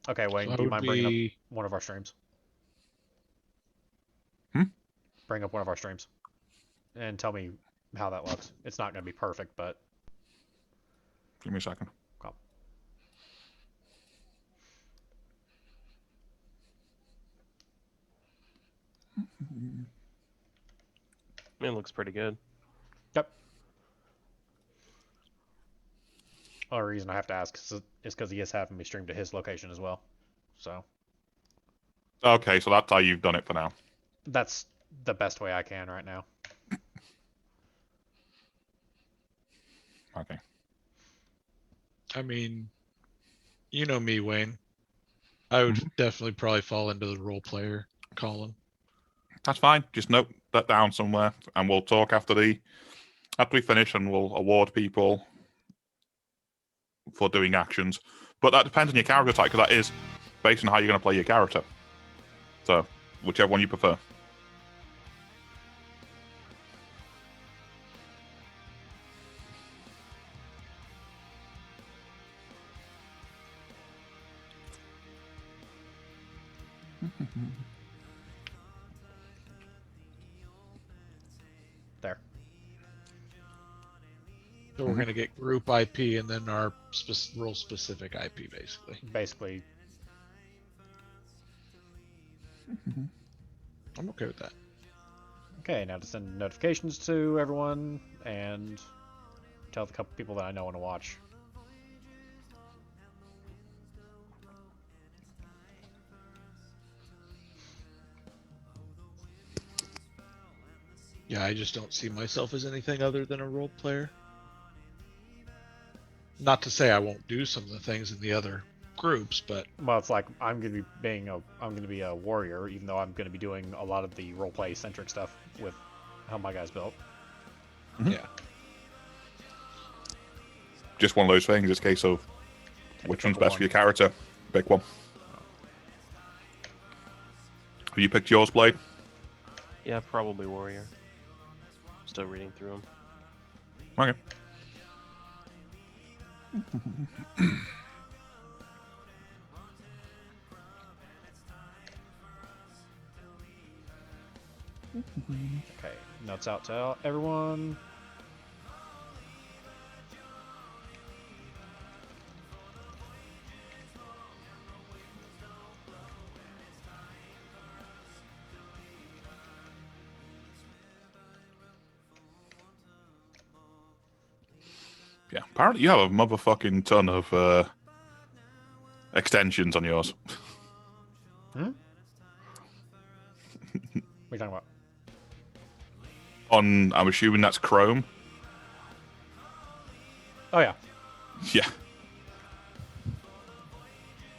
Okay, Wayne, So do you mind bringing up be... one of our streams? Hmm? Bring up one of our streams and tell me how that looks. It's not going to be perfect, but Give me a second. well, I mean, it looks pretty good. yep. Only reason I have to ask is because he is having me stream to his location as well. So Okay, so that's how you've done it for now. that's the best way I can right now. Okay. I mean, you know me, Wayne. I would Mhm. definitely probably fall into the role player column. That's fine. Just note that down somewhere, and we'll talk after we finish, and we'll award people for doing actions. But that depends on your character type, because that is based on how you're going to play your character. So, whichever one you prefer. There. So we're gonna get group IP and then our role specific IP, basically. Basically, I'm okay with that. okay, now to send notifications to everyone and tell the couple people that I know want to watch. Yeah, I just don't see myself as anything other than a role player. Not to say I won't do some of the things in the other groups, but Well, it's like I'm gonna be a warrior, even though I'm gonna be doing a lot of the roleplay centric stuff with how my guy's built. yeah. Just one of those things. It's a case of which one's best for your character. Pick one. Have you picked yours, Blade? Yeah, probably warrior. Still reading through them. Okay. Okay, notes out to everyone. Yeah. Apparently, you have a motherfucking ton of extensions on yours. Hmm? What are you talking about? I'm assuming that's Chrome. Oh yeah. Yeah.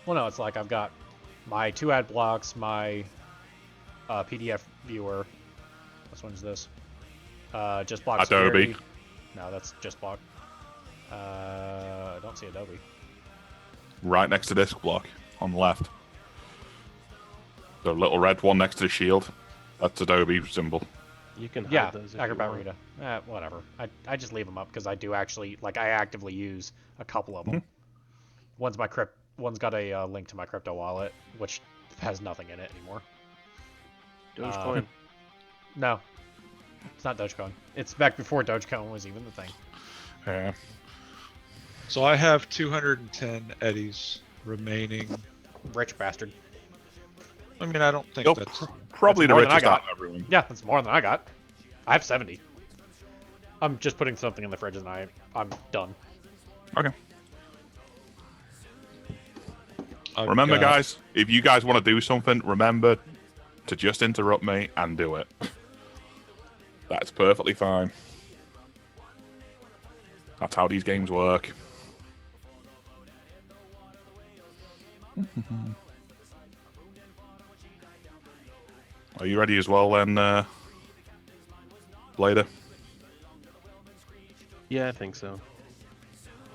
Well, no, it's like I've got my 2 ad blocks, my PDF viewer. Which one's this? Just block Adobe. security. No, that's just block. I don't see Adobe. Right next to disk block on the left. The little red one next to the shield. That's Adobe symbol. You can hide Yeah, those if Acrobat you want. Reader. Whatever. I just leave them up because I do actually I actively use a couple of them. One's got a link to my crypto wallet, which has nothing in it anymore. Dogecoin. No, it's not Dogecoin. It's back before Dogecoin was even the thing. Yeah. So I have 210 eddies remaining. Rich bastard. I mean, I don't think You're that's probably That's the more than I richest out got. of everyone. Yeah, that's more than I got. I have 70. I'm just putting something in the fridge and I'm done. Okay. I've Remember, got- guys, if you guys want to do something, remember to just interrupt me and do it. That's perfectly fine. That's how these games work. Are you ready as well then, Blader? Yeah, I think so.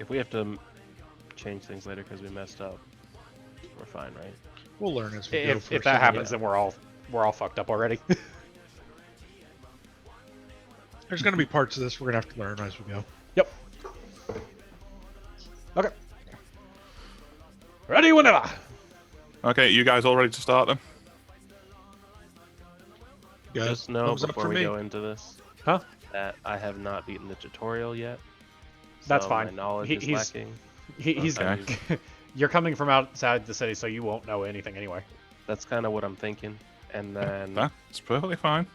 If we have to change things later because we messed up, we're fine, right? We'll learn as we go. If first that thing. happens, then we're all fucked up already. There's going to be parts of this we're going to have to learn as we go. Yep. Okay. Ready whenever. Okay, you guys all ready to start then? Yeah, Just know thumbs up before for we me. go into this Huh? that I have not beaten the tutorial yet. That's so fine. My knowledge is He's- lacking. He's. Okay. You're coming from outside the city, so you won't know anything anyway. That's kind of what I'm thinking. And then That's perfectly fine.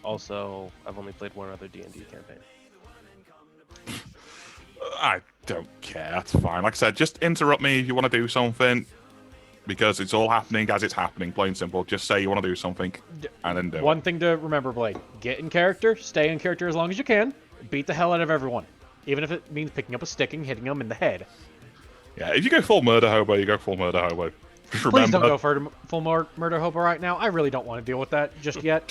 also, I've only played one other D&D campaign. I don't care. That's fine. Like I said, just interrupt me if you want to do something, because it's all happening as it's happening. Plain simple. Just say you want to do something, and then do it. One thing to remember, Blake: get in character, stay in character as long as you can, beat the hell out of everyone, even if it means picking up a stick and hitting them in the head. Yeah, if you go full murder hobo, you go full murder hobo. Just Please don't remember, go for full murder hobo right now. I really don't want to deal with that just yet.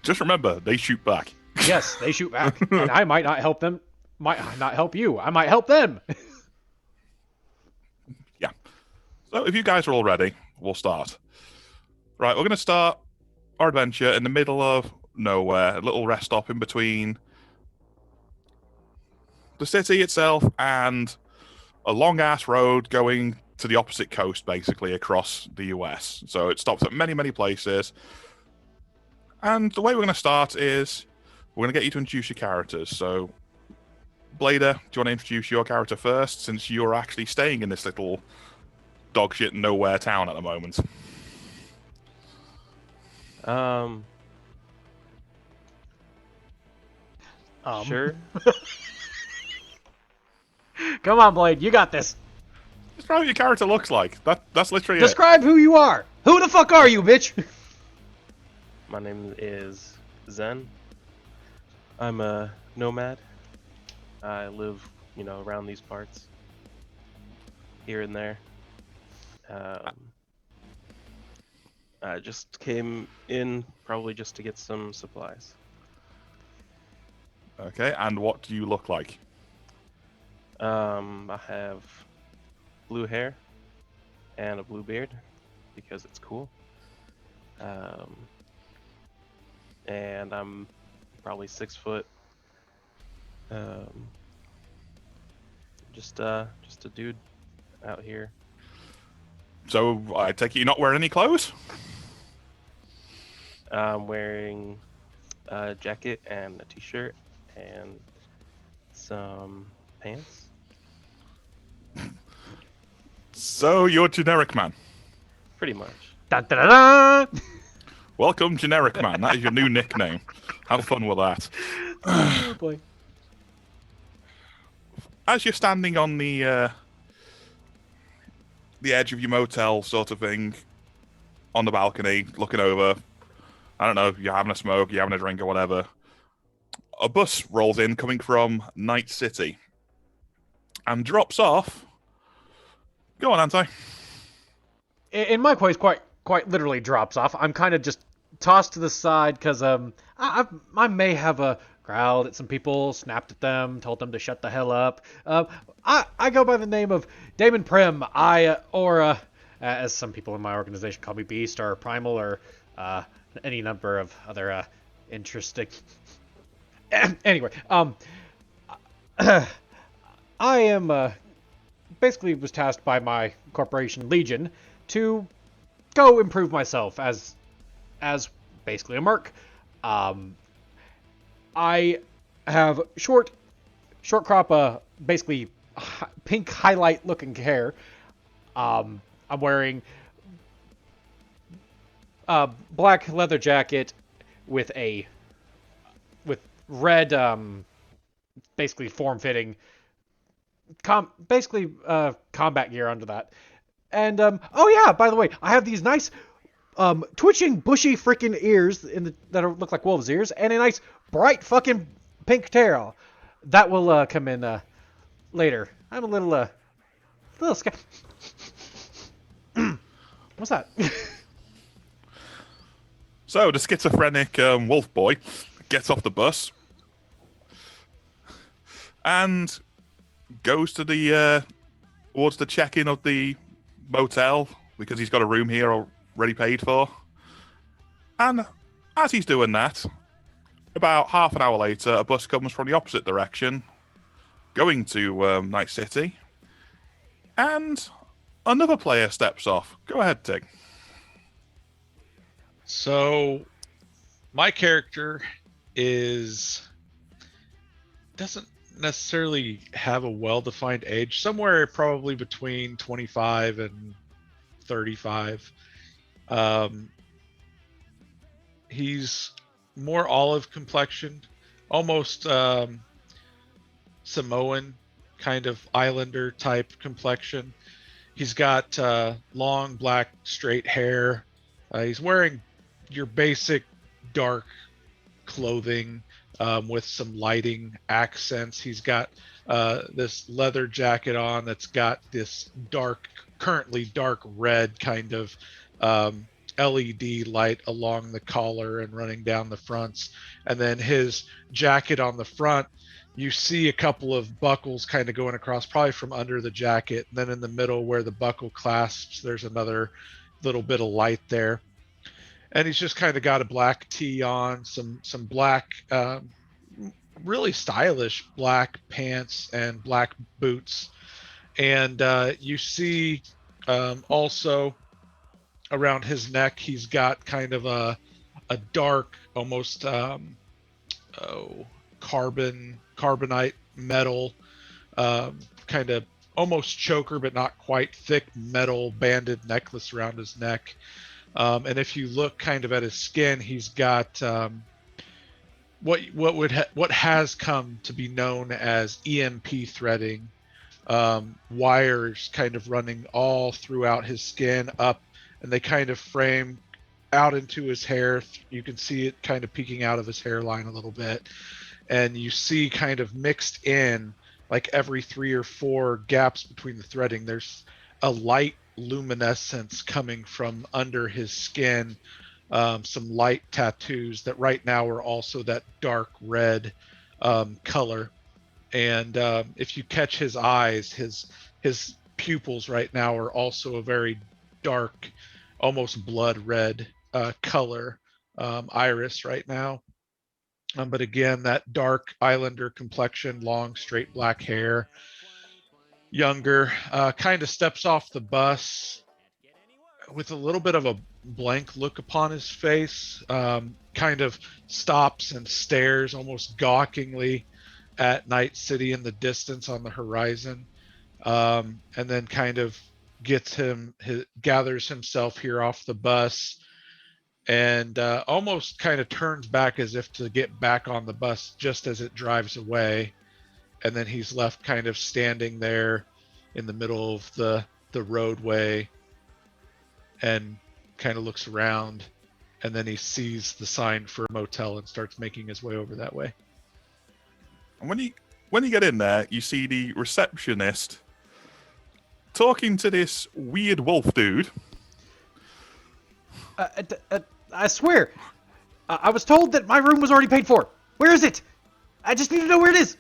just remember, they shoot back. Yes, they shoot back, and I might not help them. Might not help you. I might help them. Yeah. So if you guys are all ready, we'll start. Right, we're going to start our adventure in the middle of nowhere, a little rest stop in between the city itself and a long ass road going to the opposite coast, basically across the US. So it stops at many, many places. And the way we're going to start is we're going to get you to introduce your characters. So, Blader, do you want to introduce your character first, since you're actually staying in this little dogshit nowhere town at the moment? Sure. Come on, Blade. You got this. Describe what your character looks like. That's literally it. Describe who you are. Who the fuck are you, bitch? My name is Zen. I'm a nomad. I live, around these parts. Here and there. I just came in probably just to get some supplies. Okay, and what do you look like? I have blue hair and a blue beard because it's cool. And I'm probably 6 foot. Just a dude out here. So I take it you're not wearing any clothes? I'm wearing a jacket and a t-shirt and some pants. So you're generic man. Pretty much. Dun, dun, dun, dun. Welcome, generic man. That is your new nickname. Have fun with that. Oh, boy. As you're standing on the edge of your motel, sort of thing, on the balcony, looking over, I don't know, you're having a smoke, you're having a drink or whatever, a bus rolls in coming from Night City and drops off. Go on, Anti. In my case, quite literally drops off. I'm kind of just tossed to the side because I may have growled at some people, snapped at them, told them to shut the hell up. I go by the name of Damon Prim. As some people in my organization call me, Beast or Primal or any number of other interesting. Anyway, I am basically was tasked by my corporation Legion to go improve myself as basically a merc. I have short crop, basically pink highlight looking hair. I'm wearing a black leather jacket with red, basically form-fitting, combat gear under that. And oh yeah, by the way, I have these nice twitching bushy freaking ears that look like wolves' ears, and a nice bright fucking pink tail. That will come in later. I'm a little scared. What's that? So the schizophrenic wolf boy gets off the bus and goes to the towards the check-in of the motel because he's got a room here already paid for. And as he's doing that, about half an hour later, a bus comes from the opposite direction, going to Night City, and another player steps off. Go ahead, Tig. So my character doesn't necessarily have a well-defined age, somewhere probably between 25 and 35. Um, he's more olive complexion, almost Samoan kind of islander type complexion. He's got long black straight hair. He's wearing your basic dark clothing with some lighting accents. He's got this leather jacket on that's got this currently dark red kind of LED light along the collar and running down the fronts. And then his jacket on the front, you see a couple of buckles kind of going across, probably from under the jacket. And then in the middle where the buckle clasps, there's another little bit of light there. And he's just kind of got a black tee on, some black, really stylish black pants and black boots. And you see also around his neck, he's got kind of a dark, almost carbonite metal, kind of almost choker, but not quite, thick metal banded necklace around his neck. And if you look kind of at his skin, he's got what has come to be known as EMP threading, wires kind of running all throughout his skin up, and they kind of frame out into his hair. You can see it kind of peeking out of his hairline a little bit, and you see kind of mixed in, like every 3 or 4 gaps between the threading, there's a light luminescence coming from under his skin, some light tattoos that right now are also that dark red color. And if you catch his eyes, his pupils right now are also a very dark, almost blood red color iris right now. But again, that dark islander complexion, long straight black hair, younger, kind of steps off the bus with a little bit of a blank look upon his face, kind of stops and stares almost gawkingly at Night City in the distance on the horizon, and then kind of gathers himself here off the bus, and almost kind of turns back as if to get back on the bus just as it drives away. And then he's left kind of standing there in the middle of the roadway and kind of looks around, and then he sees the sign for a motel and starts making his way over that way. And when you get in there, you see the receptionist talking to this weird wolf dude. I swear, I was told that my room was already paid for. Where is it? I just need to know where it is.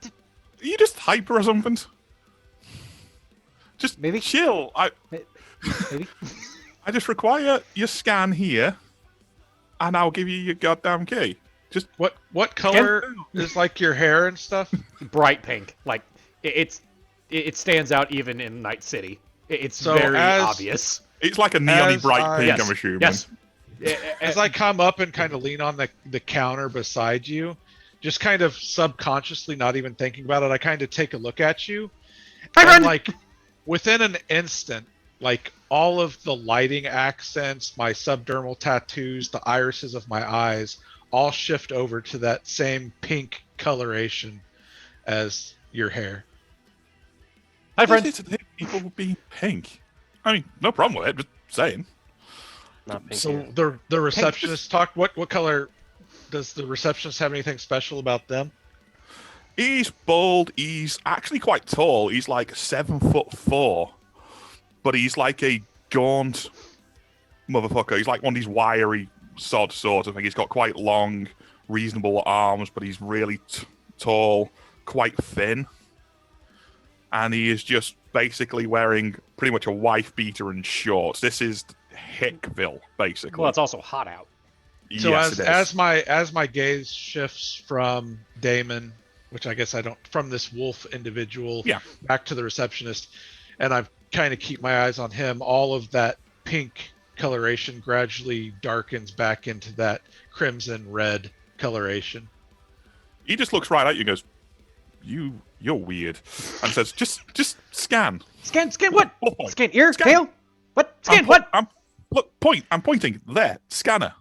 Are you just hyper or something? Just Maybe. chill. Maybe. I just require your scan here, and I'll give you your goddamn key. Just What color is like your hair and stuff? Bright pink. Like it stands out even in Night City. It's So very as- obvious. it's like a neon As bright I- pink, Yes. I'm assuming. Yes. As I come up and kind of lean on the counter beside you, just kind of subconsciously, not even thinking about it, I kind of take a look at you. Hi, And friend! like within an instant, like all of the lighting accents, my subdermal tattoos, the irises of my eyes, all shift over to that same pink coloration as your hair. Hi, Friend. friend. To think people being pink. I mean, no problem with it. Just saying. Not pink. So the receptionist talk. What color does the receptionist have? Anything special about them? He's bald. He's actually quite tall. He's like 7'4", but he's like a gaunt motherfucker. He's like one of these wiry sort of thing. He's got quite long, reasonable arms, but he's really tall, quite thin, and he is just basically wearing pretty much a wife beater and shorts. This is Hickville, basically. Well, it's also hot out. So Yes, it is. as my gaze shifts from Damon, which I guess I don't, from this wolf individual, Yeah. back to the receptionist, and I kind of keep my eyes on him, all of that pink coloration gradually darkens back into that crimson red coloration. He just looks right at you and goes, You're weird. And says, just scan. Scan what? Point. Scan ear? Scan. Tail? What? Scan what? I'm pointing there. Scanner.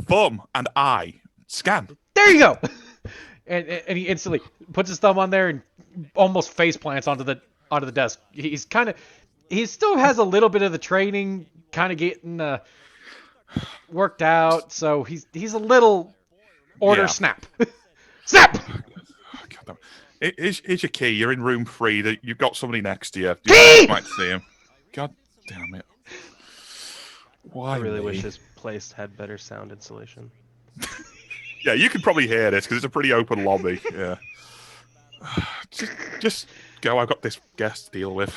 Thumb and eye. Scan. There you go. and he instantly puts his thumb on there and almost face plants onto the desk. He still has a little bit of the training kind of getting worked out, so he's a little order snap. Snap! Here's your key. You're in room 3. You've got somebody next to you. Key! You might see him. God damn it. Why I really me? wish this place had better sound insulation. Yeah, you can probably hear this because it's a pretty open lobby. Yeah. Just go. I've got this guest to deal with.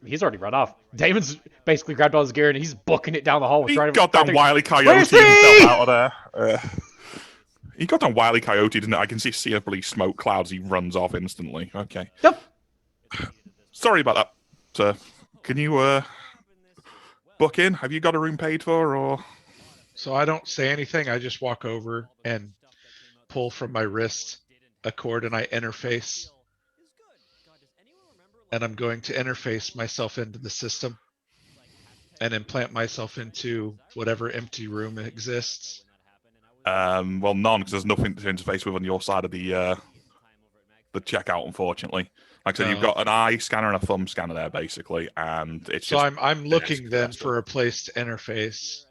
He's already run off. Damon's basically grabbed all his gear and he's booking it down the hall. He got that Wile E. Coyote himself out of there. He got that Wile E. Coyote, didn't it? I can see a bloody smoke clouds. He runs off instantly. Okay. Yep. Sorry about that, sir. Can you book in? Have you got a room paid for, or? So I don't say anything. I just walk over and pull from my wrist a cord and I interface. And I'm going to interface myself into the system and implant myself into whatever empty room exists. Well, none, because there's nothing to interface with on your side of the checkout, unfortunately. Like I said, you've got an eye scanner and a thumb scanner there, basically, and it's so just... I'm looking then for a place to interface,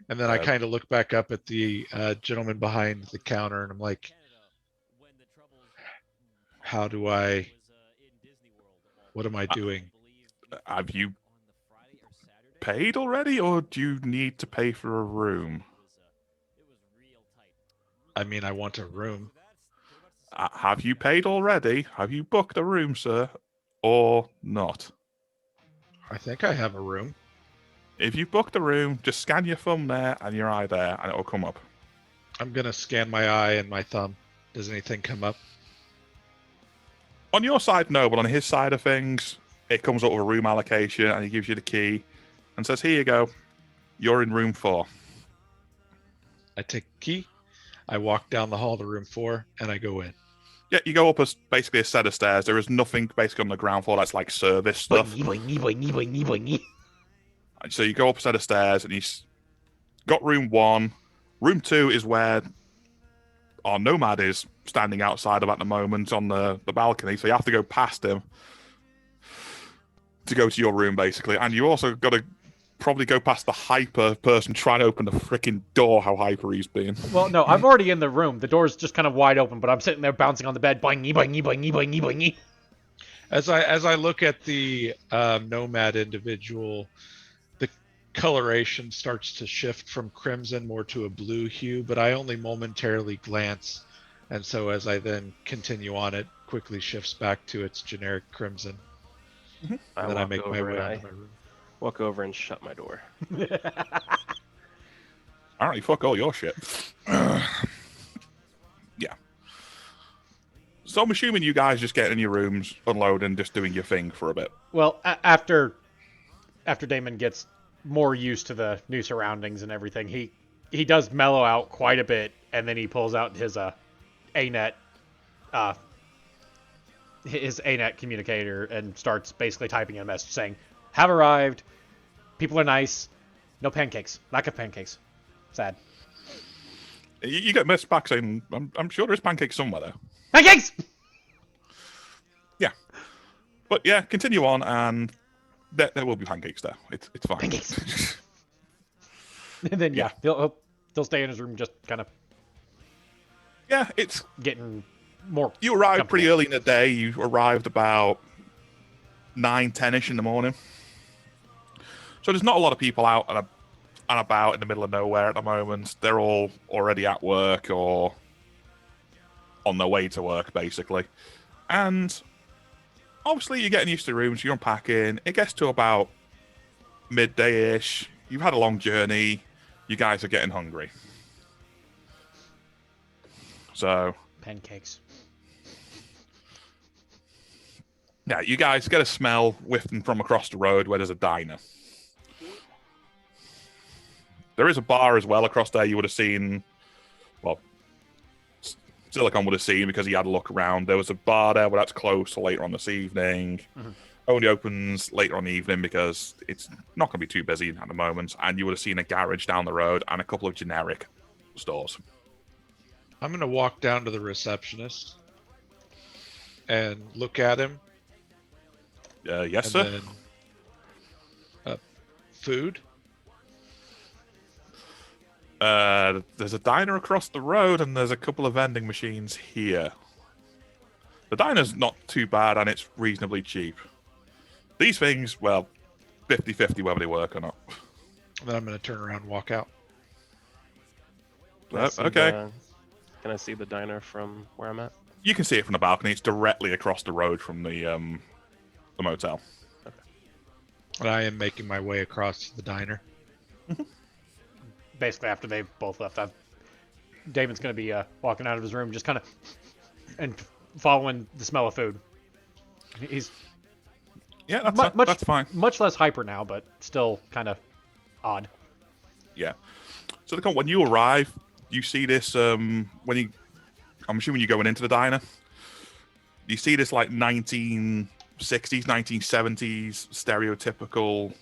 and then I kind of look back up at the gentleman behind the counter, and I'm like, how do I... What am I doing? Have you paid already, or do you need to pay for a room? I mean, I want a room. Have you paid already? Have you booked a room, sir, or not? I think I have a room. If you've booked a room, just scan your thumb there and your eye there, and it'll come up. I'm going to scan my eye and my thumb. Does anything come up? On your side, no, but on his side of things, it comes up with a room allocation, and he gives you the key and says, here you go. You're in room 4. I take the key. I walk down the hall to room 4, and I go in. Yeah, you go up basically a set of stairs. There is nothing basically on the ground floor that's like service stuff. So you go up a set of stairs, and he's got room 1. Room 2 is where our nomad is standing outside of at the moment on the balcony. So you have to go past him to go to your room, basically. And you also got to probably go past the hyper person trying to open the freaking door, how hyper he's been. Well, no, I'm already in the room. The door's just kind of wide open, but I'm sitting there bouncing on the bed. Boingy, boingy, boingy, boingy, boingy. As I look at the nomad individual, the coloration starts to shift from crimson more to a blue hue, but I only momentarily glance. And so as I then continue on, it quickly shifts back to its generic crimson. Mm-hmm. And then I make my way out of my room. Walk over and shut my door. All right, fuck all your shit. Yeah. So I'm assuming you guys just get in your rooms, unloading, just doing your thing for a bit. Well, after Damon gets more used to the new surroundings and everything, he does mellow out quite a bit, and then he pulls out his ANET communicator and starts basically typing in a message saying, "Have arrived. People are nice. No pancakes. Lack of pancakes. Sad. You get message back saying, I'm sure there's pancakes somewhere there. Pancakes!" Yeah. But yeah, continue on, and there will be pancakes there. It's fine. Pancakes. And then yeah, he'll stay in his room, just kind of. Yeah, it's getting more. You arrived pretty early in the day. You arrived about 9, 10-ish in the morning. So there's not a lot of people out and about in the middle of nowhere at the moment. They're all already at work or on their way to work, basically. And obviously you're getting used to the rooms, you're unpacking. It gets to about midday-ish. You've had a long journey. You guys are getting hungry. So... pancakes. Yeah, you guys get a smell wafting from across the road where there's a diner. There is a bar as well across there. You would have seen, well, Silicon would have seen because he had a look around. There was a bar there, but that's closed till later on this evening. Mm-hmm. Only opens later on the evening because it's not going to be too busy at the moment. And you would have seen a garage down the road and a couple of generic stores. I'm going to walk down to the receptionist and look at him. Yes, and sir. Then, food? There's a diner across the road and there's a couple of vending machines here. The diner's not too bad and it's reasonably cheap. These things, well, 50-50 whether they work or not. Then I'm going to turn around and walk out. Okay. Can I see the diner from where I'm at? You can see it from the balcony. It's directly across the road from the motel. Okay. And I am making my way across to the diner. Basically, after they've both left, Damon's going to be walking out of his room, just kind of and following the smell of food. He's that's fine. Much less hyper now, but still kind of odd. Yeah. So when you arrive, you see this. I'm assuming you're going into the diner. You see this like 1960s, 1970s stereotypical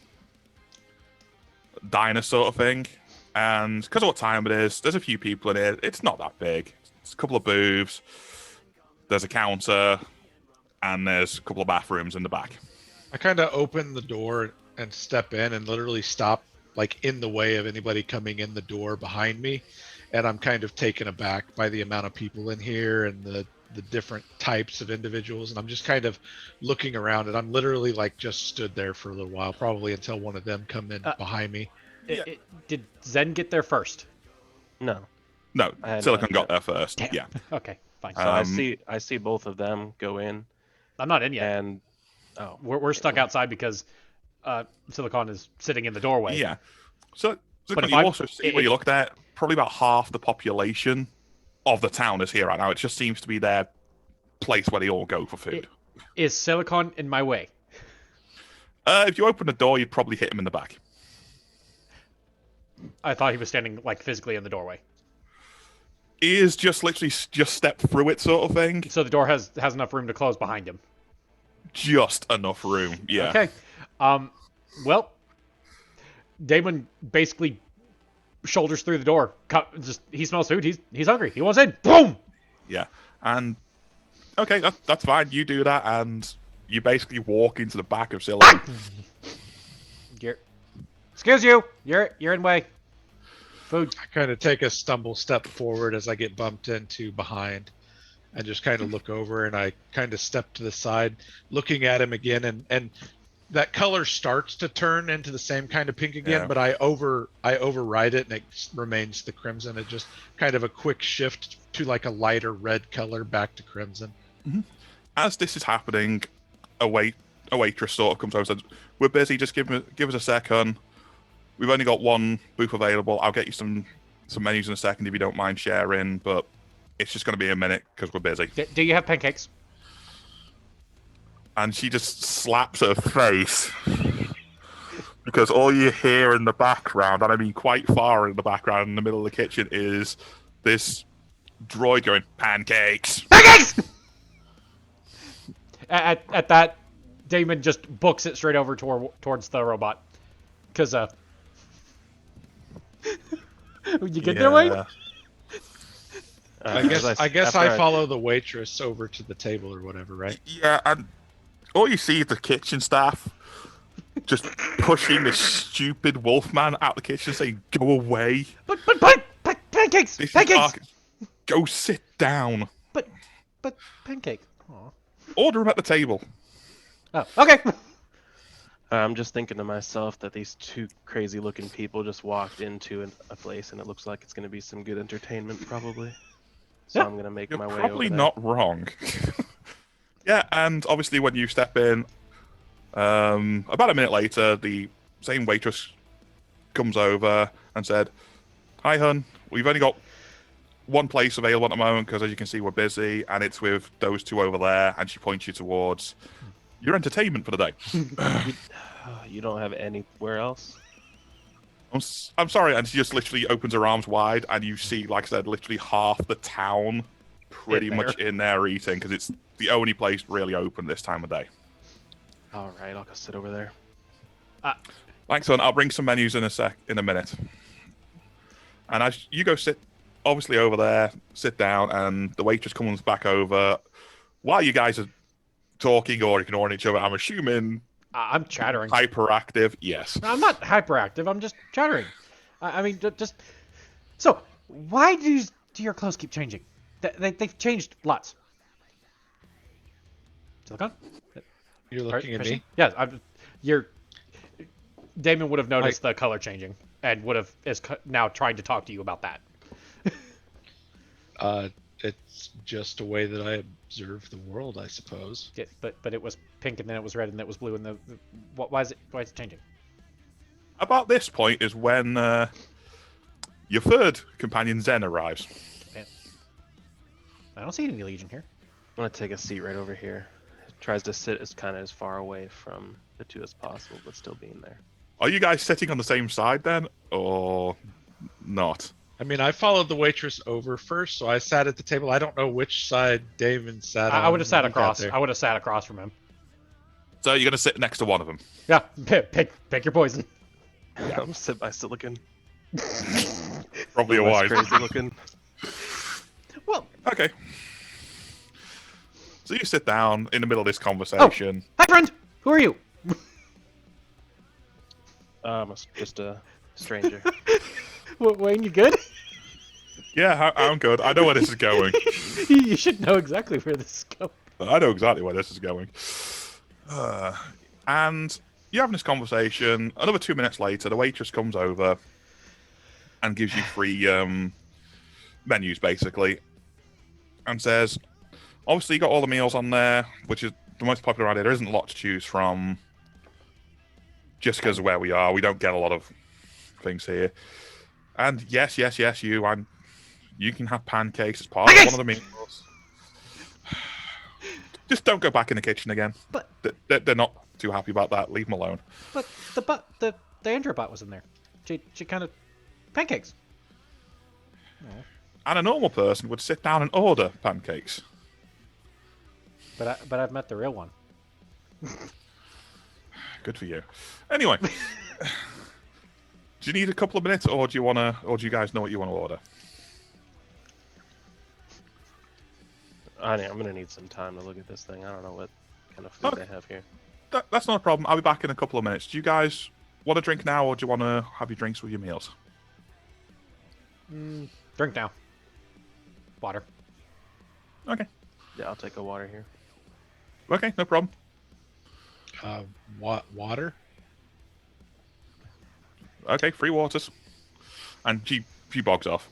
diner sort of thing. And because of what time it is, there's a few people in here. It's not that big. It's a couple of booths. There's a counter, and there's a couple of bathrooms in the back. I kind of open the door and step in and literally stop like in the way of anybody coming in the door behind me. And I'm kind of taken aback by the amount of people in here and the different types of individuals. And I'm just kind of looking around, and I'm literally like just stood there for a little while, probably until one of them come in behind me. Did Zen get there first? No. No, Silicon got there first. Damn. Yeah. Okay, fine. So I see both of them go in. I'm not in yet. And we're stuck outside because Silicon is sitting in the doorway. Yeah. So But you also see when you looked at probably about half the population of the town is here right now. It just seems to be their place where they all go for food. Is Silicon in my way? If you open the door, you'd probably hit him in the back. I thought he was standing like physically in the doorway. He is just literally just step through it sort of thing. So the door has enough room to close behind him. Just enough room, yeah. Okay. Well, Damon basically shoulders through the door. He smells food. He's hungry. He wants in. Boom. Yeah. And okay, that's fine. You do that, and you basically walk into the back of Silicon. Excuse you. You're in way. Food. I kind of take a stumble step forward as I get bumped into behind, and just kind of look over, and I kind of step to the side, looking at him again, and that color starts to turn into the same kind of pink again, but I override it, and it remains the crimson. It just kind of a quick shift to like a lighter red color back to crimson. Mm-hmm. As this is happening, a waitress sort of comes over and says, "We're busy. Just give us a second. We've only got one booth available. I'll get you some menus in a second if you don't mind sharing, but it's just going to be a minute because we're busy." Do you have pancakes? And she just slaps her face because all you hear in the background, and I mean quite far in the background in the middle of the kitchen, is this droid going, "Pancakes! Pancakes!" At that, Damon just books it straight over towards the robot. Because, you get there, Wayne? I guess I follow the waitress over to the table or whatever, right? Yeah, and all you see is the kitchen staff just pushing this stupid wolfman out the kitchen, saying, "Go away." But pancakes! Pancakes! Go sit down. But pancakes. Aw. Order them at the table. Oh, okay. I'm just thinking to myself that these two crazy-looking people just walked into a place, and it looks like it's going to be some good entertainment, probably. So Yeah. I'm going to make You're my way over probably there. not wrong. Yeah, and obviously when you step in, about a minute later, the same waitress comes over and said, "Hi, hun. We've only got one place available at the moment because, as you can see, we're busy, and it's with those two over there." And she points you towards your entertainment for the day. You don't have anywhere else? I'm sorry, and she just literally opens her arms wide, and you see, like I said, literally half the town pretty much in there eating, because it's the only place really open this time of day. All right, I'll go sit over there. Thanks, son. I'll bring some menus in a minute. And as you go sit, obviously over there, sit down, and the waitress comes back over. While you guys are talking or ignoring each other, I'm assuming I'm chattering. hyperactive. Yes. No, I'm not hyperactive. I'm just chattering. I mean, just so why do your clothes keep changing? They've changed lots. Silicon? You're looking at me? Yeah, Damon would have noticed the color changing and is now trying to talk to you about that. It's just a way that I observe the world, I suppose. Yeah, but it was pink and then it was red and then it was blue and why is it changing? About this point is when your third companion Zen arrives. Man. I don't see any Legion here. I'm gonna take a seat right over here. Tries to sit as far away from the two as possible, but still being there. Are you guys sitting on the same side then, or not? I mean, I followed the waitress over first, so I sat at the table. I don't know which side Damon sat on. I would have sat when he got across. there. I would have sat across from him. So you're gonna sit next to one of them. Yeah, pick your poison. I'm gonna sit by Silicon. Probably a Less wise. crazy looking. Well, Okay. So you sit down in the middle of this conversation. hi friend. Who are you? Just a stranger. Wayne, you good? Yeah, I'm good. I know where this is going. You should know exactly where this is going. I know exactly where this is going. And you're having this conversation. Another 2 minutes later, the waitress comes over and gives you free menus, basically, and says, obviously, you got all the meals on there, which is the most popular around here. There isn't a lot to choose from, just because of where we are. We don't get a lot of things here. And yes, you can have pancakes as part of one of the meals. Just don't go back in the kitchen again. But They're not too happy about that. Leave them alone. but the Android bot was in there. She kind of pancakes. And a normal person would sit down and order pancakes. But I've met the real one. Good for you. Anyway, do you need a couple of minutes, or do you guys know what you want to order? I'm gonna need some time to look at this thing. I don't know what kind of food they have here. That's not a problem. I'll be back in a couple of minutes. Do you guys want to drink now, or do you want to have your drinks with your meals? Drink now. Water. Okay. Yeah, I'll take a water here. Okay, no problem. Water? Okay, free waters. And she bogs off.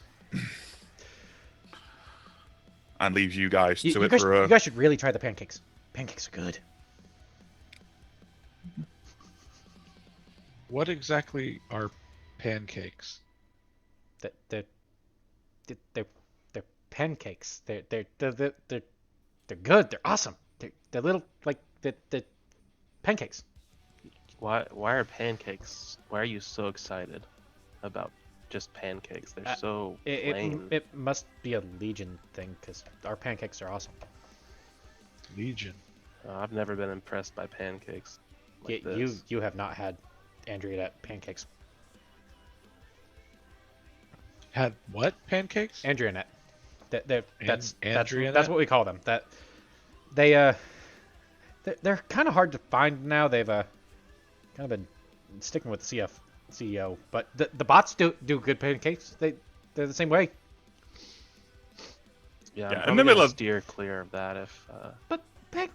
And leaves you guys You to it guys, for a... you guys should really try the pancakes. Pancakes are good. What exactly are pancakes? They're pancakes. They're good. They're awesome. They're little like the pancakes. Why are pancakes? Why are you so excited about just pancakes? They're so plain. It must be a Legion thing because our pancakes are awesome. Legion. I've never been impressed by pancakes. Like Yeah, this. you have not had Andrea pancakes. Had what pancakes? Andrea that's Andrea-net? what we call them. They're kind of hard to find now. They've kind of been sticking with the CEO, but the bots do good pancakes. They're the same way. Yeah, Yeah, I'm in the probably middle gonna of- steer clear of that if But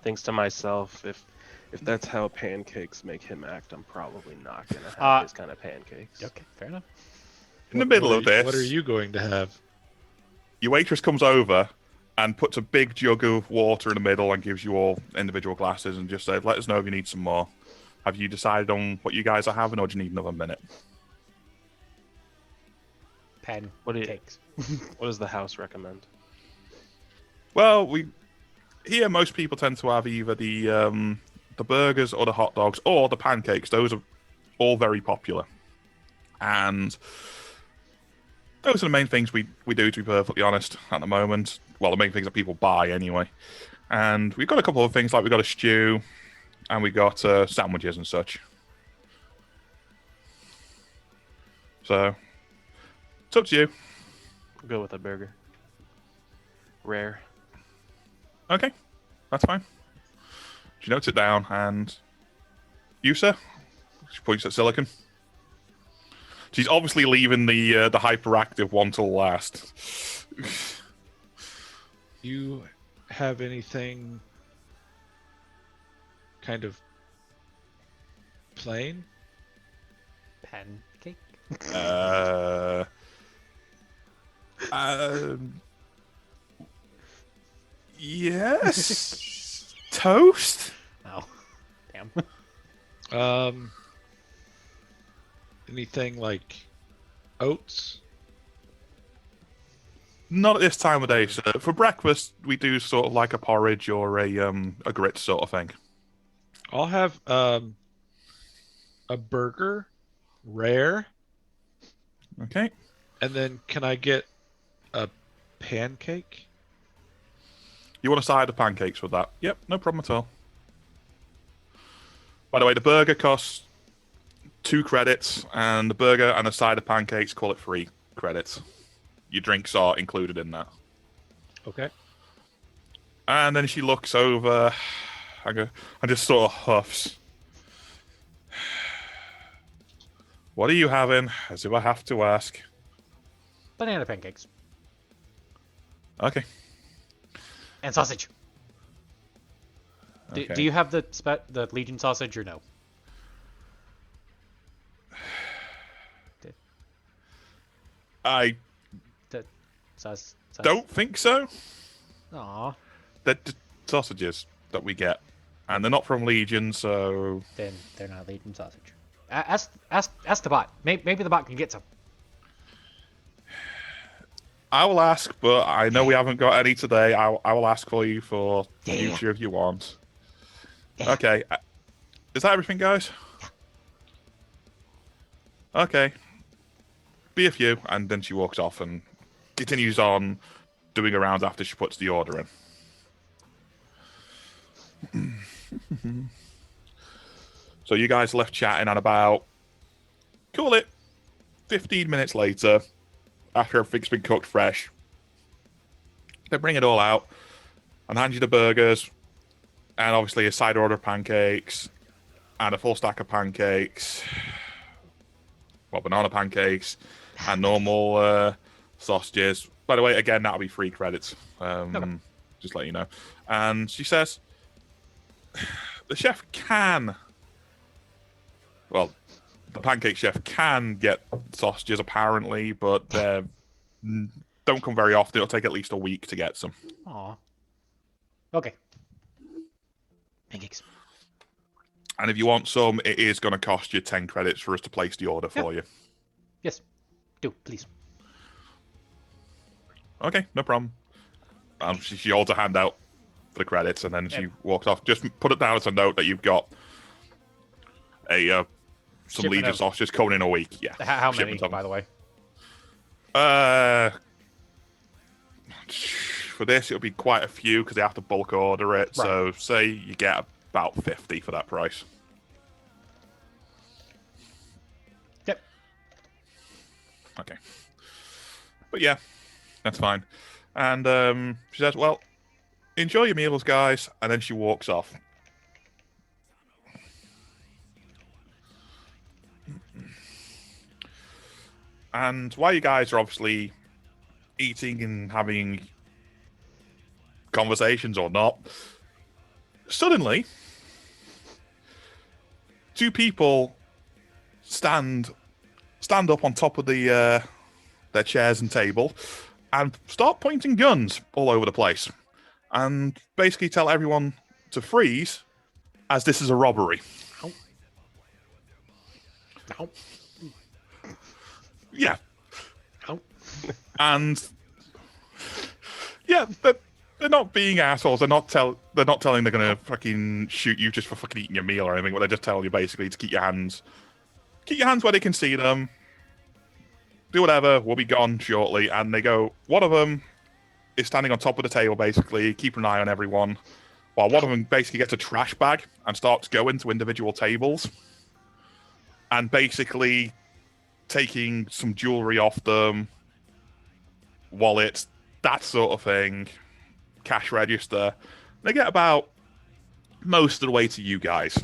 thinks to myself if that's how pancakes make him act, I'm probably not gonna have his kind of pancakes. okay, fair enough. In the middle of this... What are you going to have? Your waitress comes over and puts a big jug of water in the middle and gives you all individual glasses and just says, let us know if you need some more. Have you decided on what you guys are having, or do you need another minute? Pancakes. What does the house recommend? Well, most people tend to have either the burgers or the hot dogs or the pancakes. Those are all very popular. And those are the main things we do, to be perfectly honest, at the moment. Well, the main things that people buy anyway. And we've got a couple of things, like we've got a stew, and we got sandwiches and such. So, it's up to you. I'll go with a burger. Rare. Okay, that's fine. She notes it down, and you, sir? She points at Silicon. She's obviously leaving the hyperactive one till last. You have anything kind of plain? Pancake. Yes. Toast. Oh, damn. Anything like oats? Not at this time of day, sir. For breakfast, we do sort of like a porridge or a grits sort of thing. I'll have a burger, rare, Okay. and then can I get a pancake? You want a side of pancakes with that? Yep, no problem at all. By the way, the burger costs 2 credits, and the burger and a side of pancakes, call it 3 credits. Your drinks are included in that. Okay. And then she looks over and just sort of huffs. What are you having? As if I have to ask. Banana pancakes. Okay. And sausage. Okay. Do you have the Legion sausage or no? I Sauce. don't think so. Aw. They're just sausages that we get. And they're not from Legion, so... Then they're not Legion sausage. Ask the bot. Maybe the bot can get some. I will ask, but I know we haven't got any today. I will ask for you for Yeah. future if you want. Yeah. Okay. Is that everything, guys? Okay. Be a few, and then she walks off and continues on doing her rounds after she puts the order in. So you guys left chatting, and about, call it 15 minutes later, after everything's been cooked fresh, they bring it all out and hand you the burgers, and obviously a side order of pancakes, and a full stack of pancakes, well, banana pancakes, and normal sausages. By the way, again, that'll be 3 credits. Okay. Just let you know. And she says, the chef can... Well, the pancake chef can get sausages, apparently, but they don't come very often. It'll take at least a week to get some. Aw. Okay. Pancakes. And if you want some, it is going to cost you 10 credits for us to place the order for you. Yes. Do, please. Okay, no problem. She holds a hand out for the credits, and then she Yep. walks off. Just put it down as a note that you've got some Shipment Legion of- sausages coming in a week. Yeah. How many, Shipment of them. by the way? For this, it'll be quite a few because they have to bulk order it. Right. So, say you get about 50 for that price. Yep. Okay. But yeah, that's fine. And she says, well, enjoy your meals, guys. And then she walks off. And while you guys are obviously eating and having conversations or not, suddenly 2 people stand up on top of their chairs and table and start pointing guns all over the place and basically tell everyone to freeze as this is a robbery. Ow. Ow. Yeah. Ow. And yeah, they're not being assholes. They're not telling they're gonna fucking shoot you just for fucking eating your meal or anything. But they're just telling you basically to keep your hands where they can see them, do whatever, we'll be gone shortly. And they go, one of them is standing on top of the table, basically, keeping an eye on everyone, while one of them basically gets a trash bag and starts going to individual tables and basically taking some jewelry off them, wallets, that sort of thing, cash register. They get about most of the way to you guys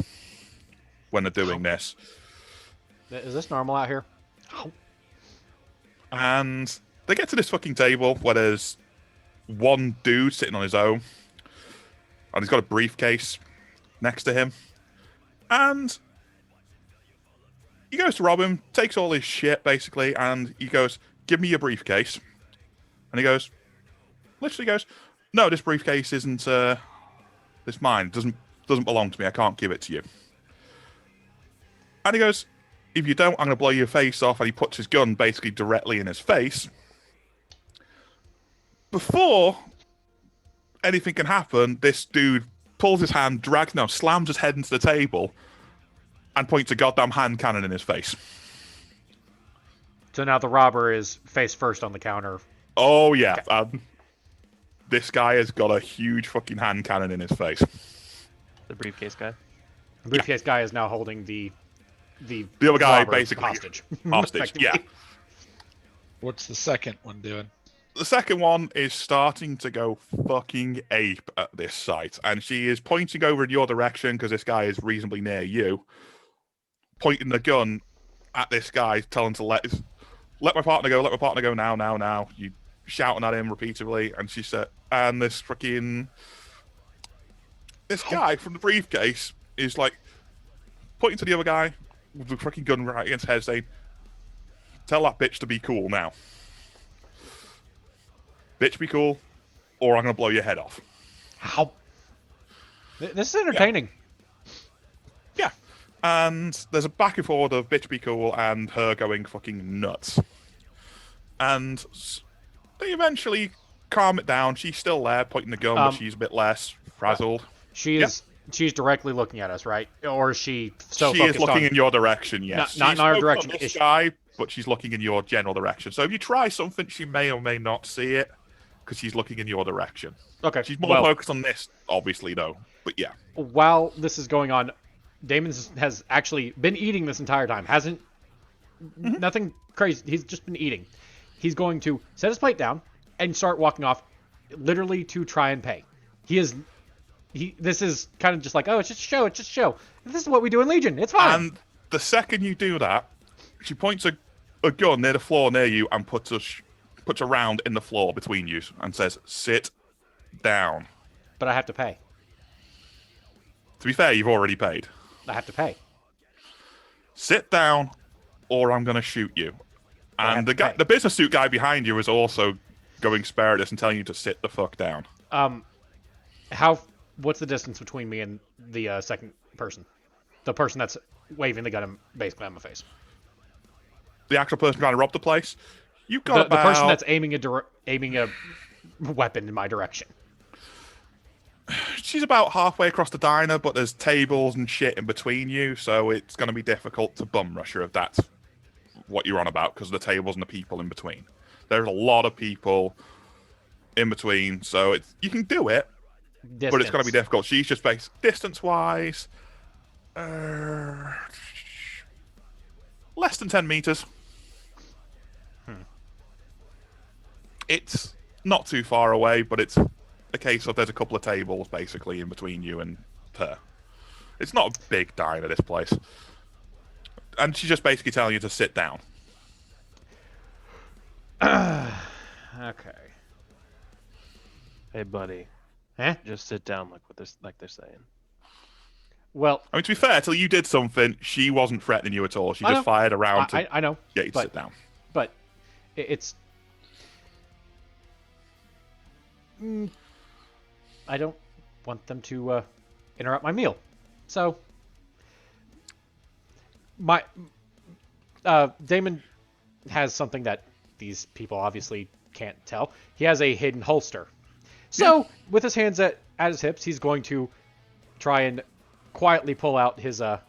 when they're doing this. Is this normal out here? And they get to this fucking table where there's one dude sitting on his own, and he's got a briefcase next to him. And he goes to rob him, takes all his shit, basically, and he goes, give me your briefcase. And he goes, literally goes, no, this briefcase isn't, it's mine. It doesn't belong to me. I can't give it to you. And he goes, if you don't, I'm going to blow your face off. And he puts his gun basically directly in his face. Before anything can happen, this dude pulls his hand, slams his head into the table, and points a goddamn hand cannon in his face. So now the robber is face first on the counter. Oh, yeah. Okay. This guy has got a huge fucking hand cannon in his face. The briefcase guy. The briefcase guy is now holding the other guy robber basically hostage. Hostage, yeah. What's the second one doing? The second one is starting to go fucking ape at this site, and she is pointing over in your direction because this guy is reasonably near you, pointing the gun at this guy, telling to let my partner go now. You shouting at him repeatedly, and she said, and this guy from the briefcase is like pointing to the other guy with the fucking gun right against his head, saying, tell that bitch to be cool now. Bitch, be cool, or I'm going to blow your head off. How? This is entertaining. Yeah. And there's a back and forth of bitch, be cool, and her going fucking nuts. And they eventually calm it down. She's still there, pointing the gun, but she's a bit less frazzled. She's directly looking at us, right? Or is she so she focused is looking on... in your direction, yes. Not in our direction. On this guy, but she's looking in your general direction. So if you try something, she may or may not see it, because she's looking in your direction. Okay. She's more focused on this, obviously, though. But yeah. While this is going on, Damon has actually been eating this entire time. Hasn't... Mm-hmm. Nothing crazy. He's just been eating. He's going to set his plate down and start walking off, literally to try and pay. This is kind of just like, oh, it's just a show, This is what we do in Legion. It's fine. And the second you do that, she points a gun near the floor near you and puts a round in the floor between you and says, sit down. But I have to pay. To be fair, you've already paid. I have to pay. Sit down, or I'm going to shoot you. And the business suit guy behind you is also going spare at this and telling you to sit the fuck down. What's the distance between me and the second person? The person that's waving the gun basically on my face. The actual person trying to rob the place? You've got the person that's aiming a weapon in my direction. She's about halfway across the diner, but there's tables and shit in between you, so it's going to be difficult to bum rush her if that's what you're on about, because of the tables and the people in between. There's a lot of people in between, so you can do it, but it's going to be difficult. She's just based distance-wise, less than 10 meters. It's not too far away, but it's a case of there's a couple of tables basically in between you and her. It's not a big diner, this place. And she's just basically telling you to sit down. Okay. Hey, buddy. Huh? Just sit down like they're saying. Well, I mean, to be fair, till you did something, she wasn't threatening you at all. She just fired around to I know. get you to sit down. But it's... I don't want them to interrupt my meal. So... Damon has something that these people obviously can't tell. He has a hidden holster. So, with his hands at his hips, he's going to try and quietly pull out his... The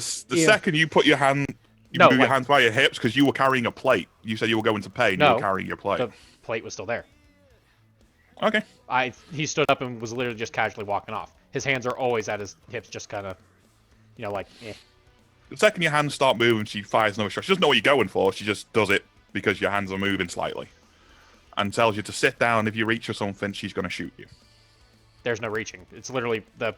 second you put your hand You No, move your like- hands by your hips because you were carrying a plate. You said you were going to pay, and you No, were carrying your plate. The plate was still there. Okay. He stood up and was literally just casually walking off. His hands are always at his hips, just kind of, like, eh. The second your hands start moving, she fires another shot. She doesn't know what you're going for. She just does it because your hands are moving slightly. And tells you to sit down. If you reach for something, she's going to shoot you. There's no reaching. It's literally the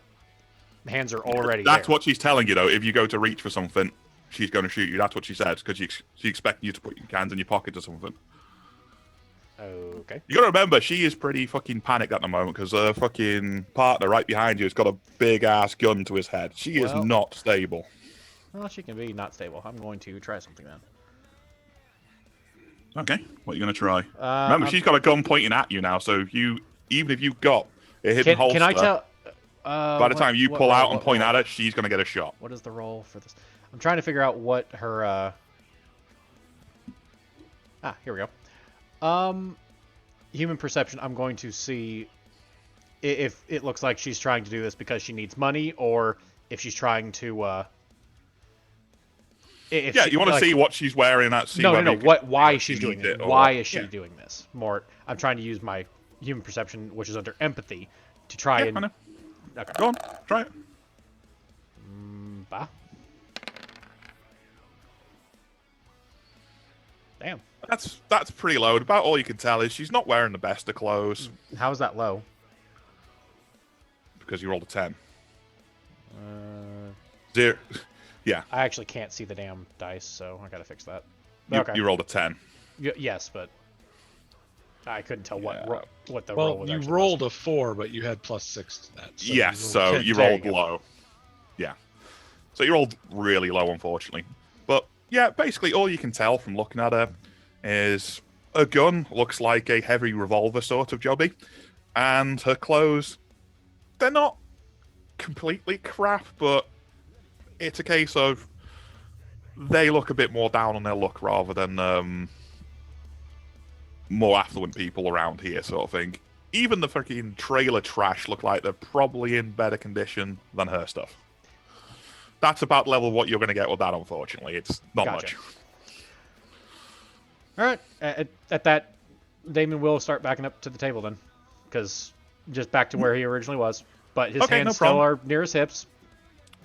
hands are already That's there. what she's telling you, though. If you go to reach for something, she's going to shoot you. That's what she said, because she's expecting you to put your hands in your pocket or something. Okay. You got to remember, she is pretty fucking panicked at the moment because her fucking partner right behind you has got a big-ass gun to his head. She is Well- not stable. Well, she can be not stable. I'm going to try something then. Okay, what are you going to try? Uh, Remember, I'm- she's got a gun pointing at you now, so even if you've got a hidden holster, Can I tell? by the time you pull out and point at her, she's going to get a shot. What is the roll for this? I'm trying to figure out what her. Here we go. Human perception. I'm going to see if it looks like she's trying to do this because she needs money, or if she's trying to. Yeah, you want to see what she's wearing. No. Why she's she doing needs it? it or Why what. is she Yeah. doing this? More. I'm trying to use my human perception, which is under empathy, to try Yeah, I and. know. Okay. Go on, try it. Bah. Damn. That's pretty low. About all you can tell is she's not wearing the best of clothes How is that low? because you rolled a 10. Uh, Zero. Yeah, I actually can't see the damn dice, so I gotta fix that. you, Okay. you rolled a 10. Yes, but I couldn't tell Yeah. what the roll Well, was. you actually rolled a 4, but you had +6 to that. So Yes, so 10. you There rolled you go. low. Yeah. So you rolled really low, unfortunately. But yeah, basically all you can tell from looking at her is a gun looks like a heavy revolver sort of jobby, and her clothes, they're not completely crap, but it's a case of they look a bit more down on their look rather than more affluent people around here, sort of thing. Even the fucking trailer trash look like they're probably in better condition than her stuff. That's about the level of what you're going to get with that, unfortunately. It's not Gotcha. much. All right. At that, Damon will start backing up to the table then, because just back to where he originally was. But his Okay, hands no still problem. are near his hips.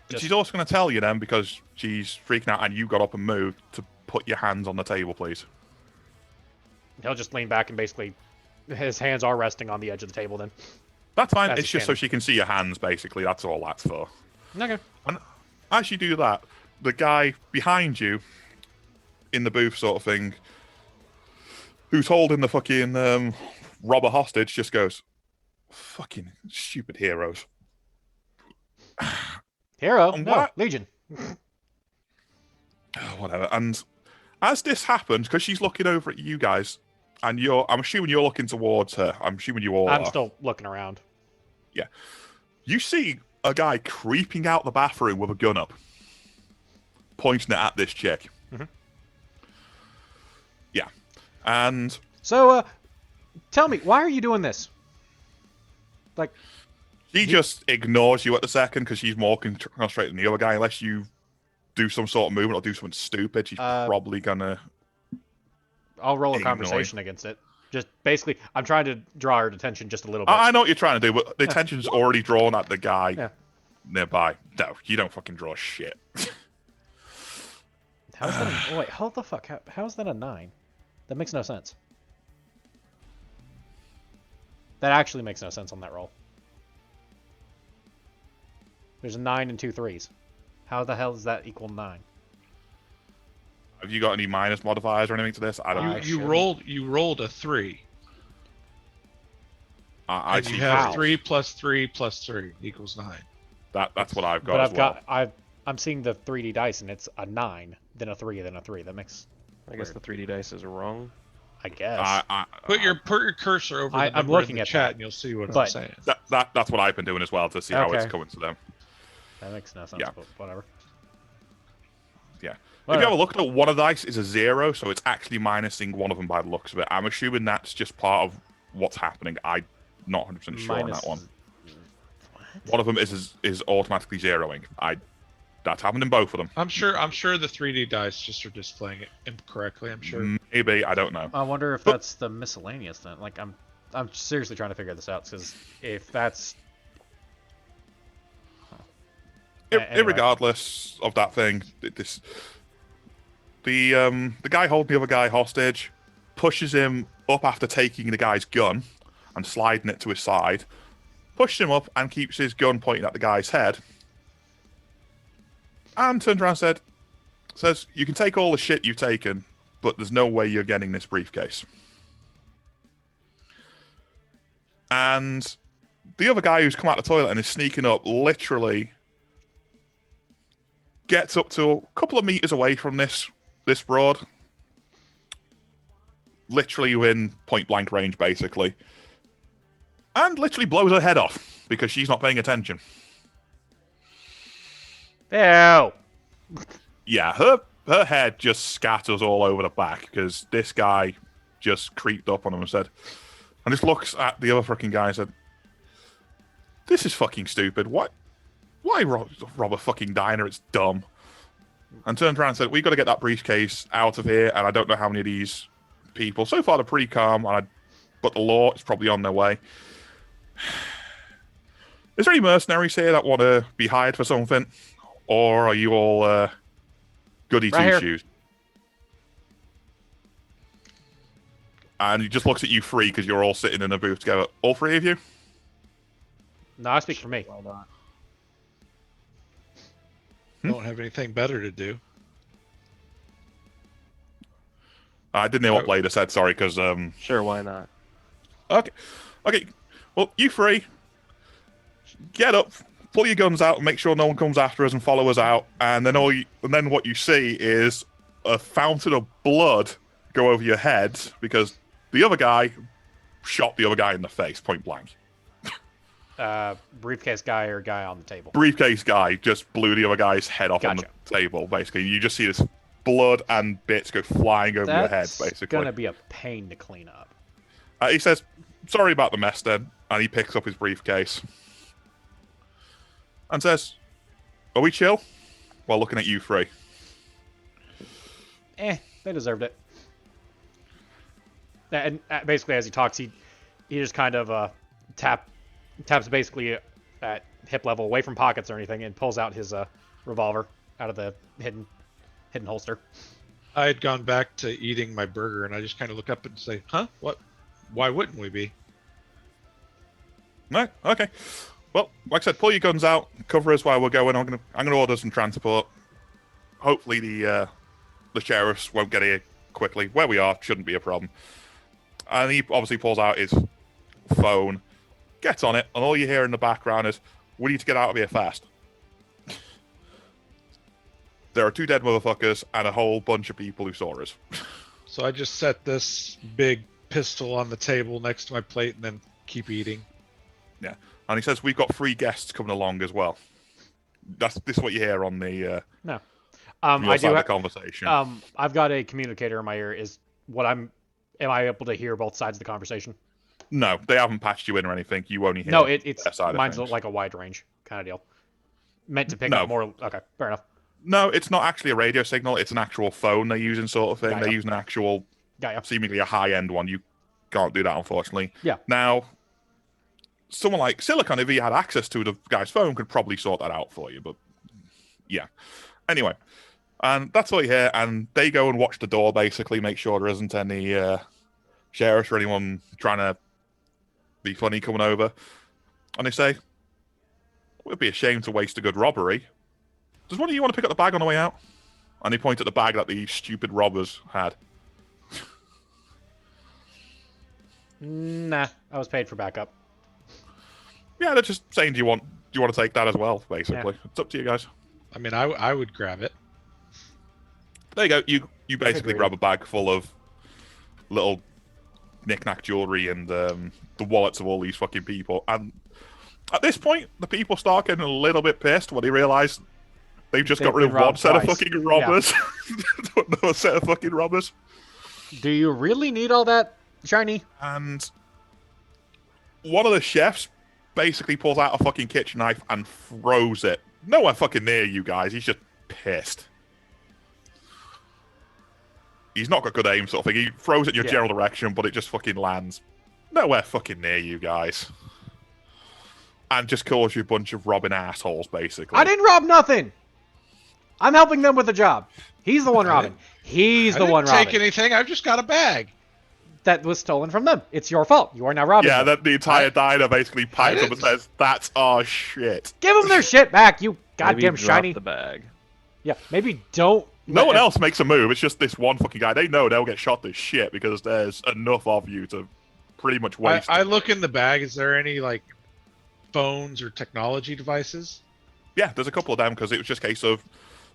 And she's also going to tell you then, because she's freaking out and you got up and moved, to put your hands on the table, please. He'll just lean back and basically, his hands are resting on the edge of the table then. That's fine. That's It's just so canon. she can see your hands, basically. That's all that's for. Okay. And as you do that, the guy behind you, in the booth sort of thing, who's holding the fucking robber hostage, just goes, "Fucking stupid heroes." Hero? And No, what? Legion. Whatever. And as this happens, because she's looking over at you guys, and I'm assuming you're looking towards her. I'm assuming you all I'm are. still looking around. Yeah. You see a guy creeping out the bathroom with a gun up, pointing it at this chick. Mhm. Yeah. And So, tell me, why are you doing this? Like, she just ignores you at the second because she's more concentrated than the other guy. Unless you do some sort of movement or do something stupid, she's probably gonna. I'll roll a Ignore. conversation against it. Just basically, I'm trying to draw her attention just a little bit. I know what you're trying to do, but the attention's already drawn at the guy Yeah. nearby. No, you don't fucking draw shit. How's that? Wait, how the fuck? How's that a 9? That makes no sense. That actually makes no sense on that roll. There's a 9 and 2 3s. How the hell does that equal 9? Have you got any minus modifiers or anything to this? I don't. I You shouldn't. rolled a 3. I And see. you have how. 3 plus 3 plus 3 equals 9. That's what I've got. But as well. I'm seeing the 3D dice and it's a 9, then a 3, then a 3. That makes, I guess the 3D dice is wrong. I guess. Put your cursor over the I'm number looking in the at chat that. and you'll see what I'm But- saying. That's what I've been doing as well to see how it's Okay. coming to them. That makes no sense, Yeah. but whatever. Yeah. If Whatever. you have a look at it, one of the dice is a 0, so it's actually minusing one of them by the looks of it. I'm assuming that's just part of what's happening. I'm not 100% sure on Minus- that one. What? One of them is automatically zeroing. That's happened in both of them. I'm sure the 3D dice just are displaying it incorrectly. I'm sure. Maybe, I don't know. I wonder if that's the miscellaneous then. Like, I'm seriously trying to figure this out, because if that's... Anyway. Irregardless of that thing, the guy holding the other guy hostage pushes him up after taking the guy's gun and sliding it to his side, pushes him up and keeps his gun pointing at the guy's head, and turns around and says, you can take all the shit you've taken, but there's no way you're getting this briefcase. And the other guy who's come out of the toilet and is sneaking up literally gets up to a couple of meters away from this broad. Literally within point blank range, basically. And literally blows her head off because she's not paying attention. Ew! Yeah, her head just scatters all over the back because this guy just creeped up on him and just looks at the other fucking guy and said, this is fucking stupid. Why rob a fucking diner? It's dumb. And turned around and said, we've got to get that briefcase out of here, and I don't know how many of these people. So far, they're pretty calm, but the law is probably on their way. Is there any mercenaries here that want to be hired for something? Or are you all goody two-shoes? And he just looks at you three because you're all sitting in a booth together. All three of you? No, I speak for me. Why not? Don't have anything better to do. I didn't hear what Blader said, sorry, because... Sure, why not? Okay. Well, you three, get up, pull your guns out, and make sure no one comes after us and follow us out. And then what you see is a fountain of blood go over your head because the other guy shot the other guy in the face, point blank. Briefcase guy or guy on the table? Briefcase guy just blew the other guy's head off on Gotcha. the table, basically. You just see this blood and bits go flying over your head, basically. That's gonna be a pain to clean up. He says, sorry about the mess then, and he picks up his briefcase. And says, are we chill? While looking at you three. They deserved it. And basically, as he talks, he just kind of taps basically at hip level, away from pockets or anything, and pulls out his revolver out of the hidden holster. I had gone back to eating my burger, and I just kind of look up and say, huh? What? Why wouldn't we be? No? Okay. Well, like I said, pull your guns out, cover us while we're going. I'm gonna order some transport. Hopefully the sheriffs won't get here quickly. Where we are shouldn't be a problem. And he obviously pulls out his phone, gets on it, and all you hear in the background is, we need to get out of here fast. There are 2 dead motherfuckers and a whole bunch of people who saw us. So I just set this big pistol on the table next to my plate and then keep eating. Yeah. And he says, we've got 3 guests coming along as well. This is what you hear on the No. I do have the conversation. I've got a communicator in my ear. Am I able to hear both sides of the conversation? No, they haven't patched you in or anything. You only hear No, it's their side of mine's things. like a wide range kind of deal. Meant to pick up more. Okay, fair enough. No, it's not actually a radio signal. It's an actual phone they're using, sort of thing. Got ya. They're using an actual, seemingly a high-end one. You can't do that, unfortunately. Yeah. Now, someone like Silicon, if he had access to the guy's phone, could probably sort that out for you. But yeah. Anyway, and that's all you hear. And they go and watch the door, basically, make sure there isn't any sheriffs or anyone trying to be funny coming over. And they say, it would be a shame to waste a good robbery. Does one of you want to pick up the bag on the way out? And he points at the bag that the stupid robbers had. Nah, I was paid for backup. Yeah, they're just saying, do you want to take that as well, basically. Yeah. It's up to you guys. I mean, I would grab it. There you go. You basically grab a bag full of little knick-knack jewelry and the wallets of all these fucking people. And at this point, the people start getting a little bit pissed when they realise they've just got rid of one set of fucking robbers. Yeah. Another set of fucking robbers. Do you really need all that shiny? And one of the chefs basically pulls out a fucking kitchen knife and throws it nowhere fucking near you guys. He's just pissed. He's not got good aim, sort of thing. He throws it in your general direction, but it just fucking lands nowhere fucking near you guys. And just calls you a bunch of robbing assholes, basically. I didn't rob nothing. I'm helping them with the job. He's the one robbing. He's the one robbing. I didn't take anything. I've just got a bag. That was stolen from them. It's your fault. You are now robbing them. Yeah, the entire diner basically pipes up and says, "That's our shit." Give them their shit back, you goddamn Maybe shiny. drop the bag. Yeah, maybe don't. No one else makes a move. It's just this one fucking guy. They know they'll get shot to shit because there's enough of you to pretty much waste. I look in the bag. Is there any like phones or technology devices? Yeah, there's a couple of them because it was just a case of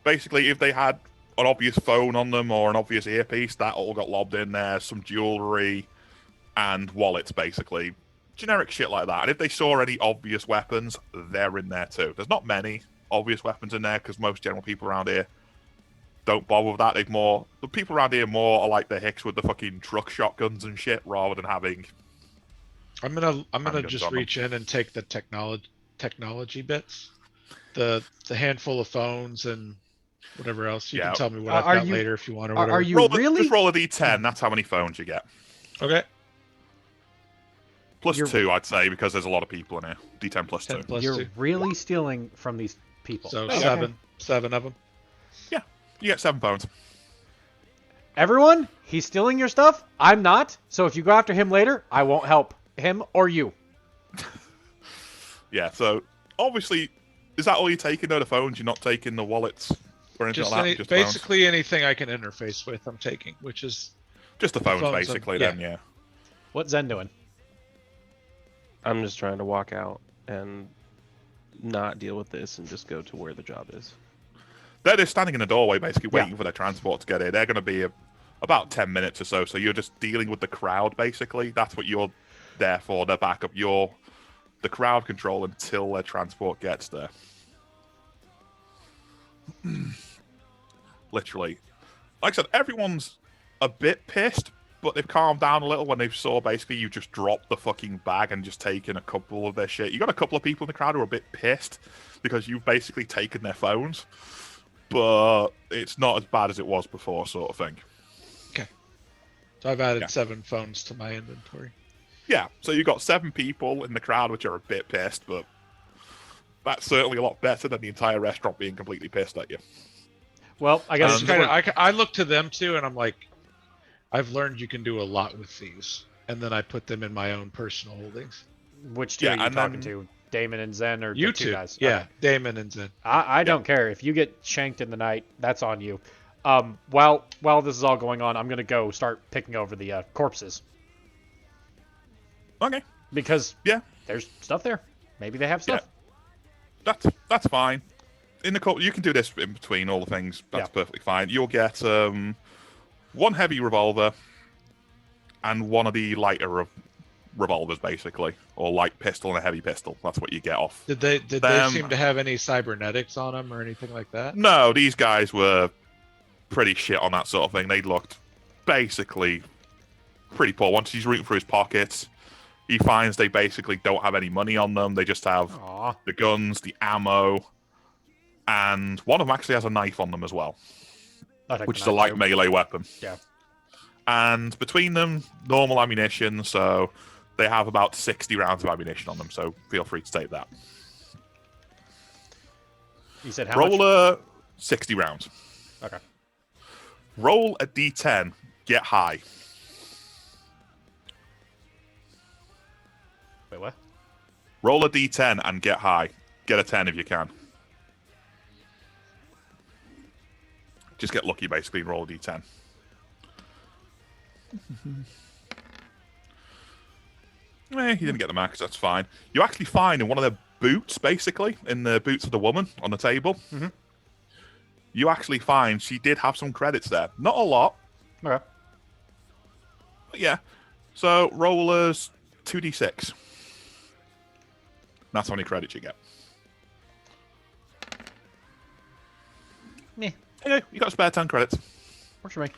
basically if they had an obvious phone on them or an obvious earpiece, that all got lobbed in there. Some jewelry and wallets, basically. Generic shit like that. And if they saw any obvious weapons, they're in there too. There's not many obvious weapons in there because most general people around here don't bother with that. The people around here more are like the hicks with the fucking truck shotguns and shit rather than having. I'm gonna just reach in and take the technology bits, the handful of phones and whatever else. You can tell me what I've got later if you want or whatever. Are you really? Just roll a d10. That's how many phones you get. Okay. Plus 2, I'd say, because there's a lot of people in here. D10 plus 2. You're 2. really stealing from these people. So Okay. seven of them. Yeah, you get 7 phones. Everyone, he's stealing your stuff. I'm not. So if you go after him later, I won't help him or you. Yeah, so obviously, is that all you're taking, though, the phones? You're not taking the wallets or anything Just like that? Just basically anything I can interface with, I'm taking, which is just the phones basically, then, yeah. What's Zen doing? I'm just trying to walk out and not deal with this and just go to where the job is. They're just standing in the doorway, basically waiting for their transport to get here. They're going to be about 10 minutes or so. So you're just dealing with the crowd, basically. That's what you're there for. Their backup. You're the crowd control until their transport gets there. Literally. Like I said, everyone's a bit pissed, but they've calmed down a little when they saw basically you just dropped the fucking bag and just taken a couple of their shit. You got a couple of people in the crowd who are a bit pissed because you've basically taken their phones, but it's not as bad as it was before, sort of thing. Okay. So I've added 7 phones to my inventory. Yeah, so you've got 7 people in the crowd which are a bit pissed, but that's certainly a lot better than the entire restaurant being completely pissed at you. Well, I guess I look to them too, and I'm like, I've learned you can do a lot with these, and then I put them in my own personal holdings. Which two are you talking to? Damon and Zen, or you the two guys? Yeah, Okay. Damon and Zen. I don't care if you get shanked in the night. That's on you. While this is all going on, I'm gonna go start picking over the corpses. Okay. Because there's stuff there. Maybe they have stuff. Yeah. That's fine. In the you can do this in between all the things. That's perfectly fine. You'll get 1 heavy revolver and 1 of the lighter revolvers, basically, or light pistol and a heavy pistol. That's what you get off. Did they seem to have any cybernetics on them or anything like that? No, these guys were pretty shit on that sort of thing. They looked basically pretty poor. Once he's rooting through his pockets, he finds they basically don't have any money on them. They just have the guns, the ammo, and one of them actually has a knife on them as well, which is a light melee weapon. Yeah. And between them, normal ammunition, so they have about 60 rounds of ammunition on them, so feel free to take that. You said how much? Roll 60 rounds. Okay. Roll a d10, get high. Wait, what? Roll a d10 and get high. Get a 10 if you can. Just get lucky, basically, and roll a d10. You didn't get the max, that's fine. You actually find in one of their boots, basically, in the boots of the woman on the table, you actually find she did have some credits there. Not a lot. Okay. But yeah. So, rollers 2d6. That's how many credits you get. Meh. Okay, you got a spare 10 credits. Works for me.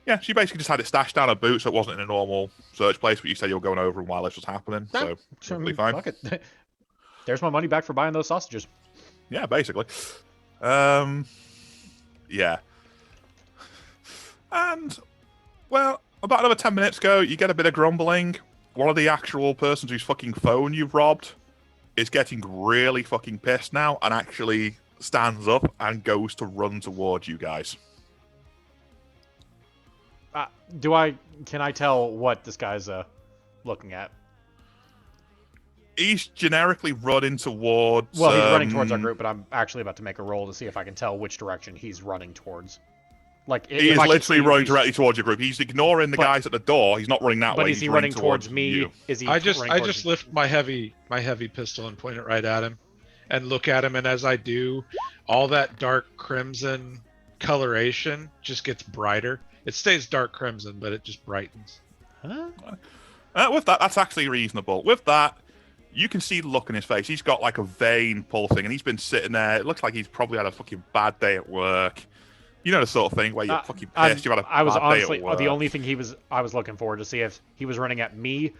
Yeah, she basically just had it stashed down her boot, so it wasn't in a normal search place, but you said you were going over and while this was happening, so perfectly fine. Fuck it. There's my money back for buying those sausages. Yeah, basically. Yeah. And, well, about another 10 minutes ago, you get a bit of grumbling. One of the actual persons whose fucking phone you've robbed is getting really fucking pissed now and actually stands up and goes to run towards you guys. Can I tell what this guy's looking at? He's generically running towards... Well, he's running towards our group, but I'm actually about to make a roll to see if I can tell which direction he's running towards. Like, he is literally running directly towards your group. He's ignoring the guys at the door. He's not running that way. But is he running towards me? You. Is he? I just lift my heavy pistol and point it right at him, and look at him. And as I do, all that dark crimson coloration just gets brighter. It stays dark crimson, but it just brightens. Huh? With that, that's actually reasonable. With that, you can see the look in his face. He's got like a vein pulsing, and he's been sitting there. It looks like he's probably had a fucking bad day at work. You know the sort of thing where you're fucking pissed. You've had a I was bad honestly day at work. the only thing I was looking forward to see if he was running at me,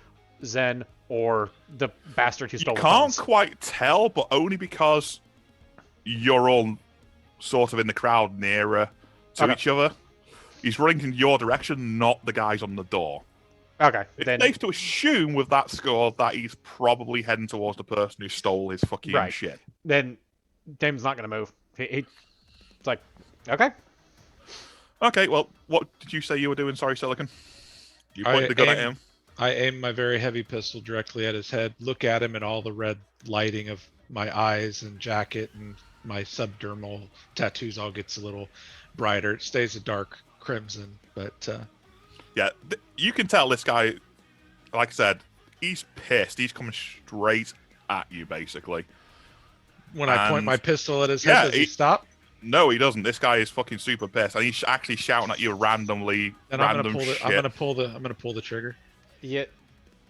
Zen, or the bastard who stole the Can't phones. quite tell, but only because you're all sort of in the crowd nearer to each other. He's running in your direction, not the guys on the door. Okay, It's then safe to assume with that score that he's probably heading towards the person who stole his fucking shit. Then Damon's not gonna move. It's like, okay. Okay, well, what did you say you were doing? Sorry, Silicon. You pointed the gun at him. I aim my very heavy pistol directly at his head, look at him, and all the red lighting of my eyes and jacket and my subdermal tattoos all gets a little brighter. It stays a dark crimson, but yeah, you can tell this guy, like I said, he's pissed. He's coming straight at you, basically. When I point my pistol at his head, does he stop? No, he doesn't. This guy is fucking super pissed, and he's actually shouting at you randomly. Then I'm gonna pull the trigger. Yeah.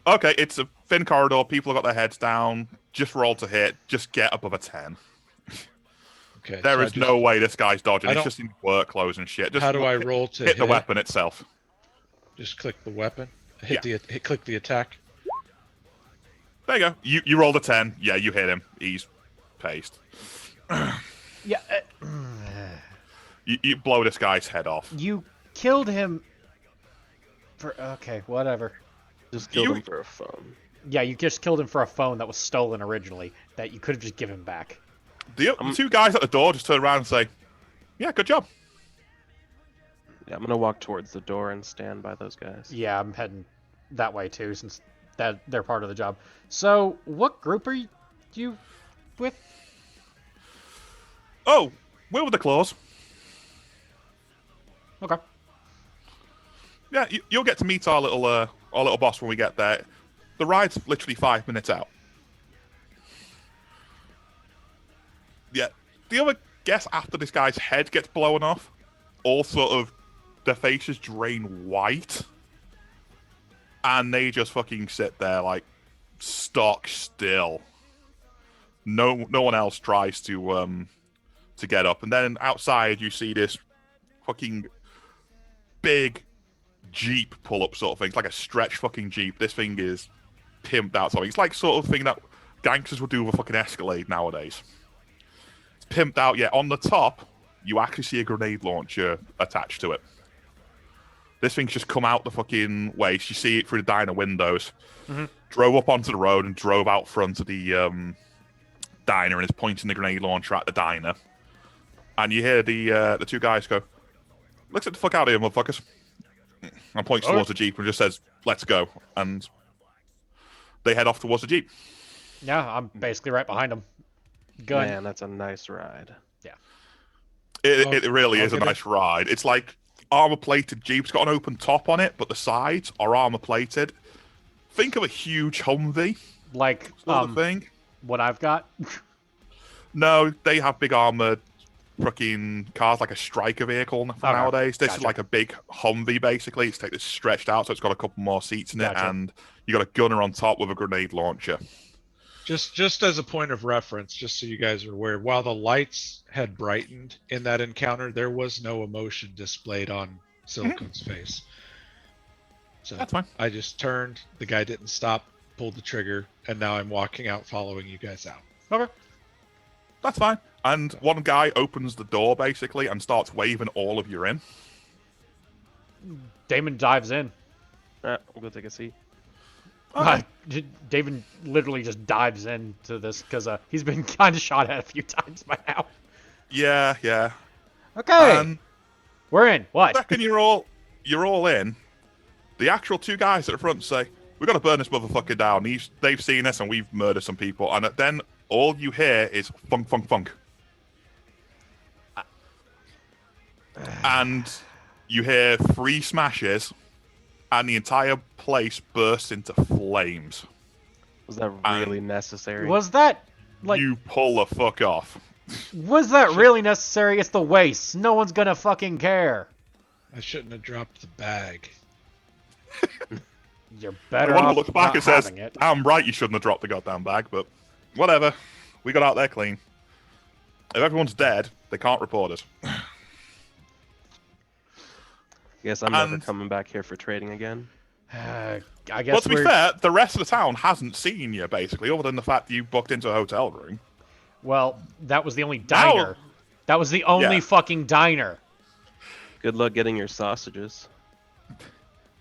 Okay, it's a thin corridor. People have got their heads down. Just roll to hit. Just get above a 10. Okay. There is no way this guy's dodging. It's just in work clothes and shit. Just how do I roll to hit the weapon itself? Just click the weapon. Click the attack. There you go. You rolled a 10. Yeah, you hit him. He's paced. Yeah. You blow this guy's head off. You killed him. Okay, whatever. Just killed him for a phone. Yeah, you just killed him for a phone that was stolen originally that you could have just given back. The two guys at the door just turn around and say, "Yeah, good job." Yeah, I'm gonna walk towards the door and stand by those guys. Yeah, I'm heading that way too, since they're part of the job. So, what group are you with? Oh, we're with the claws. Okay. Yeah, you'll get to meet our little boss when we get there. The ride's literally 5 minutes out. Yeah, the other guess after this guy's head gets blown off, all sort of their faces drain white, and they just fucking sit there like stock still. No one else tries to get up, and then outside you see this fucking big Jeep pull-up sort of thing. It's like a stretch fucking Jeep. This thing is pimped out. So it's like sort of thing that gangsters would do with a fucking Escalade nowadays. It's pimped out, yet on the top, you actually see a grenade launcher attached to it. This thing's just come out the fucking waist. You see it through the diner windows. Mm-hmm. Drove up onto the road and drove out front of the diner and is pointing the grenade launcher at the diner. And you hear the two guys go, "Let's get the fuck out of here, motherfuckers." And points towards the Jeep and just says, "Let's go." And they head off towards the Jeep. Yeah, I'm basically right behind them. Gun. Man, that's a nice ride. Yeah. It really is a nice ride. It's like armor-plated Jeep. It's got an open top on it, but the sides are armor-plated. Think of a huge Humvee. Like, sort of thing. What I've got? No, they have big armored fucking cars, like a striker vehicle nowadays. This is like a big Humvee, basically. It's stretched out, so it's got a couple more seats in it, and you got a gunner on top with a grenade launcher. Just as a point of reference, just so you guys are aware, while the lights had brightened in that encounter, there was no emotion displayed on Silicon's face. So that's fine. I just turned, the guy didn't stop, pulled the trigger, and now I'm walking out following you guys out. Okay. That's fine. And one guy opens the door, basically, and starts waving all of you in. Damon dives in. I'll go take a seat. Okay. Damon literally just dives into this because he's been kind of shot at a few times by now. Yeah. Okay, And we're in. What? second you're all in, the actual two guys at the front say, "We've got to burn this motherfucker down. They've seen us and we've murdered some people." And then all you hear is funk, funk, funk. And you hear 3 smashes, and the entire place bursts into flames. Was that really necessary? Was that like? You pull the fuck off. Was that really necessary? It's the waste. No one's gonna fucking care. I shouldn't have dropped the bag. You're better Everyone off looks back not and says, having it. "I'm right. You shouldn't have dropped the goddamn bag." But whatever. We got out there clean. If everyone's dead, they can't report us. I guess I'm never coming back here for trading again. I guess. But to be fair, the rest of the town hasn't seen you, basically, other than the fact that you booked into a hotel room. Well, that was the only diner. That was the only fucking diner. Good luck getting your sausages.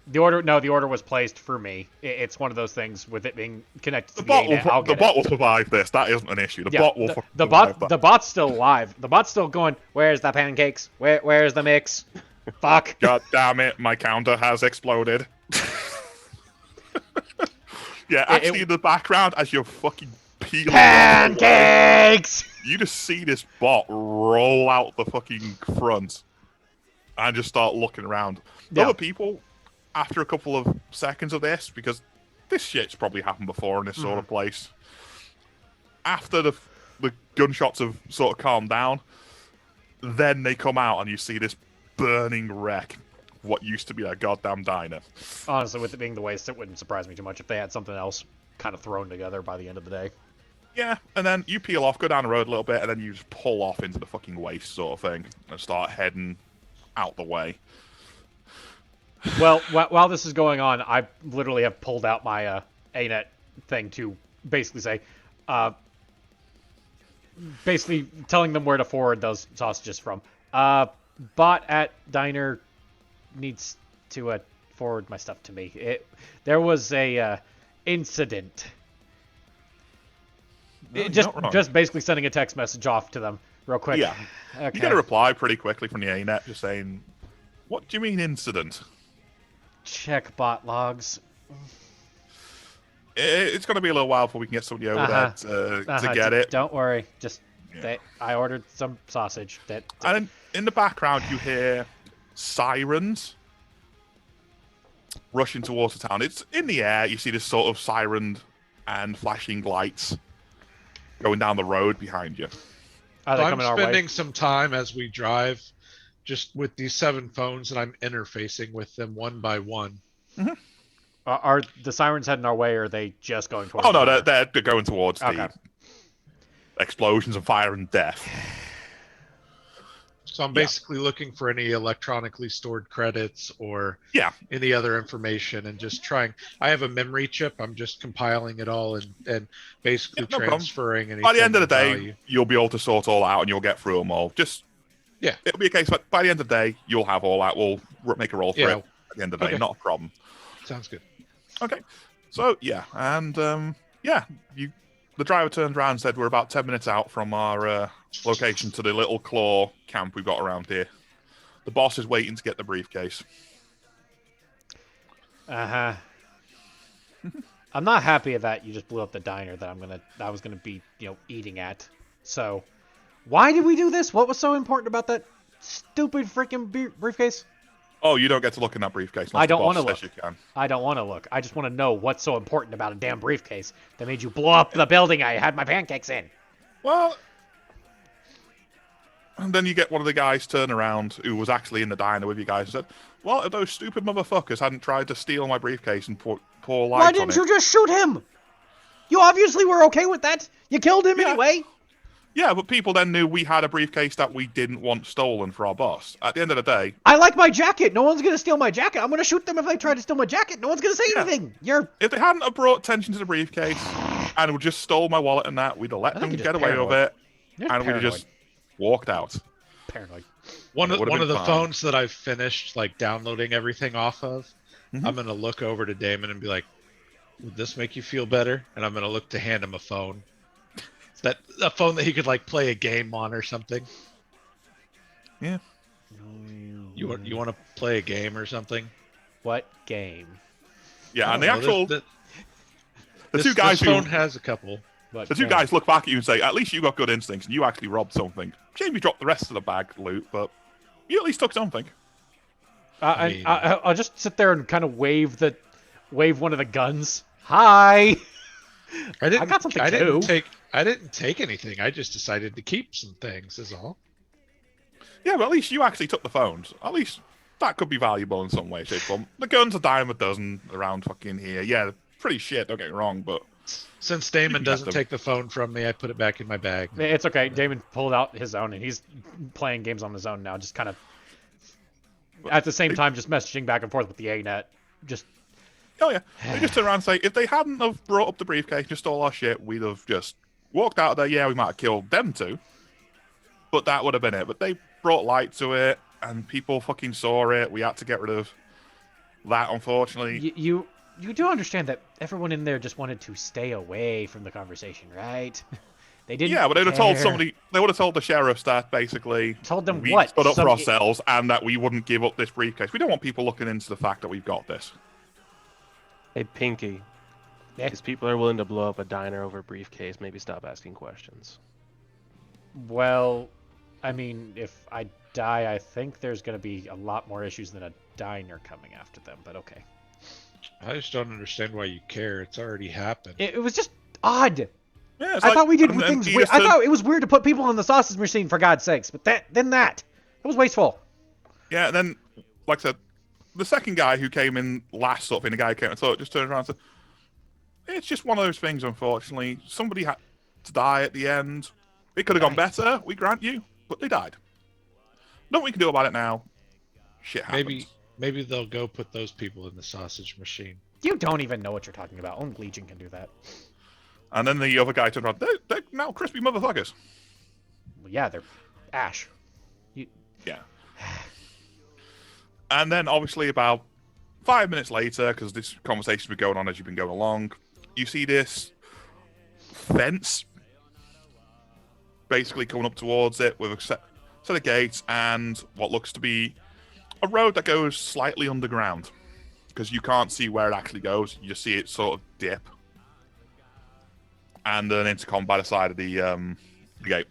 The order was placed for me. It's one of those things with it being connected to The bot the bot will survive this. That isn't an issue. The bot will fucking the survive that. the bot's still alive. The bot's still going. Where's the pancakes? Where's the mix? Fuck. God damn it! My counter has exploded. Yeah, actually, in the background, as you're fucking peeling pancakes, you just see this bot roll out the fucking front and just start looking around. The other people, after a couple of seconds of this, because this shit's probably happened before in this sort of place, after the gunshots have sort of calmed down, then they come out and you see this burning wreck. What used to be a goddamn diner. Honestly, with it being the waste, it wouldn't surprise me too much if they had something else kind of thrown together by the end of the day. Yeah, and then you peel off, go down the road a little bit, and then you just pull off into the fucking waste sort of thing and start heading out the way. Well, while this is going on, I literally have pulled out my ANET thing to basically say, basically telling them where to forward those sausages from. Bot at diner needs to forward my stuff to me. There was a incident. No, just basically sending a text message off to them real quick. Yeah. Okay. You get a reply pretty quickly from the ANET just saying, "What do you mean incident?" Check bot logs. It's going to be a little while before we can get somebody over there to get it. Don't worry. Just I ordered some sausage. And in the background, you hear sirens rushing towards the town. It's in the air. You see this sort of siren and flashing lights going down the road behind you. Are they I'm coming our way? spending some time as we drive just with these 7 phones, and I'm interfacing with them one by one. Mm-hmm. Are the sirens heading our way, or are they just going towards? Oh no, they're going towards Okay. the explosions and fire and death. So I'm basically looking for any electronically stored credits or any other information, and just trying. I have a memory chip. I'm just compiling it all and basically transferring anything. By the end of the day, value. you'll be able to sort all out and you'll get through them all. It'll be a case of by the end of the day, you'll have all that. We'll make a roll for it at the end of the day. Not a problem. Sounds good. Okay. So, and the driver turned around and said we're about 10 minutes out from our location to the little claw camp we've got around here. The boss is waiting to get the briefcase. I'm not happy that you just blew up the diner that I was gonna be eating at. So, why did we do this? What was so important about that stupid freaking briefcase? Oh, you don't get to look in that briefcase. I don't want to look. You can. I don't want to look. I just want to know what's so important about a damn briefcase that made you blow up the building I had my pancakes in. Well, and then you get one of the guys turn around who was actually in the diner with you guys and said, "Well, if those stupid motherfuckers hadn't tried to steal my briefcase and pour light on it." Why didn't you just shoot him? You obviously were okay with that. You killed him anyway. Yeah, but people then knew we had a briefcase that we didn't want stolen for our boss. At the end of the day... I like my jacket. No one's going to steal my jacket. I'm going to shoot them if they try to steal my jacket. No one's going to say anything. If they hadn't have brought attention to the briefcase and just stole my wallet and that, we'd have let them get away with it. You're and we paranoid. just walked out. Paranoid. One It would've of been the fine. phones that I've finished like downloading everything off of, Mhm. I'm gonna look over to Damon and be like, "Would this make you feel better?" And I'm gonna look to hand him a phone, a phone that he could like play a game on or something. Yeah. You want to play a game or something? What game? Yeah, I and the don't know, actual this two guys this who phone has a couple. What the two game? guys look back at you and say, "At least you got good instincts and you actually robbed something. Shame you dropped the rest of the bag loot, but you at least took something." I mean- I'll just sit there and kind of wave one of the guns. Hi. I got something I didn't too. take anything. I just decided to keep some things. Is all. Yeah, but at least you actually took the phones. At least that could be valuable in some way, shape, or form. The guns are dime a dozen around fucking here. Yeah, they're pretty shit. Don't get me wrong, but Since You Damon can get doesn't them. take the phone from me, I put it back in my bag. It's okay. Damon pulled out his own, and he's playing games on his own now. Just kind of at the same time, just messaging back and forth with the A-net. Just oh yeah, they just turn around and say, if they hadn't have brought up the briefcase, just stole our shit, we'd have just walked out of there. Yeah, we might have killed them too, but that would have been it. But they brought light to it, and people fucking saw it. We had to get rid of that, unfortunately. you do understand that everyone in there just wanted to stay away from the conversation, right? They didn't. Yeah, but they'd have told care. somebody. They would have told the sheriffs that basically Told them we what? stood up Some- for ourselves and that we wouldn't give up this briefcase. We don't want people looking into the fact that we've got this. Hey, Pinky. Yeah. These people are willing to blow up a diner over a briefcase. Maybe stop asking questions. Well, I mean, if I die, I think there's going to be a lot more issues than a diner coming after them. But okay. I just don't understand why you care. It's already happened. It was just odd. Yeah, it's I like- thought we did and then things he weird. just I said- thought it was weird to put people on the sausage machine, for God's sakes. But that was wasteful. Yeah, and then, like I said, the second guy who came in last, sort of thing, the guy who came and thought, just turned around and said, "It's just one of those things, unfortunately. Somebody had to die at the end. It could have gone Nice. better, we grant you, but they died. Nothing we can do about it now. Shit happens." Maybe they'll go put those people in the sausage machine. You don't even know what you're talking about. Only Legion can do that. And then the other guy turned around, they're now crispy motherfuckers. Well, yeah, they're ash. Yeah. And then, obviously, about 5 minutes later, because this conversation's been going on as you've been going along, you see this fence basically coming up towards it with a set of gates and what looks to be a road that goes slightly underground, because you can't see where it actually goes. You just see it sort of dip. And an intercom by the side of the gate.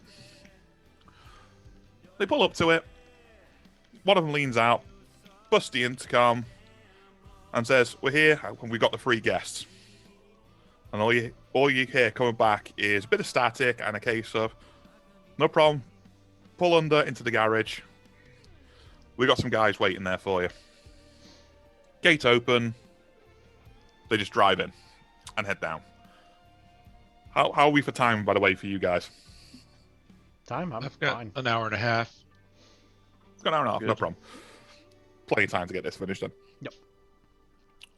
They pull up to it. One of them leans out, busts the intercom, and says, "We're here, and we got the free guests." And all you hear coming back is a bit of static and a case of, "No problem, pull under into the garage. We got some guys waiting there for you." Gate open. They just drive in and head down. How are we for time, by the way, for you guys? Time? I'm I've got fine. an hour and a half. It's got an hour and a half, no Good. problem. Plenty of time to get this finished then. Yep.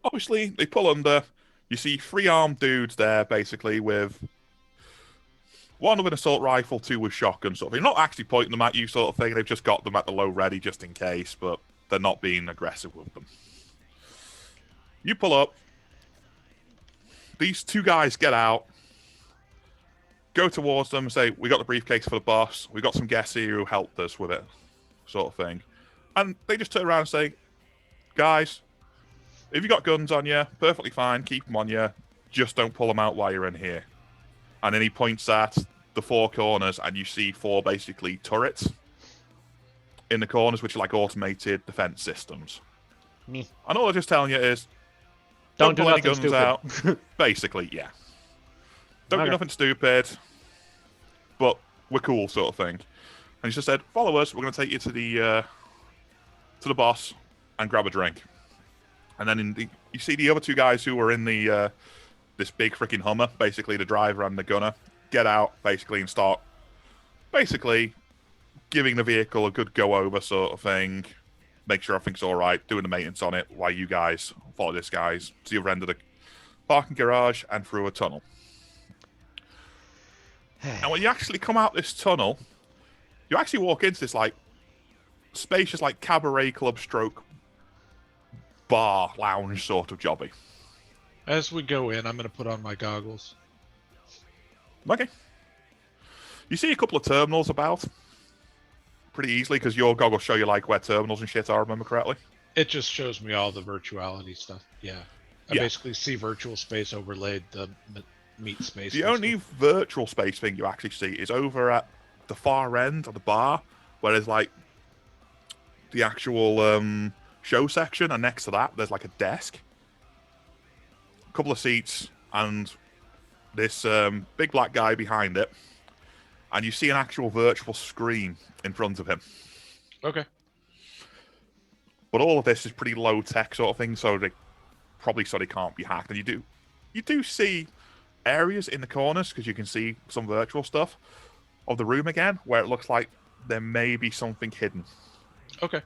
Obviously, they pull under. You see 3 armed dudes there, basically, with one with an assault rifle, 2 with shotgun, sort of thing. Not actually pointing them at you, sort of thing. They've just got them at the low ready, just in case, but they're not being aggressive with them. You pull up. These 2 guys get out, go towards them and say, "We got the briefcase for the boss. We got some guests here who helped us with it," sort of thing. And they just turn around and say, "Guys, if you got guns on you, perfectly fine, keep them on you. Just don't pull them out while you're in here." And then he points at the 4 corners, and you see 4 basically turrets in the corners, which are like automated defense systems. Me. And all they're just telling you is, Don't do pull any nothing guns stupid. out. Basically, yeah. Don't Okay. do nothing stupid, but we're cool, sort of thing. And he just said, "Follow us. We're going to take you to the boss and grab a drink." And then you see the other 2 guys who were in the this big freaking Hummer, basically the driver and the gunner, get out basically and start basically giving the vehicle a good go over, sort of thing. Make sure everything's all right, doing the maintenance on it while you guys follow this guys to the other end of the parking garage and through a tunnel. And when you actually come out this tunnel, you actually walk into this like spacious like cabaret club stroke bar lounge sort of jobby. As we go in, I'm going to put on my goggles. Okay. You see a couple of terminals about pretty easily because your goggles show you like where terminals and shit are, remember correctly? It just shows me all the virtuality stuff. Yeah. I Yeah. basically see virtual space overlaid the meat space. The and only stuff. virtual space thing you actually see is over at the far end of the bar, where there's like the actual show section, and next to that there's like a desk, a couple of seats, and this big black guy behind it, and you see an actual virtual screen in front of him. Okay. But all of this is pretty low tech sort of thing, so they can't be hacked. And you do see areas in the corners because you can see some virtual stuff of the room again, where it looks like there may be something hidden. Okay.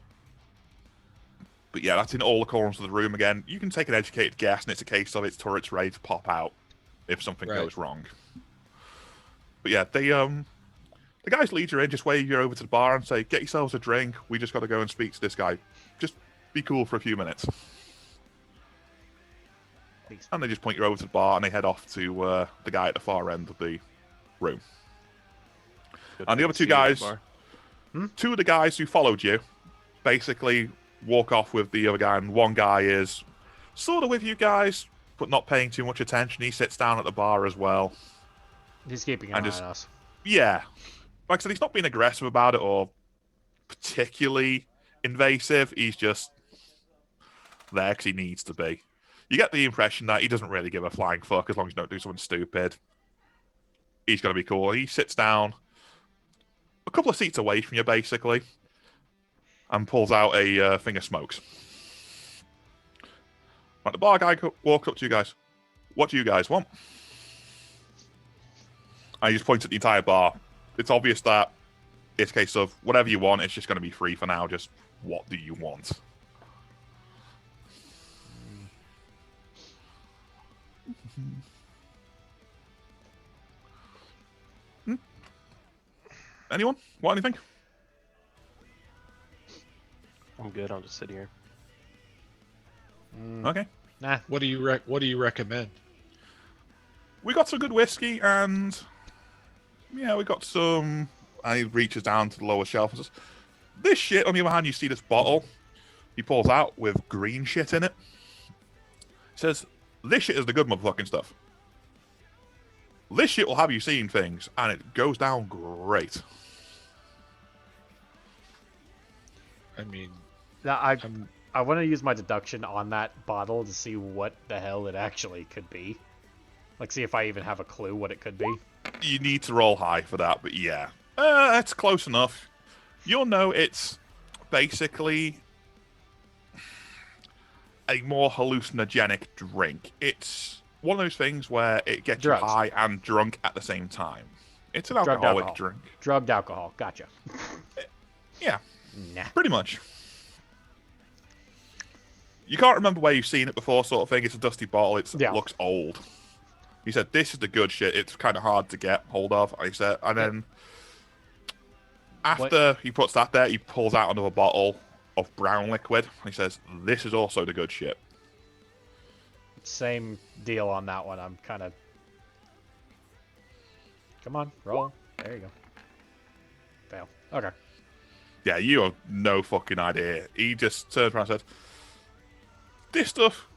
But yeah, that's in all the corners of the room again. You can take an educated guess, and it's a case of its turrets ready to pop out if something goes wrong. But yeah, the guys lead you in, just wave you over to the bar and say, "Get yourselves a drink. We just got to go and speak to this guy. Just be cool for a few minutes." And they just point you over to the bar, and they head off to the guy at the far end of the room. And the other two guys, two of the guys who followed you, basically walk off with the other guy, and one guy is sort of with you guys, but not paying too much attention. He sits down at the bar as well. He's keeping an eye on us. Yeah. Like I said, he's not being aggressive about it or particularly invasive. He's just there because he needs to be. You get the impression that he doesn't really give a flying fuck as long as you don't do something stupid. He's going to be cool. He sits down a couple of seats away from you, basically, and pulls out a thing of smokes. Right, the bar guy walks up to you guys. "What do you guys want?" And he just points at the entire bar. It's obvious that it's a case of whatever you want, it's just going to be free for now. Just what do you want? Anyone? Want anything? I'm good. I'll just sit here. Okay. Nah. What do you recommend? We got some good whiskey, and yeah, we got some. And he reaches down to the lower shelf and says, "This shit." On the other hand, you see this bottle. He pulls out with green shit in it. He says, "This shit is the good motherfucking stuff. This shit will have you seeing things, and it goes down great." I mean, Now, I want to use my deduction on that bottle to see what the hell it actually could be. Like, see if I even have a clue what it could be. You need to roll high for that, but yeah. That's close enough. You'll know it's basically a more hallucinogenic drink. It's one of those things where it gets Drugs. you high and drunk at the same time. It's an alcoholic drink. Drugged alcohol. Gotcha. Yeah, Nah. pretty much. You can't remember where you've seen it before, sort of thing. It's a dusty bottle. It looks old. He said, "This is the good shit. It's kind of hard to get hold of." I said, and then after he puts that there, he pulls out another bottle of brown liquid. And he says, "This is also the good shit." Same deal on that one. I'm kind of... Come on, roll. There you go. Fail. Okay. Yeah, you have no fucking idea. He just turned around and said, "This stuff,"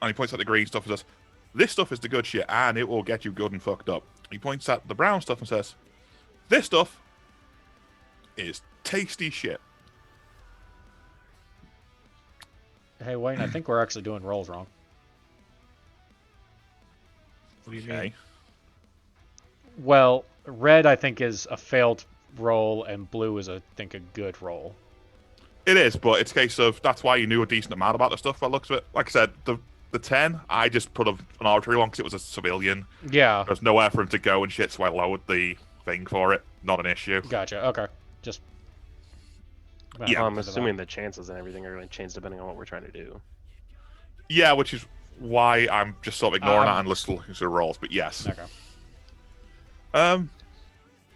and he points at the green stuff and says, "This stuff is the good shit, and it will get you good and fucked up." He points at the brown stuff and says, "This stuff is tasty shit." Hey, Wayne, I think we're actually doing rolls wrong. what do you mean? Well, red, I think, is a failed roll, and blue is, I think, a good roll. It is, but it's a case of that's why you knew a decent amount about the stuff by the looks of it. Like I said, the 10, I just put an arbitrary one because it was a civilian. Yeah. There's nowhere for him to go and shit, so I lowered the thing for it. Not an issue. Gotcha. Okay. Just... Yeah. Well, I'm assuming the chances and everything are going to change depending on what we're trying to do. Yeah, which is why I'm just sort of ignoring that and looking at the rolls. But yes. Okay.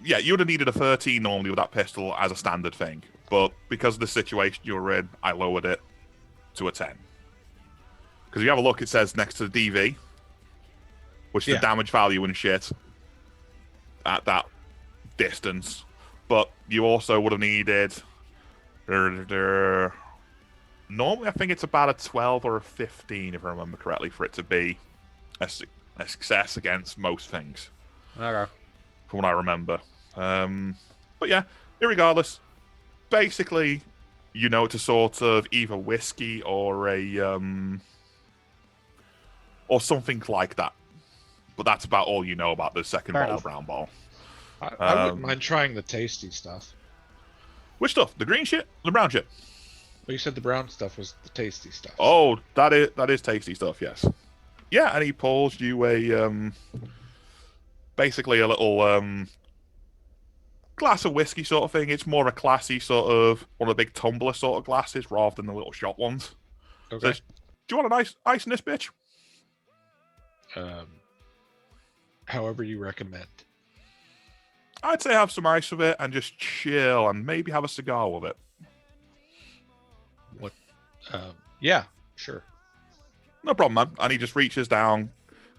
Yeah, you would have needed a 13 normally with that pistol as a standard thing, but because of the situation you were in, I lowered it to a 10. Because if you have a look, it says next to the DV, which is the damage value and shit at that distance. But you also would have needed... Normally, I think it's about a 12 or a 15, if I remember correctly, for it to be a success against most things. Okay. From what I remember. But yeah, irregardless, basically, you know, it's a sort of either whiskey or a or something like that. But that's about all you know about the second Fair bottle enough. of Brown Ball. I wouldn't mind trying the tasty stuff. Which stuff? The green shit? The brown shit? Well, you said the brown stuff was the tasty stuff. Oh, that is tasty stuff, yes. Yeah, and he pulls you a basically a little glass of whiskey sort of thing. It's more a classy sort of one of the big tumbler sort of glasses rather than the little shot ones. Okay. Says, do you want a nice ice in this bitch? However you recommend. I'd say have some ice with it and just chill and maybe have a cigar with it. What? Yeah, sure. No problem, man. And he just reaches down,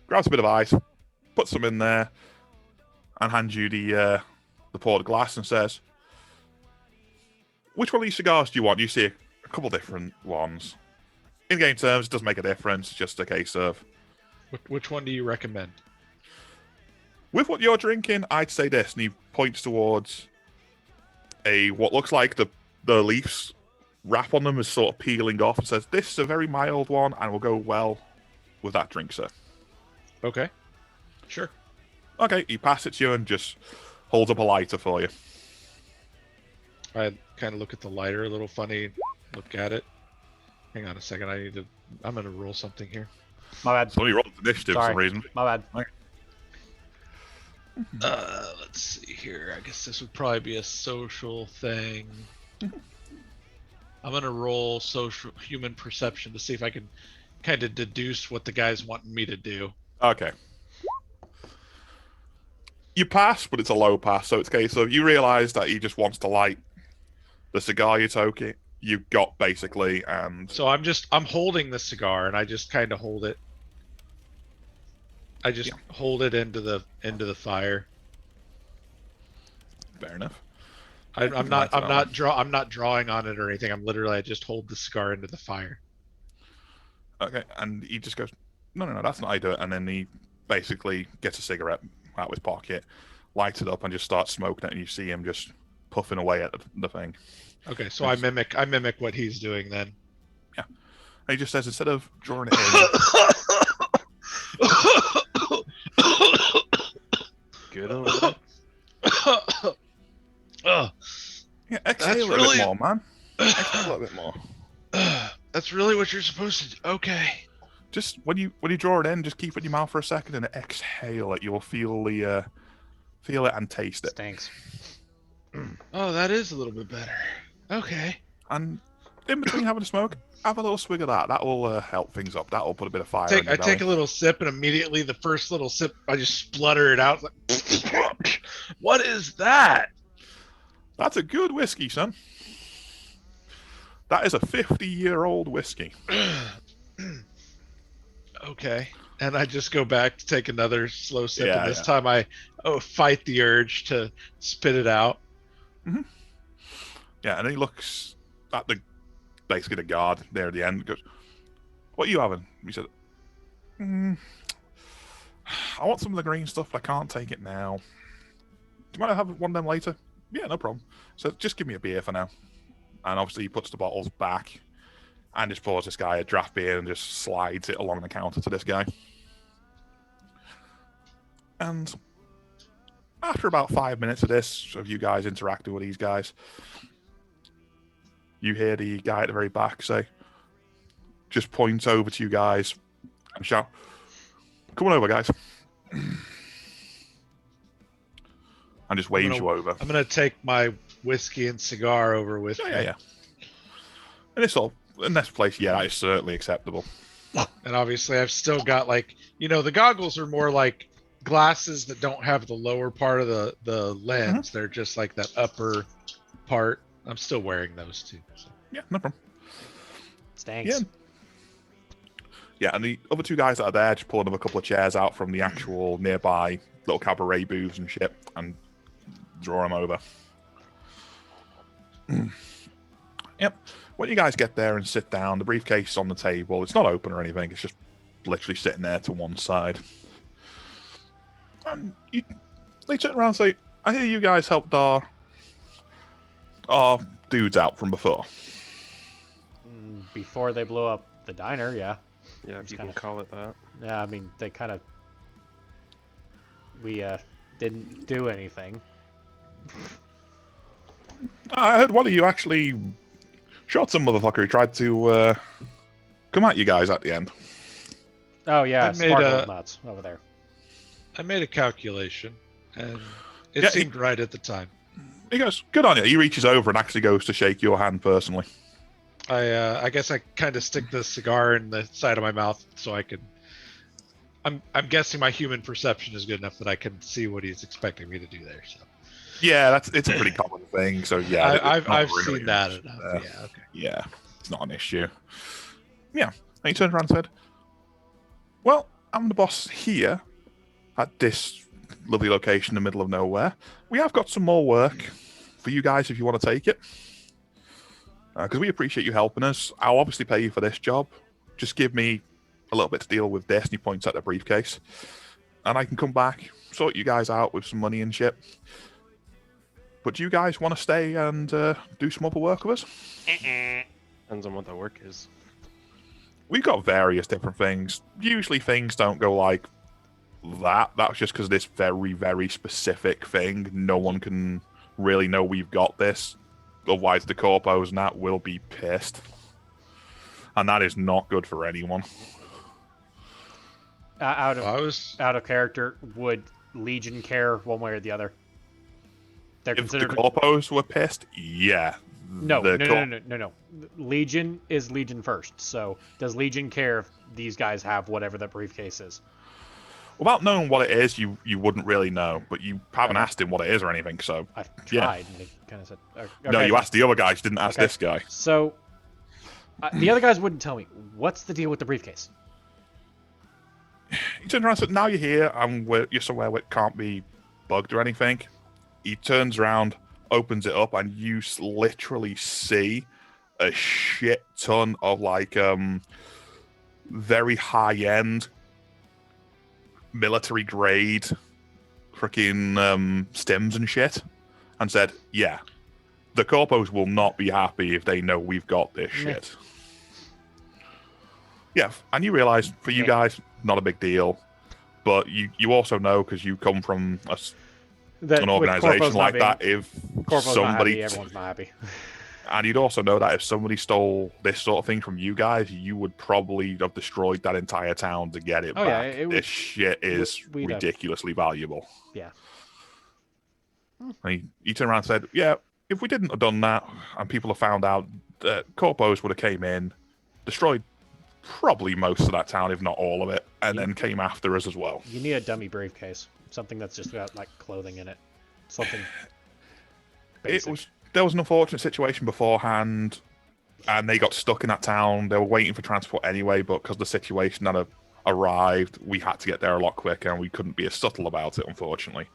grabs a bit of ice, puts some in there, and hands you the poured glass and says, which one of these cigars do you want? You see a couple different ones. In-game terms, it doesn't make a difference. It's just a case of... Which one do you recommend? With what you're drinking, I'd say this. And he points towards what looks like the leaves wrap on them is sort of peeling off and says, this is a very mild one and will go well with that drink, sir. Okay. Sure. Okay, he passes it to you and just holds up a lighter for you. I kind of look at the lighter a little funny, look at it. Hang on a second, I'm going to roll something here. My bad. So he rolled initiative for some reason. My bad. Let's see here. I guess this would probably be a social thing. I'm going to roll social human perception to see if I can kind of deduce what the guy's wanting me to do. Okay. You pass, but it's a low pass, so it's a case of you realise that he just wants to light the cigar you got basically, and so I'm holding the cigar and I just kind of hold it. I just hold it into the fire. Fair enough. I'm not drawing on it or anything. I just hold the cigar into the fire. Okay, and he just goes, no, that's not how you do it. And then he basically gets a cigarette out of his pocket, lights it up, and just starts smoking it. And you see him just puffing away at the thing. Okay, so I mimic what he's doing then. Yeah, and he just says instead of drawing it in. Good old. Yeah, exhale a little bit more, man. Exhale a little bit more. That's really what you're supposed to do. Okay. Just when you draw it in, just keep it in your mouth for a second and exhale it. You'll feel it and taste it. Stinks. Oh, that is a little bit better. Okay. And in between having a smoke, have a little swig of that. That will help things up. That will put a bit of fire in your I belly. take a little sip, and immediately the first little sip, I just splutter it out. Like, what is that? That's a good whiskey, son. That is a 50-year-old whiskey. Okay. And I just go back to take another slow sip, Yeah, and this time I fight the urge to spit it out. Mm-hmm. Yeah, and he looks at basically the guard there at the end. Goes, "What are you having?" He said, "I want some of the green stuff, but I can't take it now. Do you mind if I have one of them later?" "Yeah, no problem." So just give me a beer for now. And obviously he puts the bottles back and just pours this guy a draft beer and just slides it along the counter to this guy. And after about 5 minutes of this, of you guys interacting with these guys, you hear the guy at the very back say, just point over to you guys and shout, "Come on over, guys." And just waves you over. I'm going to take my whiskey and cigar over with me. Yeah. And it's all, in this place, yeah, that is certainly acceptable. And obviously I've still got, like, the goggles are more like glasses that don't have the lower part of the lens. They're just like that upper part. I'm still wearing those too. So. Yeah, no problem. Stanks. Yeah. Yeah, and the other two guys that are there just pulling up a couple of chairs out from the actual nearby little cabaret booths and shit and draw them over. Yep. When you guys get there and sit down, the briefcase is on the table. It's not open or anything. It's just literally sitting there to one side. And they turn around and say, I hear you guys helped our dudes out from before. Before they blew up the diner, yeah. Yeah, if you can call it that. Yeah, I mean, they kind of... We, didn't do anything. I heard one of you actually shot some motherfucker who tried to come at you guys at the end. Oh, yeah, I made Sparkle Nuts over there. I made a calculation, and it seemed right at the time. He goes, good on you. He reaches over and actually goes to shake your hand personally. I guess I kind of stick the cigar in the side of my mouth so I can. I'm guessing my human perception is good enough that I can see what he's expecting me to do there. So. Yeah, it's a pretty common thing. So yeah, I've seen that enough. Yeah, okay. Yeah, it's not an issue. Yeah, and he turned around and said, "Well, I'm the boss here at this lovely location in the middle of nowhere. We have got some more work for you guys if you want to take it. Because we appreciate you helping us. I'll obviously pay you for this job. Just give me a little bit to deal with this." And he points at the briefcase. And I can come back, sort you guys out with some money and shit. But do you guys want to stay and do some other work with us? Depends on what the work is. We've got various different things. Usually things don't go like that. That's just because this very, very specific thing. No one can really know we've got this. Otherwise, the corpos and that will be pissed. And that is not good for anyone. Out of character, would Legion care one way or the other? They're If the considered... corpos were pissed, yeah. No. Legion is Legion first. So does Legion care if these guys have whatever that briefcase is? Without knowing what it is, you wouldn't really know. But you haven't asked him what it is or anything, so... I tried, and he kind of said... Okay, no, you asked the other guys, you didn't ask this guy. So, the other guys wouldn't tell me. What's the deal with the briefcase? He turned around and said, now you're here, and you're somewhere where it can't be bugged or anything. He turns around, opens it up, and you literally see a shit ton of, like, very high-end, military-grade freaking stims and shit, and said, yeah, the corpos will not be happy if they know we've got this shit. Yeah, and you realize, for you guys, not a big deal, but you also know, because you come from an organization like that, if Corpo's somebody... not happy, everyone's not happy. And you'd also know that if somebody stole this sort of thing from you guys, you would probably have destroyed that entire town to get it back. Yeah, this shit is ridiculously valuable. Yeah. And he turned around and said, yeah, if we didn't have done that, and people have found out, corpos would have came in, destroyed probably most of that town, if not all of it, and then came after us as well. You need a dummy briefcase. Something that's just got, like, clothing in it. Something basic. There was an unfortunate situation beforehand, and they got stuck in that town. They were waiting for transport anyway, but because the situation had arrived, we had to get there a lot quicker, and we couldn't be as subtle about it, unfortunately.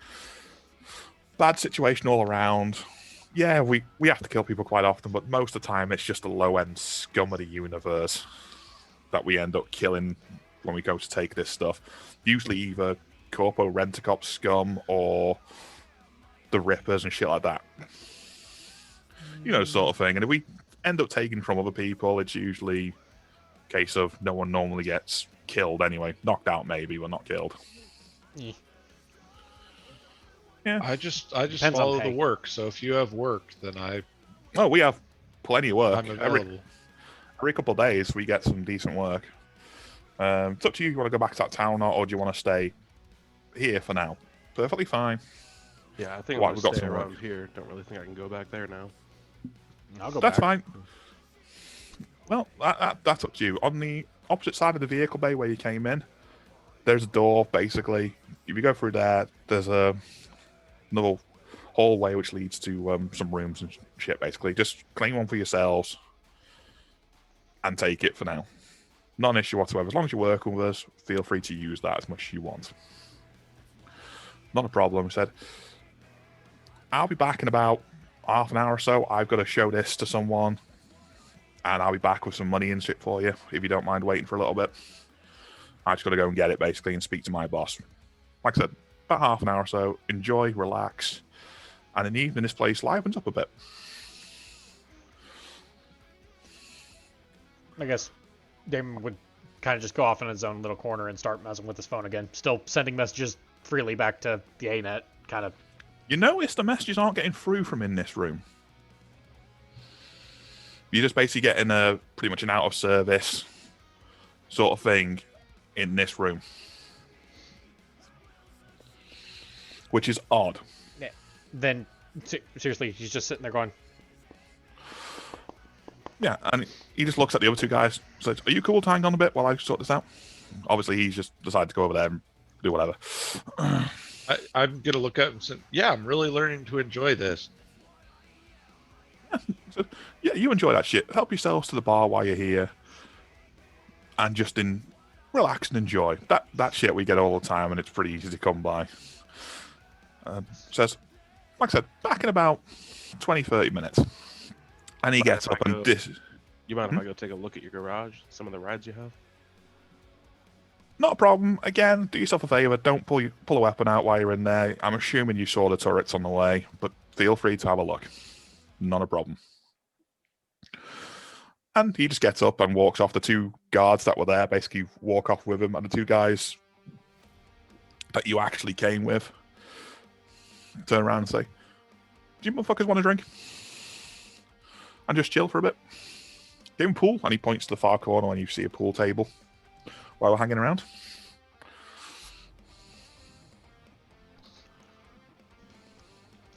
Bad situation all around. Yeah, we have to kill people quite often, but most of the time it's just the low-end scum of the universe that we end up killing when we go to take this stuff. Usually either Corpo Rent-A-Cop scum or the Rippers and shit like that. You know, sort of thing. And if we end up taking from other people, it's usually a case of no one normally gets killed anyway. Knocked out maybe, but not killed. Yeah. I just follow the work. So if you have work, then we have plenty of work. I'm available. Every couple of days we get some decent work. It's up to you. You want to go back to that town, or do you want to stay here for now? Perfectly fine. Yeah, I think I'll stay around here. Don't really think I can go back there now. I'll go That's back. fine. Well, that's up to you. On the opposite side of the vehicle bay where you came in, there's a door, basically. if you go through there, there's another hallway which leads to some rooms and shit. Basically, just claim one for yourselves and take it for now. Not an issue whatsoever. As long as you're working with us, feel free to use that as much as you want. Not a problem. He said, I'll be back in about half an hour or so. I've got to show this to someone, and I'll be back with some money and shit for you, if you don't mind waiting for a little bit. I just got to go and get it, basically, and speak to my boss. Like I said, about half an hour or so. Enjoy, relax, and in the evening, this place livens up a bit. I guess Damon would kind of just go off in his own little corner and start messing with his phone again. Still sending messages freely back to the A-net, kind of. You notice the messages aren't getting through from in this room. You're just basically getting pretty much an out-of-service sort of thing in this room. Which is odd. Yeah. Then, seriously, he's just sitting there going, yeah, and he just looks at the other two guys and says, are you cool to hang on a bit while I sort this out? Obviously, he's just decided to go over there and do whatever. I'm going to look at him and say, yeah, I'm really learning to enjoy this. So, yeah, you enjoy that shit. Help yourselves to the bar while you're here. And just relax and enjoy. That shit we get all the time, and it's pretty easy to come by. Says, like I said, back in about 20, 30 minutes. And he gets up and You mind if I go take a look at your garage? Some of the rides you have? Not a problem. Again, do yourself a favour. Don't pull a weapon out while you're in there. I'm assuming you saw the turrets on the way, but feel free to have a look. Not a problem. And he just gets up and walks off. The two guards that were there basically walk off with him, and the two guys that you actually came with turn around and say, do you motherfuckers want a drink? And just chill for a bit. Game pool, and he points to the far corner when you see a pool table while we're hanging around.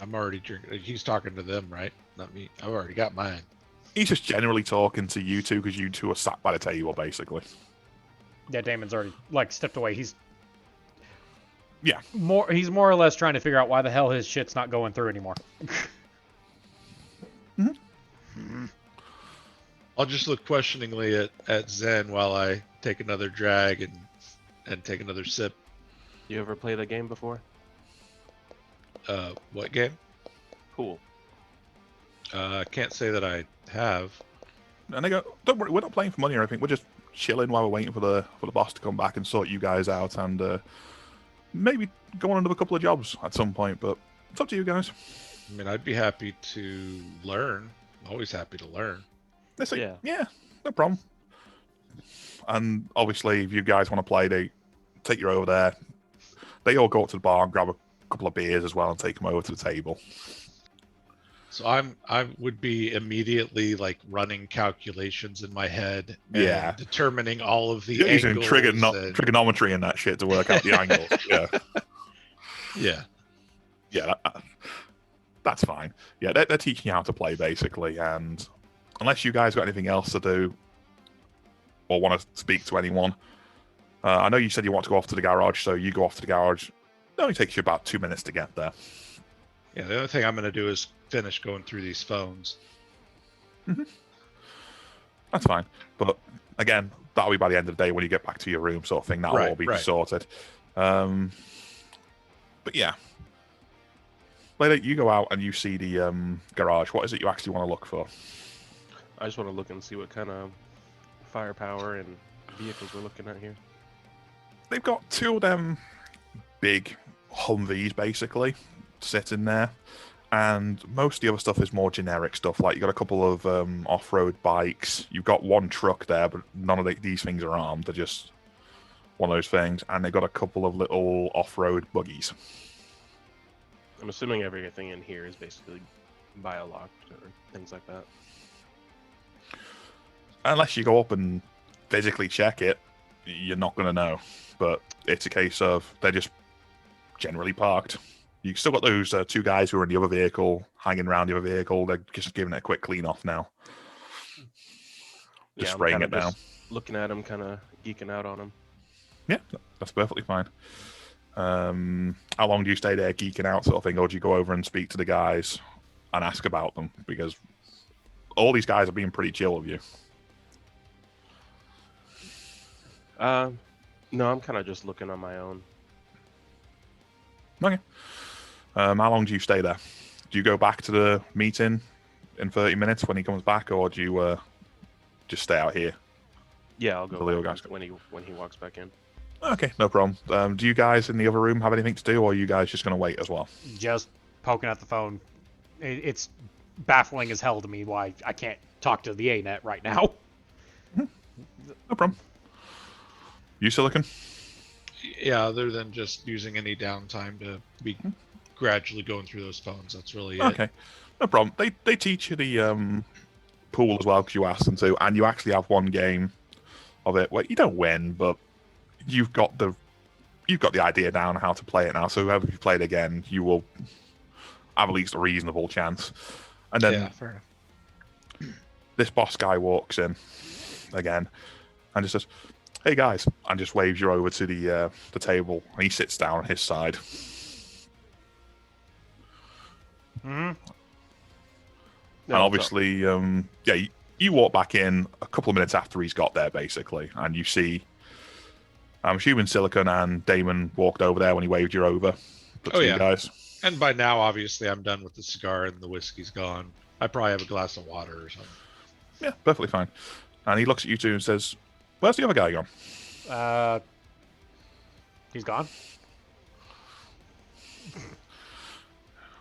I'm already drinking. He's talking to them, right? Not me. I've already got mine. He's just generally talking to you two because you two are sat by the table, basically. yeah, Damon's already, stepped away. He's Yeah. He's more or less trying to figure out why the hell his shit's not going through anymore. I'll just look questioningly at Zen while I take another drag and take another sip. You ever played a game before? What game? Pool. I can't say that I have. And they go, don't worry, we're not playing for money or anything. We're just chilling while we're waiting for the boss to come back and sort you guys out, and maybe go on another couple of jobs at some point. But it's up to you guys. I mean, I'd be happy to learn. Always happy to learn. They say, yeah, no problem. And obviously, if you guys want to play, they take you over there. They all go up to the bar and grab a couple of beers as well and take them over to the table. So I would be immediately like running calculations in my head, and determining all of the using angles trigonometry and that shit to work out the angles. Yeah, that's fine. Yeah, they're teaching you how to play basically, and unless you guys got anything else to do or want to speak to anyone, I know you said you want to go off to the garage, so you go off to the garage. It only takes you about 2 minutes to get there. Yeah, the other thing I'm going to do is finish going through these phones. Mm-hmm. That's fine. But again, that'll be by the end of the day when you get back to your room, sort of thing. That'll all be sorted. But yeah. Later, you go out and you see the garage. What is it you actually want to look for? I just want to look and see what kind of firepower and vehicles we're looking at here. They've got two of them big Humvees, basically, sitting there. And most of the other stuff is more generic stuff. Like, you got a couple of off-road bikes. You've got one truck there, but none of these things are armed. They're just one of those things. And they've got a couple of little off-road buggies. I'm assuming everything in here is basically bio-locked or things like that. Unless you go up and physically check it, you're not going to know. But it's a case of they're just generally parked. You've still got those two guys who are in the other vehicle, hanging around the other vehicle. They're just giving it a quick clean off now. Just spraying it down. Looking at them, kind of geeking out on them. Yeah, that's perfectly fine. How long do you stay there geeking out sort of thing, or do you go over and speak to the guys and ask about them? Because all these guys are being pretty chill with you. No, I'm kind of just looking on my own. Okay. How long do you stay there? Do you go back to the meeting in 30 minutes when he comes back, or do you just stay out here? Yeah, I'll go The little back guys. when he walks back in. Okay, no problem. Do you guys in the other room have anything to do, or are you guys just going to wait as well? Just poking at the phone. It's baffling as hell to me why I can't talk to the ANET right now. No problem. You, Silicon? Yeah, other than just using any downtime to be gradually going through those phones. That's really it. Okay, no problem. They teach you the pool as well because you asked them to, and you actually have one game of it where you don't win, but you've got the idea down how to play it now. So whoever you play it again, you will have at least a reasonable chance. And then Yeah, fair enough. this boss guy walks in again and just says, "Hey guys," and just waves you over to the table. And he sits down on his side. Mm-hmm. And obviously, you walk back in a couple of minutes after he's got there, basically, and you see, I'm assuming Silicon and Damon walked over there when he waved you over. The two guys. And by now, obviously, I'm done with the cigar and the whiskey's gone. I probably have a glass of water or something. Yeah, perfectly fine. And he looks at you two and says, "Where's the other guy gone?" He's gone.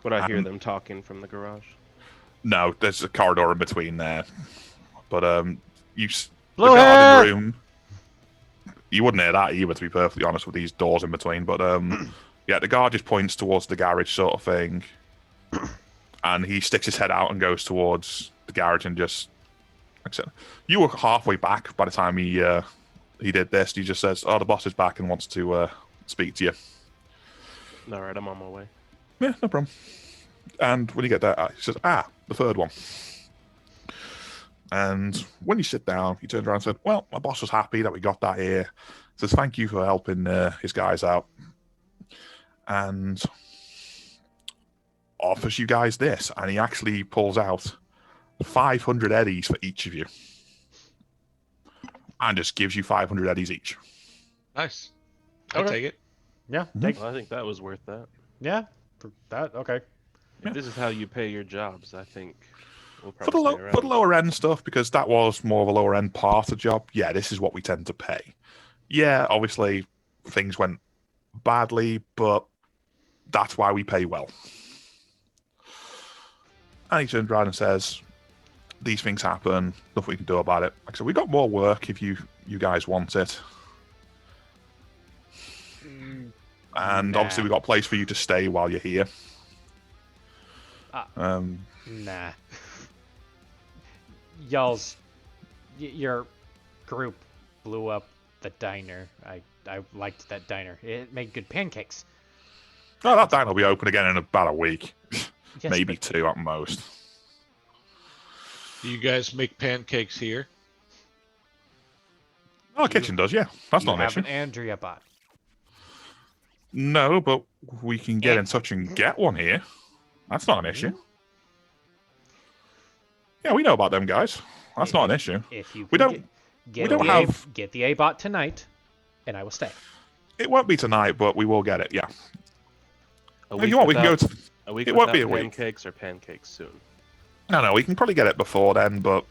When I hear them talking from the garage. No, there's a corridor in between there. But the Blue guard hair! in the room, you wouldn't hear that either, to be perfectly honest, with these doors in between. But yeah, the guard just points towards the garage sort of thing, and he sticks his head out and goes towards the garage and just, like I said, you were halfway back by the time he did this. He just says, "Oh, the boss is back and wants to speak to you." All right, I'm on my way. Yeah, no problem. And when you get there, he says, the third one. And when you sit down, he turns around and said, "Well, my boss was happy that we got that here. Says, thank you for helping his guys out." And offers you guys this. And he actually pulls out 500 eddies for each of you. And just gives you 500 eddies each. Nice. I'll Okay. take it. Yeah. Well, I think that was worth that. Yeah. For that. Okay. If this is how you pay your jobs, I think we'll For probably the, stay around. for the lower end stuff, because that was more of a lower end part of the job, yeah, this is what we tend to pay. Yeah, obviously things went badly, but that's why we pay well. And he turns around and says, "These things happen, nothing we can do about it. Like I said, we got more work if you guys want it. And Nah. obviously we got a place for you to stay while you're here." Nah. Your group blew up the diner. I liked that diner. It made good pancakes. Oh, that diner will be open again in about a week. Yes, Maybe but 2 at most. Do you guys make pancakes here? Oh, the kitchen does, yeah. That's you not an have issue. an Andrea bot. No, but we can get in touch and get one here. That's not an issue. Yeah, we know about them guys. That's not an issue. If you We can don't- get we don't the have- get the A bot tonight, and I will stay. It won't be tonight, but we will get it, yeah. A If week you want, we can go without- to... A week it won't without be a week. pancakes or pancakes soon. No, we can probably get it before then, but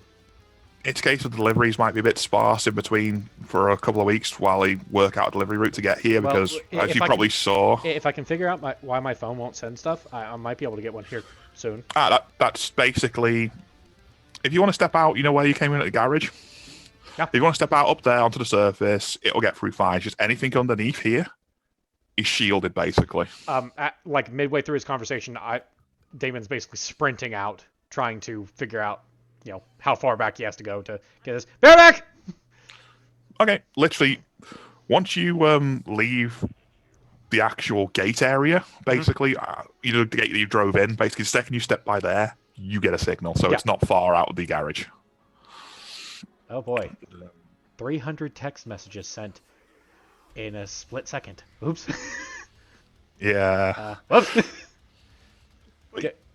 it's a case of deliveries might be a bit sparse in between for a couple of weeks while they work out a delivery route to get here, Well, because, as if you I probably can- saw... If I can figure out why my phone won't send stuff, I might be able to get one here soon. That's basically... If you want to step out, you know where you came in at the garage? Yeah. If you want to step out up there onto the surface, it'll get through fine. Just anything underneath here is shielded, basically. Like midway through his conversation, Damon's basically sprinting out, trying to figure out, how far back he has to go to get this. Bear back! Okay, literally, once you leave the actual gate area, basically, the gate that you drove in, basically, the second you step by there, you get a signal. So it's not far out of the garage. Oh boy. 300 text messages sent in a split second. Oops. Yeah. Whoops.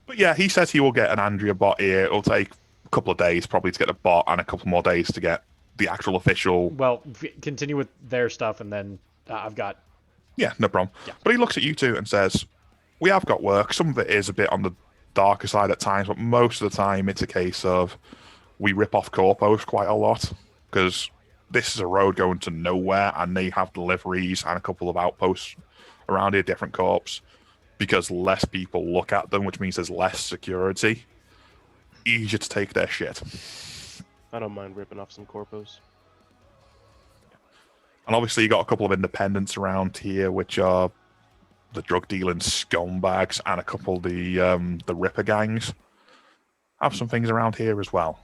But yeah, he says he will get an Andrea bot here. It'll take a couple of days probably to get a bot and a couple more days to get the actual official. Well, continue with their stuff, and then I've got. Yeah, no problem. Yeah. But he looks at you two and says, we have got work. Some of it is a bit on the darker side at times, but most of the time it's a case of we rip off corpos quite a lot because this is a road going to nowhere and they have deliveries and a couple of outposts around here, different corps, because less people look at them, which means there's less security. Easier to take their shit. I don't mind ripping off some corpos. And obviously you got a couple of independents around here, which are the drug dealing scumbags and a couple of the Ripper gangs. Have some things around here as well.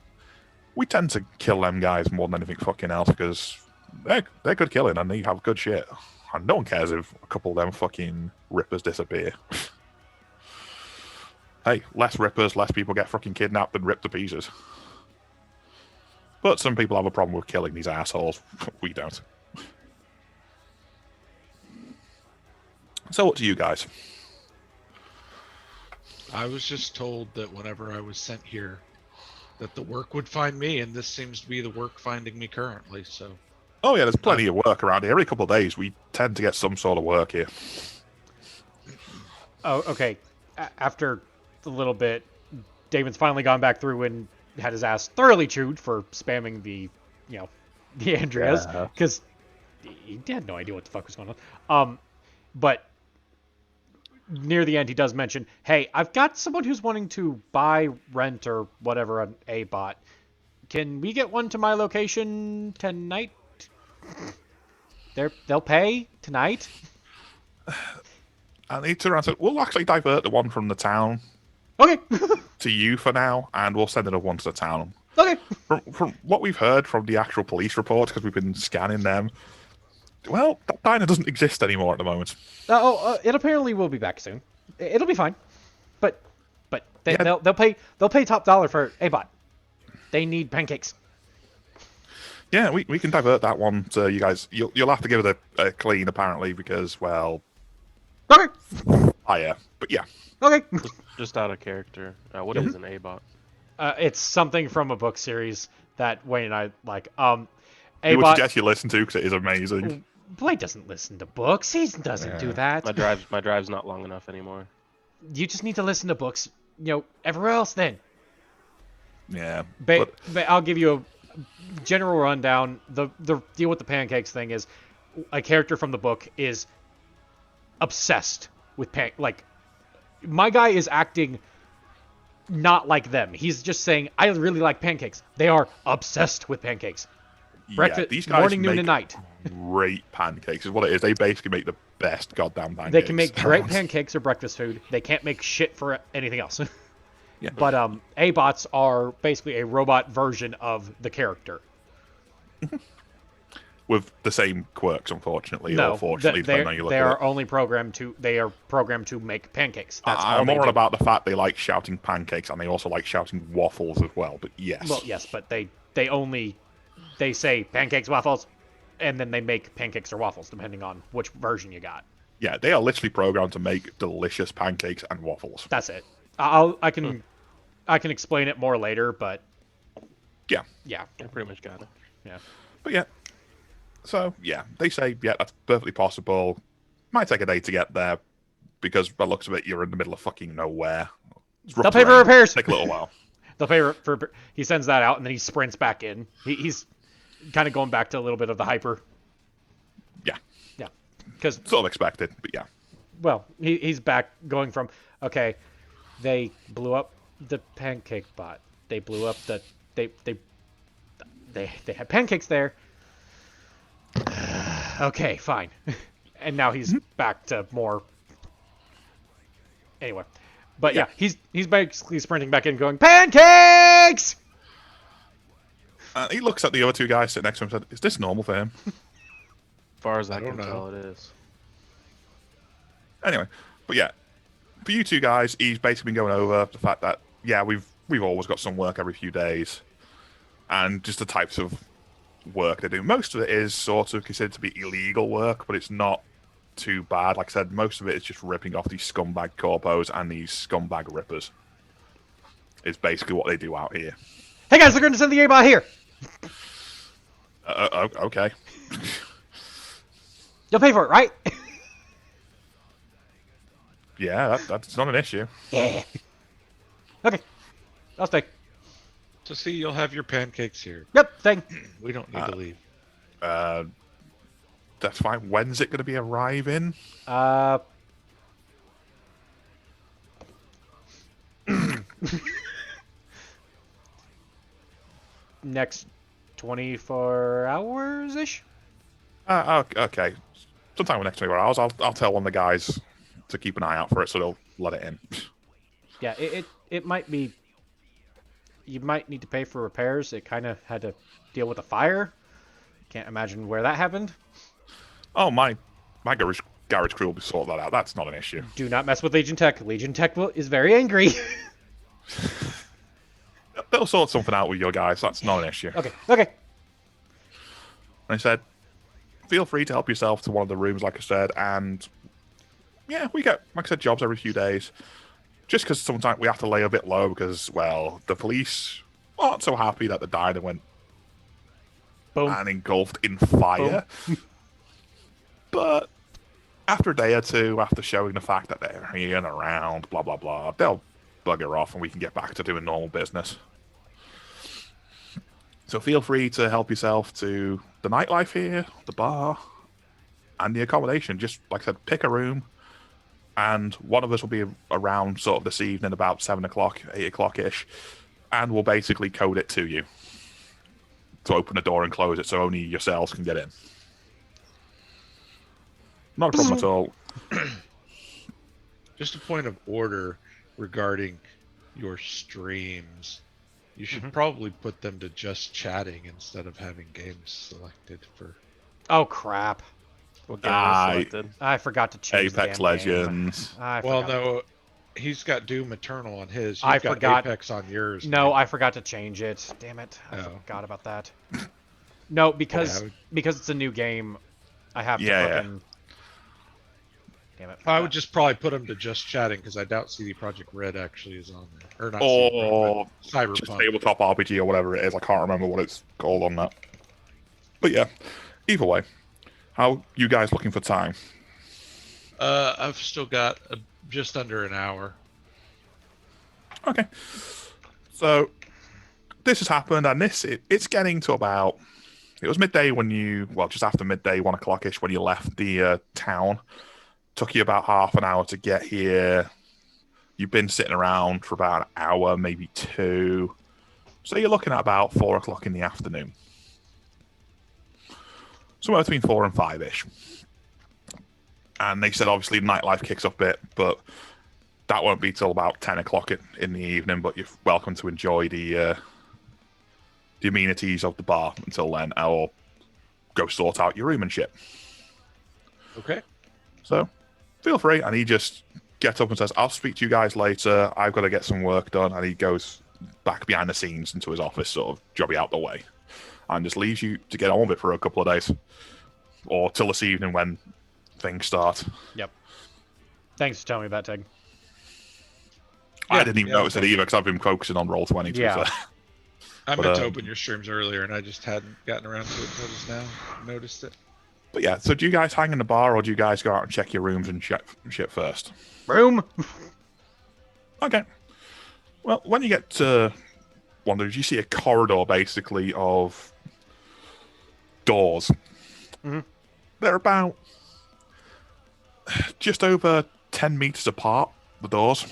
We tend to kill them guys more than anything fucking else because they're good killing and they have good shit. And no one cares if a couple of them fucking Rippers disappear. Hey, less Rippers, less people get fucking kidnapped and ripped to pieces. But some people have a problem with killing these assholes. We don't. So what do you guys? I was just told that whenever I was sent here, that the work would find me, and this seems to be the work finding me currently, so... Oh yeah, there's plenty of work around here. Every couple of days, we tend to get some sort of work here. Oh, okay. After a little bit, Damon's finally gone back through and had his ass thoroughly chewed for spamming the Andreas, because he had no idea what the fuck was going on. But near the end, he does mention, hey, I've got someone who's wanting to buy, rent, or whatever an A-bot. Can we get one to my location tonight? They'll pay tonight? And he turned around and said, we'll actually divert the one from the town Okay. to you for now, and we'll send another one to the town. Okay. From what we've heard from the actual police reports, because we've been scanning them, well, that diner doesn't exist anymore at the moment. It apparently will be back soon. It'll be fine. But they'll pay top dollar for A-bot. They need pancakes. Yeah, we can divert that one to you guys. You'll have to give it a clean, apparently, because, well... Okay. Higher. But yeah. Okay. Just out of character. What is an A-bot? It's something from a book series that Wayne and I like. It would A-bot... suggest you listen to, because it is amazing. Blade doesn't listen to books. He doesn't do that. My drive's not long enough anymore. You just need to listen to books, everywhere else then. Yeah. But I'll give you a general rundown. The deal with the pancakes thing is a character from the book is obsessed with my guy is acting not like them. He's just saying, I really like pancakes. They are obsessed with pancakes. Breakfast, these guys morning, noon, make and night. Great pancakes is what it is. They basically make the best goddamn pancakes. They can make great pancakes or breakfast food. They can't make shit for anything else. Yeah. But A-bots are basically a robot version of the character. With the same quirks, unfortunately. No, or fortunately, depending on how you look they at are it. only programmed to make pancakes. That's all I'm they more on do. about the fact they like shouting pancakes and they also like shouting waffles as well. But yes. Well, yes, but they say pancakes, waffles, and then they make pancakes or waffles depending on which version you got. Yeah, they are literally programmed to make delicious pancakes and waffles. That's it. I can explain it more later, but Yeah. I pretty much got it. Yeah. But yeah. So, yeah, they say, yeah, that's perfectly possible. Might take a day to get there because, by the looks of it, you're in the middle of fucking nowhere. They'll pay for repairs. Take a little while. They'll pay for. He sends that out, and then he sprints back in. He's kind of going back to a little bit of the hyper. Yeah. Yeah. Because Sort of expected, but yeah. well, he's back going from, okay, they blew up the pancake bot. They blew up the they had pancakes there. Okay, fine. And now he's back to more. Anyway, but yeah, he's basically sprinting back in, going pancakes. He looks at the other two guys sitting next to him and said, "Is this normal for him?" As far as I don't can know. tell, it is. Anyway, but yeah, for you two guys, he's basically been going over the fact that yeah, we've always got some work every few days, and just the types of work they do. Most of it is sort of considered to be illegal work, but it's not too bad. Like I said, most of it is just ripping off these scumbag corpos and these scumbag rippers. It's basically what they do out here. Hey guys, they're going to send the A-bot here. Okay. You'll pay for it, right? Yeah, that's not an issue. Yeah. Okay, I'll stay. So see, you'll have your pancakes here. Yep, staying. We don't need to leave. That's fine. When's it going to be arriving? Next 24 hours-ish? Okay. Sometime in the next 24 hours, I'll tell one of the guys to keep an eye out for it, so they'll let it in. Yeah, it might be... You might need to pay for repairs. It kind of had to deal with a fire. Can't imagine where that happened. Oh, my garage crew will be sort that out. That's not an issue. Do not mess with Legion Tech. Legion Tech is very angry. They'll sort something out with your guys. That's not an issue. Okay. I said, feel free to help yourself to one of the rooms, like I said, and yeah, we get, like I said, jobs every few days. Just because sometimes we have to lay a bit low because, well, the police aren't so happy that the diner went Boom. and engulfed in fire. But after a day or two, after showing the fact that they're here and around, blah, blah, blah, they'll bugger off and we can get back to doing normal business. So feel free to help yourself to the nightlife here, the bar, and the accommodation. Just, like I said, pick a room, and one of us will be around sort of this evening about 7 o'clock, 8 o'clock-ish, and we'll basically code it to you to open the door and close it so only yourselves can get in. Not a problem at all. Just a point of order regarding your streams. You should probably put them to just chatting instead of having games selected for... Oh, crap. What game was selected? I forgot to change Apex the damn Legends. game. Well, no, he's got Doom Eternal on his. I You've got forgot. Apex on yours. No, man. I forgot to change it. Damn it. I Oh. forgot about that. No, because Yeah, because it's a new game, I have to Yeah. fucking... Damn it. I would just probably put them to just chatting because I doubt CD Projekt Red actually is on there. Or not Or CD Projekt, just Cyberpunk. Tabletop RPG or whatever it is. I can't remember what it's called on that. But yeah, either way, how you guys looking for time? I've still got just under an hour. Okay. So this has happened, and it's getting to about... It was midday when you... Well, just after midday, 1 o'clock-ish, when you left the town. Took you about half an hour to get here. You've been sitting around for about an hour, maybe 2. So you're looking at about 4 o'clock in the afternoon. Somewhere between 4 and 5-ish. And they said, obviously, nightlife kicks up a bit, but that won't be till about 10 o'clock in the evening, but you're welcome to enjoy the amenities of the bar until then, or go sort out your room and shit. Okay. So, feel free. And he just gets up and says, I'll speak to you guys later. I've got to get some work done. And he goes back behind the scenes into his office, sort of jobby out the way. And just leaves you to get on with it for a couple of days. Or till this evening when things start. Yep. Thanks for telling me about Tig. I didn't even notice it either because I've been focusing on Roll20. Yeah. I But, meant to open your streams earlier and I just hadn't gotten around to it until just now. Noticed it. But yeah, so do you guys hang in the bar or do you guys go out and check your rooms and shit first? Room! Okay. Well, when you get to one of those, you see a corridor basically of doors. Mm-hmm. They're about just over 10 meters apart, the doors.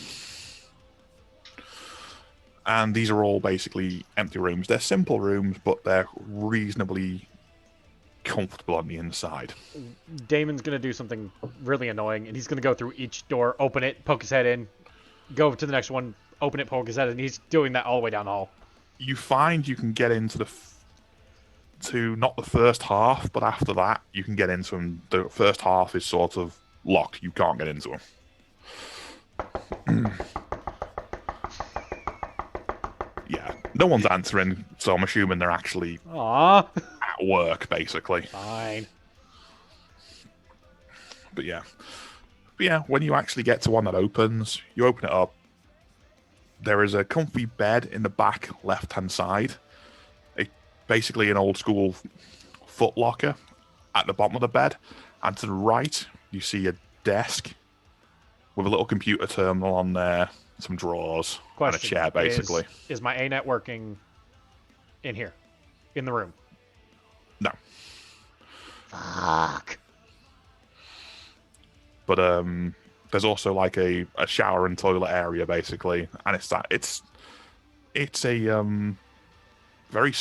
And these are all basically empty rooms. They're simple rooms, but they're reasonably comfortable on the inside. Damon's going to do something really annoying, and he's going to go through each door, open it, poke his head in, go to the next one, open it, poke his head in, and he's doing that all the way down the hall. You find you can get into to not the first half, but after that, you can get into them. The first half is sort of locked. You can't get into them. Yeah, no one's answering, so I'm assuming they're actually Aww. at work, basically. Fine. But yeah, when you actually get to one that opens, you open it up. There is a comfy bed in the back left-hand side. Basically an old school foot locker at the bottom of the bed. And to the right, you see a desk with a little computer terminal on there, some drawers, and a chair, basically. Is my ANET working in here? In the room? No. Fuck. But there's also like a shower and toilet area, basically. And it's a very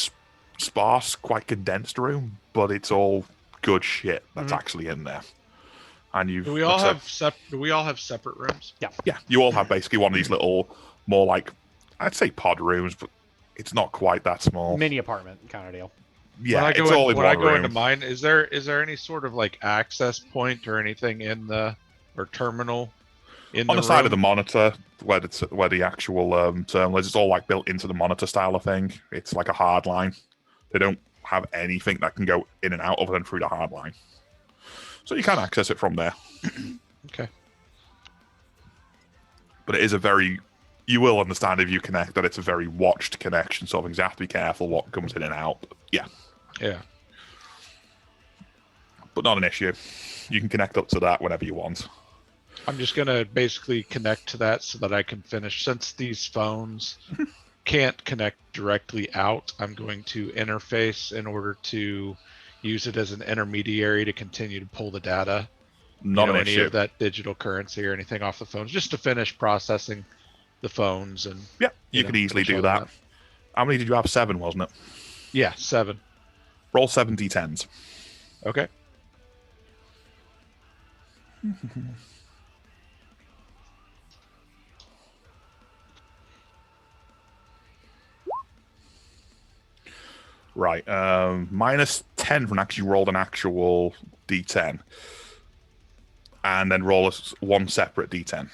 sparse, quite condensed room, but it's all good shit that's actually in there. And Do we all have separate rooms? Yeah, you all have basically one of these little, more like, I'd say pod rooms, but it's not quite that small. Mini apartment kind of deal. Yeah, it's all in one room. When I go into mine, is there any sort of like access point or anything in or terminal in on the side of the monitor where the actual terminal is? It's all like built into the monitor style of thing. It's like a hard line. They don't have anything that can go in and out other than through the hard line. So you can access it from there. Okay. But it is you will understand if you connect that it's a very watched connection, so things you have to be careful what comes in and out. Yeah. Yeah. But not an issue. You can connect up to that whenever you want. I'm just going to basically connect to that so that I can finish. Since these phones can't connect directly out, I'm going to interface in order to use it as an intermediary to continue to pull the data. Not an any issue. Of that digital currency or anything off the phones, just to finish processing the phones. And yeah, you could easily do that. How many did you have? 7, wasn't it? Yeah, 7. Roll 7 d10s. Okay. Right. Minus 10 from actually rolled an actual d10. And then roll one separate d10.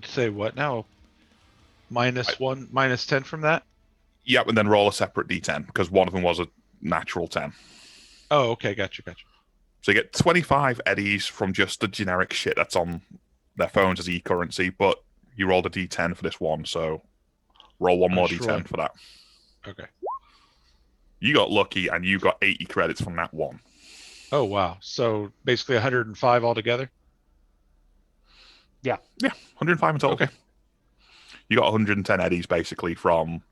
Say what now? -1, -10 from that? Yep, and then roll a separate d10, because one of them was a natural 10. Oh, okay, gotcha. So you get 25 eddies from just the generic shit that's on their phones as e-currency, but you rolled a d10 for this one, so roll one more d10 for that. Okay. You got lucky, and you got 80 credits from that one. Oh, wow. So basically 105 altogether? Yeah. Yeah, 105 in total. Okay. You got 110 eddies, basically, from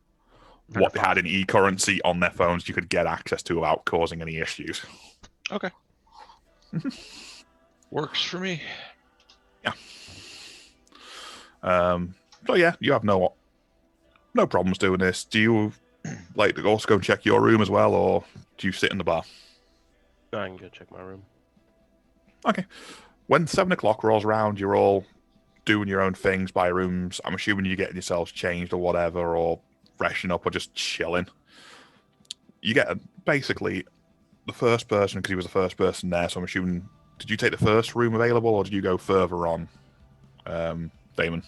what they had in e-currency on their phones you could get access to without causing any issues. Okay. Works for me. Yeah. So yeah, you have no problems doing this. Do you like to also go and check your room as well, or do you sit in the bar? I can go check my room. Okay. When 7 o'clock rolls around, you're all doing your own things by rooms. I'm assuming you're getting yourselves changed or whatever, or freshening up, or just chilling. You get basically the first person, because he was the first person there, so I'm assuming, did you take the first room available, or did you go further on, Damon?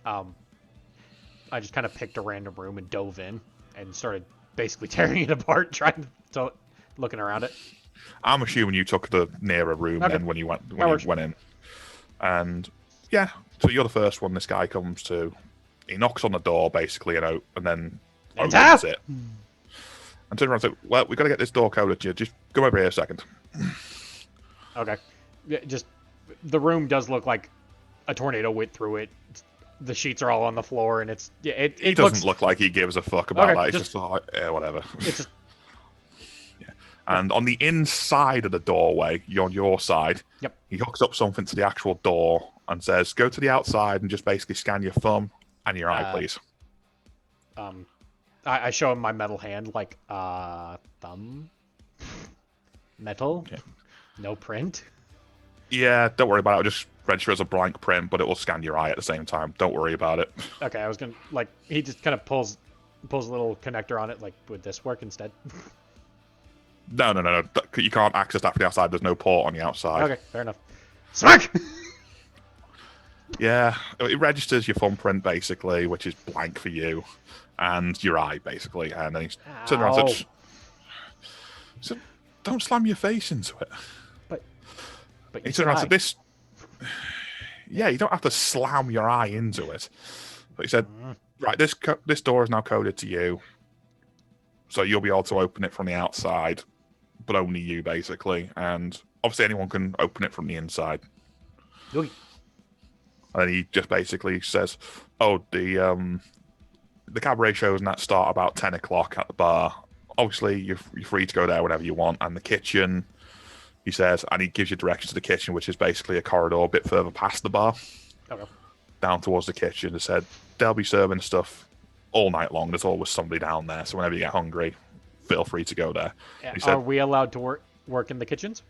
I just kind of picked a random room and dove in and started basically tearing it apart, trying to looking around it. I'm assuming you took the nearer room then when you went in. And yeah, so you're the first one this guy comes to. He knocks on the door basically and then opens it. And turns around and says, well, we've got to get this door coded to you. Just come over here a second. Okay. Just the room does look like a tornado went through it. The sheets are all on the floor, and it doesn't look like he gives a fuck about that. It's just like, whatever. It's just... Yeah. And on the inside of the doorway, on your side, yep, he hooks up something to the actual door and says, go to the outside and just basically scan your thumb and your eye, please. I show him my metal hand, like, thumb? Metal? Okay. No print? Yeah, don't worry about it. I'll just register as a blank print, but it will scan your eye at the same time. Don't worry about it. Okay, I was gonna, like, he just kind of pulls a little connector on it, like, would this work instead? No. You can't access that from the outside. There's no port on the outside. Okay, fair enough. Smack! Yeah, it registers your thumbprint, basically, which is blank for you, and your eye, basically. And then he turns around and said, don't slam your face into it. But But He you turned around and said said, "This, yeah, you don't have to slam your eye into it." But he said, "Right, this door is now coded to you, so you'll be able to open it from the outside, but only you, basically. And obviously, anyone can open it from the inside." Okay. And he just basically says, "Oh, the cabaret shows and that start about 10 o'clock at the bar. Obviously, you're free to go there whenever you want. And the kitchen," he says, and he gives you directions to the kitchen, which is basically a corridor a bit further past the bar, Okay. down towards the kitchen. He said, "They'll be serving stuff all night long. There's always somebody down there. So whenever you get hungry, feel free to go there." He said, Are we allowed to work in the kitchens?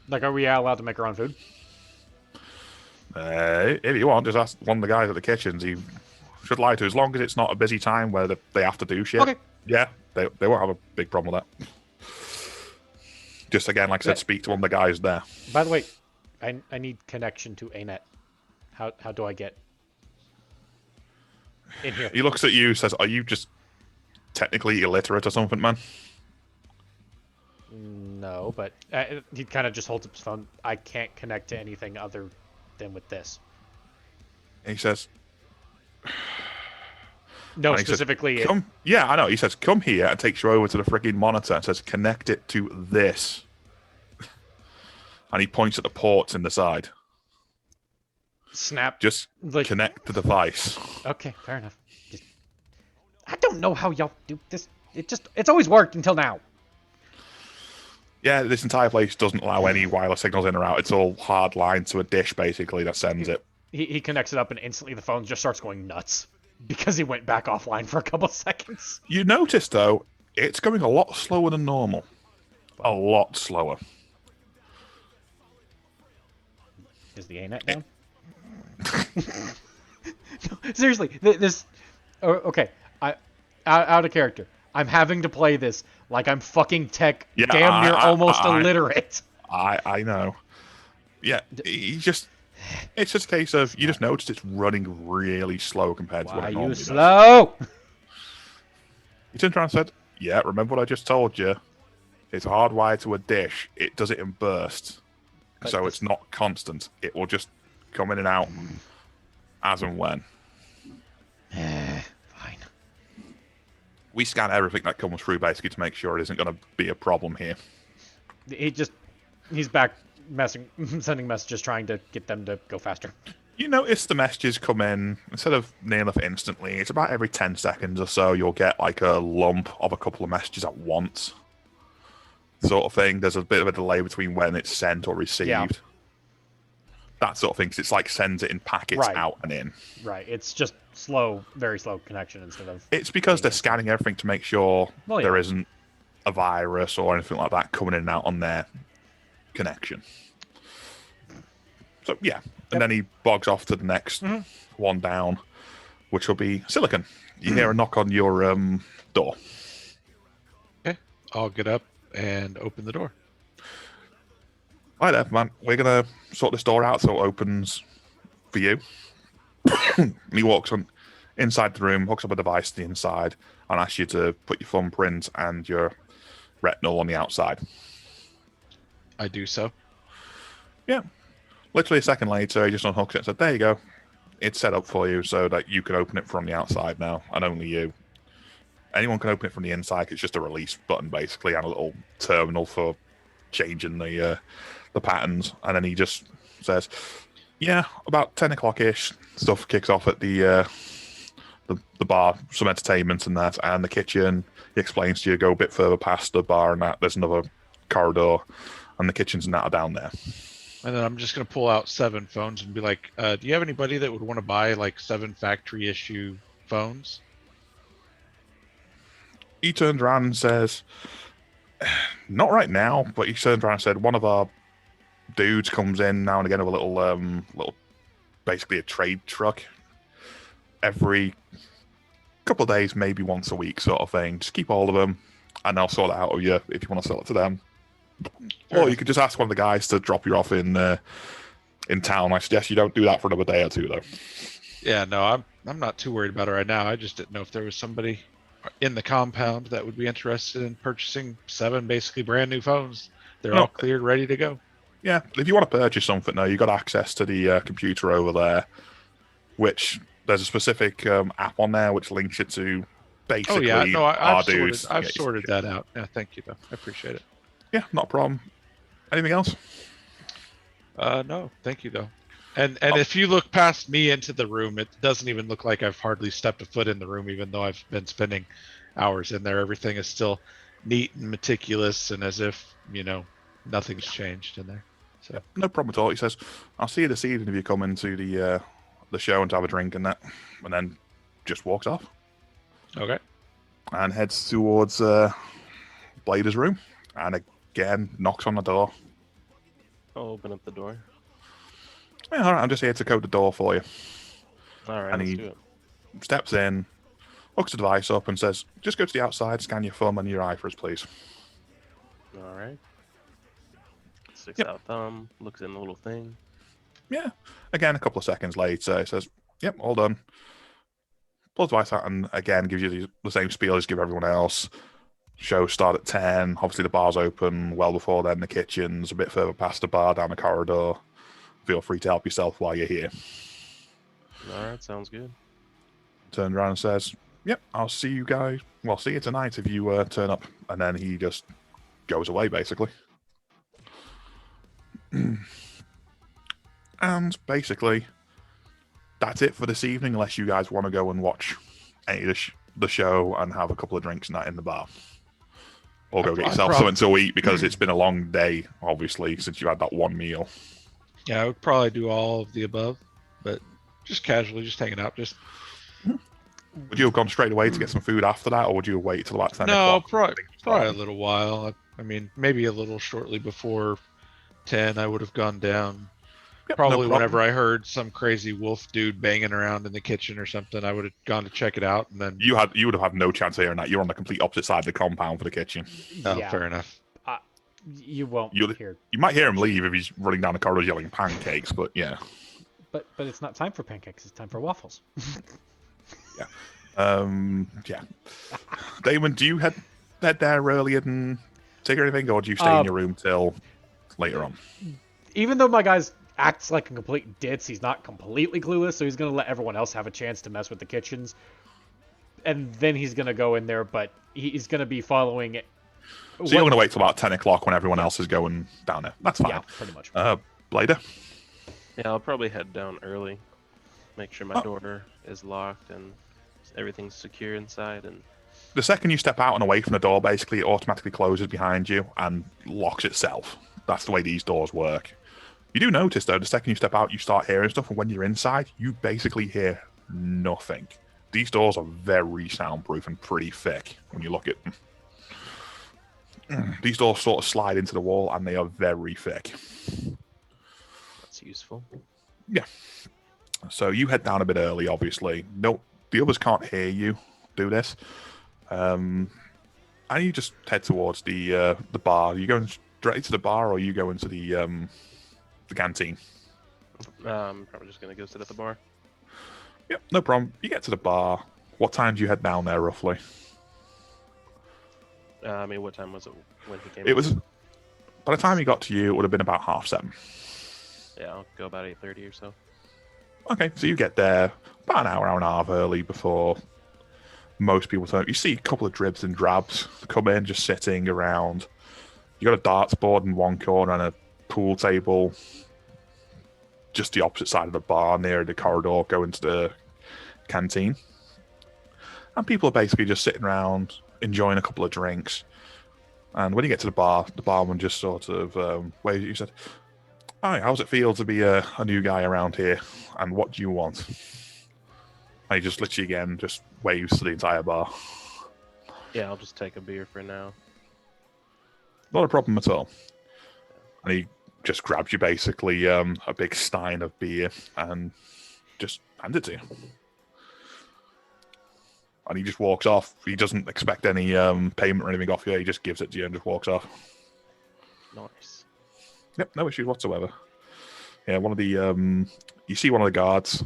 Like, are we allowed to make our own food? "If you want, just ask one of the guys at the kitchens. He should lie to, as long as it's not a busy time where they have to do shit." Okay. Yeah, they won't have a big problem with that. Just again, like I said, speak to one of the guys there. By the way, I need connection to a net. How do I get in here? He looks at you, says, "Are you just technically illiterate or something, man?" No, but he kind of just holds up his phone. I can't connect to anything other than with this. And he says, No, and he says, specifically. "Come." Yeah, I know. He says, "Come here," and takes you over to the freaking monitor and says, "Connect it to this." And he points at the ports in the side. Snap. Just Like, connect the device. okay, fair enough. I don't know how y'all do this. It's always worked until now. Yeah, this entire place doesn't allow any wireless signals in or out. It's all hard line to a dish, basically, that sends it. He connects it up, and instantly the phone just starts going nuts because he went back offline for a couple seconds. You notice, though, it's going a lot slower than normal. A lot slower. Is the ANET down? No, seriously, this. Oh, okay, out of character. I'm having to play this like I'm fucking tech, Yeah, damn near almost illiterate. I know. Yeah, it's just a case of you just notice it's running really slow compared to what Why it you normally does. slow? He turned around and said, "Yeah, remember what I just told you? It's hardwired to a dish. It does it in bursts, so it's not constant. It will just come in and out as and when. Fine. We scan everything that comes through basically to make sure it isn't going to be a problem here." He's back sending messages trying to get them to go faster. You notice the messages come in, instead of near enough instantly, it's about every 10 seconds or so you'll get like a lump of a couple of messages at once. Sort of thing. There's a bit of a delay between when it's sent or received. Yeah. That sort of thing, 'cause it's like sends it in packets Right. out and in. Right. It's just slow, very slow connection instead of. It's because they're scanning everything to make sure Well, yeah. there isn't a virus or anything like that coming in and out on their connection. So, yeah. And then he bogs off to the next one down, which will be Silicon. You hear a knock on your door. Okay, I'll get up and open the door. Hi there, man. We're going to sort this door out so it opens for you. And he walks on inside the room, hooks up a device to the inside, and asks you to put your thumbprint and your retinal on the outside. I do so. Yeah. Literally a second later, he just unhooks it and said, "There you go. It's set up for you so that you can open it from the outside now, and only you. Anyone can open it from the inside. It's just a release button, basically, and a little terminal for changing the patterns." And then he just says, "Yeah, about 10 o'clock-ish, stuff kicks off at the bar, some entertainment and that, and the kitchen." He explains to you, go a bit further past the bar and that, there's another corridor, and the kitchens and that are down there. And then I'm just going to pull out 7 phones and be like, do you have anybody that would want to buy like 7 factory issue phones? He turns around and says, "Not right now," but he turns around and said, "One of our dudes comes in now and again with a little, basically a trade truck every couple of days, maybe once a week sort of thing. Just keep hold of them and they'll sort it out of you if you want to sell it to them. Or you could just ask one of the guys to drop you off in town. I suggest you don't do that for another day or two, though." Yeah, no, I'm not too worried about it right now. I just didn't know if there was somebody in the compound that would be interested in purchasing 7 basically brand new phones. They're all cleared, ready to go. Yeah, if you want to purchase something, though, you got access to the computer over there, which there's a specific app on there which links you to Oh yeah, basically no, our I've sorted dudes. I've sorted that out. Yeah, thank you though. I appreciate it. Yeah, not a problem. Anything else? No, thank you though. And if you look past me into the room, it doesn't even look like I've hardly stepped a foot in the room, even though I've been spending hours in there. Everything is still neat and meticulous, and as if nothing's changed in there. So Yeah, no problem at all. He says, "I'll see you this evening if you come into the show and to have a drink and that," and then just walks off okay. and heads towards Blader's room, and again knocks on the door. I'll open up the door. Yeah, all right, I'm just here to code the door for you. All right, And let's he do it. steps in, hooks the device up, and says, "Just go to the outside, scan your thumb and your iris, please." All right. Sticks Yep. out thumb, looks in the little thing. Yeah. Again, a couple of seconds later, he says, "Yep, all done." Pulls the device out and again gives you the same spiel as give everyone else. Show start at 10. Obviously, the bar's open well before then. The kitchen's a bit further past the bar, down the corridor. Feel free to help yourself while you're here. All right, sounds good. Turns around and says, "Yep, I'll see you guys. Well, see you tonight if you turn up." And then he just goes away, basically. And basically, that's it for this evening, unless you guys want to go and watch any of the show and have a couple of drinks and that in the bar. Or go get yourself something to eat, because it's been a long day, obviously, since you had that one meal. Yeah, I would probably do all of the above, but just casually, just hanging out. Just Would you have gone straight away to get some food after that, or would you wait till about 10 no, o'clock? probably a little while. I mean, maybe a little shortly before 10, I would have gone down. Yep, Probably no whenever I heard some crazy wolf dude banging around in the kitchen or something, I would have gone to check it out, and then You would have had no chance of hearing that. You're on the complete opposite side of the compound for the kitchen. oh, Yeah, fair enough. you won't You hear. you might hear him leave if he's running down the corridor yelling pancakes, but yeah. But it's not time for pancakes. It's time for waffles. Yeah. Damon, do you head there earlier than take anything, or do you stay in your room till later on? Even though my guy's acts like a complete ditz, he's not completely clueless, so he's gonna let everyone else have a chance to mess with the kitchens, and then he's gonna go in there. But he's gonna be following it. So you're going to wait till about 10 o'clock when everyone else is going down there. That's fine. Yeah, pretty much. Blader? Yeah, I'll probably head down early. Make sure my door is locked and everything's secure inside. And The second you step out and away from the door, basically, it automatically closes behind you and locks itself. That's the way these doors work. You do notice, though, the second you step out, you start hearing stuff, and when you're inside, you basically hear nothing. These doors are very soundproof and pretty thick when you look at them. These doors sort of slide into the wall, and they are very thick. that's useful. Yeah. So you head down a bit early, obviously. No, the others can't hear you do this. And you just head towards the bar. Are you going straight to the bar, or are you going to the canteen? I'm probably just gonna go sit at the bar. Yep, no problem. You get to the bar. What time do you head down there, roughly? I mean, what time was it when he came? It was... By the time he got to you, it would have been about 7:30. Yeah, I'll go about 8:30 or so. Okay, so you get there about an hour and a half early before most people turn up. You see a couple of dribs and drabs come in, just sitting around. You got a darts board in one corner and a pool table just the opposite side of the bar near the corridor going to the canteen. And people are basically just sitting around enjoying a couple of drinks. And when you get to the bar, the barman just sort of waves at you. Said, "Hi, how's it feel to be a new guy around here? And what do you want?" And he just literally again just waves to the entire bar. Yeah, I'll just take a beer for now. Not a problem at all. And he just grabs you basically a big stein of beer and just hands it to you. And he just walks off. He doesn't expect any payment or anything off you. He just gives it to you and just walks off. Nice. Yep, no issues whatsoever. Yeah, one of the you see one of the guards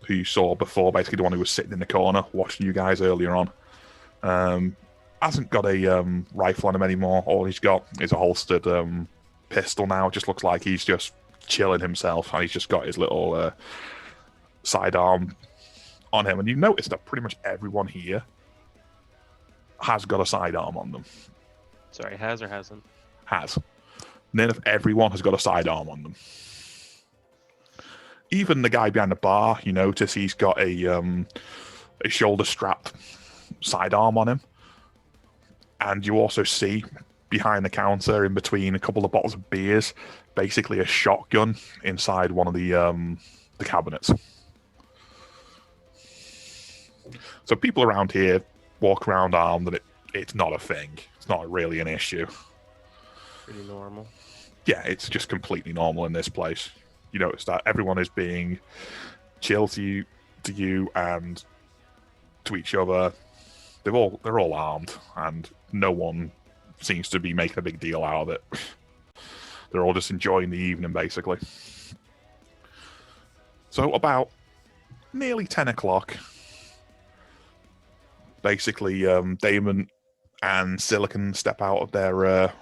who you saw before, basically the one who was sitting in the corner watching you guys earlier on. Hasn't got a rifle on him anymore. All he's got is a holstered pistol now. It just looks like he's just chilling himself, and he's just got his little sidearm on him. And you notice that pretty much everyone here has got a sidearm on them. Sorry, has or hasn't? Has. Nearly everyone has got a sidearm on them. Even the guy behind the bar, you notice he's got a shoulder-strapped sidearm on him. And you also see behind the counter, in between a couple of bottles of beers, basically a shotgun inside one of the cabinets. So people around here walk around armed, and it's not a thing. It's not really an issue. Pretty normal. Yeah, it's just completely normal in this place. You notice that everyone is being chill to you and to each other. They're all armed, and no one seems to be making a big deal out of it. They're all just enjoying the evening, basically. So about nearly 10 o'clock, basically, Damon and Silicon step out of their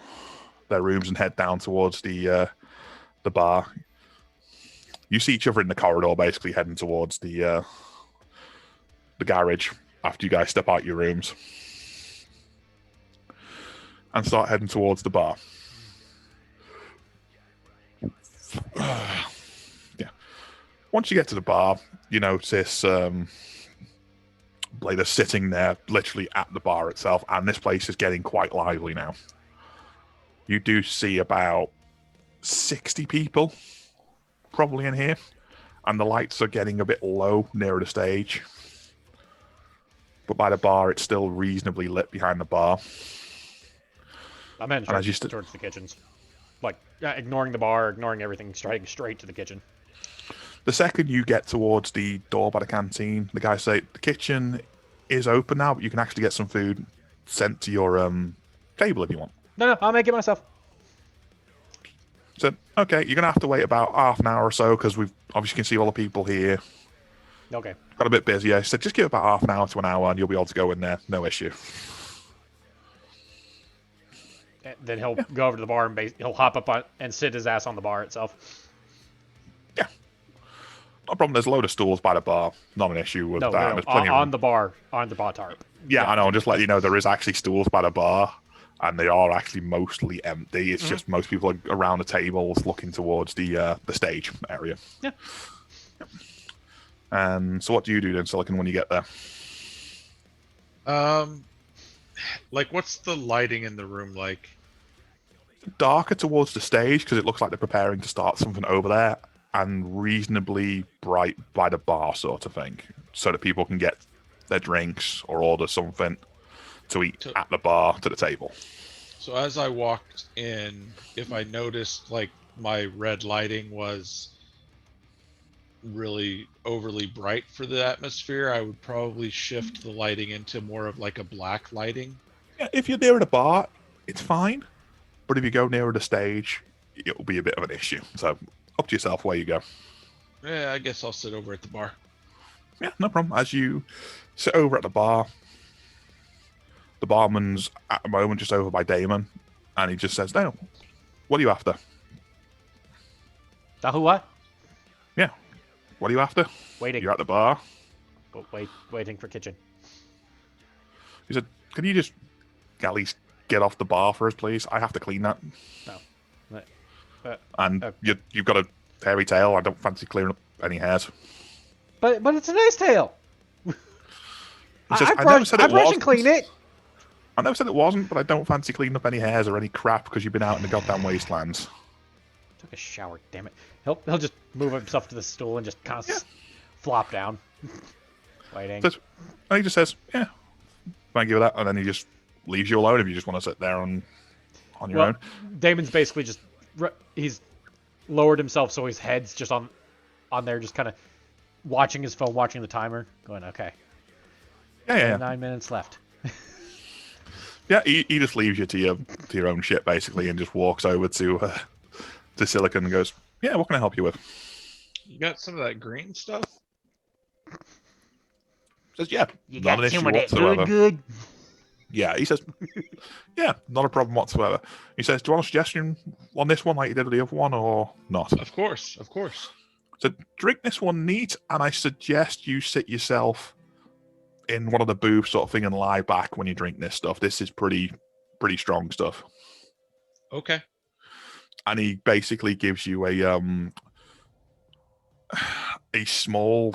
rooms and head down towards the bar. You see each other in the corridor, basically heading towards the garage after you guys step out your rooms and start heading towards the bar. Yeah. Once you get to the bar, you notice Blader's sitting there, literally at the bar itself, and this place is getting quite lively now. You do see about 60 people probably in here, and the lights are getting a bit low near the stage. But by the bar, it's still reasonably lit behind the bar. I'm heading towards the kitchens. Like, ignoring the bar, ignoring everything, striding straight to the kitchen. The second you get towards the door by the canteen, the guys say, the kitchen is open now, but you can actually get some food sent to your table if you want. No, I'll make it myself. So, okay, you're going to have to wait about half an hour or so, because we've obviously can see all the people here. Okay. Got a bit busy. I said, just give it about half an hour to an hour, and you'll be able to go in there. No issue. And then he'll go over to the bar and he'll hop up on and sit his ass on the bar itself. Yeah. No problem. There's a load of stools by the bar. Not an issue with that. There's plenty on the bar tarp. Yeah, I know. Just let you know, there is actually stools by the bar, and they are actually mostly empty. It's just most people are around the tables looking towards the stage area. Yeah. And so what do you do then, Silicon, when you get there? Like, what's the lighting in the room like? Darker towards the stage, because it looks like they're preparing to start something over there, and reasonably bright by the bar sort of thing, so that people can get their drinks or order something to eat at the bar to the table. So as I walked in, if I noticed like my red lighting was really overly bright for the atmosphere, I would probably shift the lighting into more of like a black lighting. Yeah, if you're near the bar, it's fine. But if you go nearer the stage, it'll be a bit of an issue. So up to yourself where you go. Yeah, I guess I'll sit over at the bar. Yeah, no problem. As you sit over at the bar, the barman's at the moment just over by Damon, and he just says, "No, what are you after?" Who what? Yeah. What are you after? Waiting. You're at the bar. Oh, waiting for kitchen. He said, "Can you just at least get off the bar for us, please? I have to clean that." No. And you've got a hairy tail. I don't fancy clearing up any hairs. But it's a nice tail. Says, I brush and clean it. I never said it wasn't, but I don't fancy cleaning up any hairs or any crap because you've been out in the goddamn wastelands. Took a shower, damn it. He'll just move himself to the stool and just kind of flop down. Waiting. And he just says, "Yeah, thank you for that," and then he just leaves you alone if you just want to sit there on your own. Damon's basically just he's lowered himself so his head's just on there, just kind of watching his phone, watching the timer, going, okay. Yeah. 9 minutes left. Yeah, he just leaves you to your own shit basically, and just walks over to Silicon and goes, "Yeah, what can I help you with?" You got some of that green stuff? Says, "Yeah, You not got an some issue of that whatsoever." good. Yeah, he says, yeah, not a problem whatsoever. He says, do you want a suggestion on this one like you did with the other one or not? Of course, of course. So drink this one neat, and I suggest you sit yourself in one of the booths sort of thing and lie back when you drink this stuff. This is pretty strong stuff. Okay. And he basically gives you a small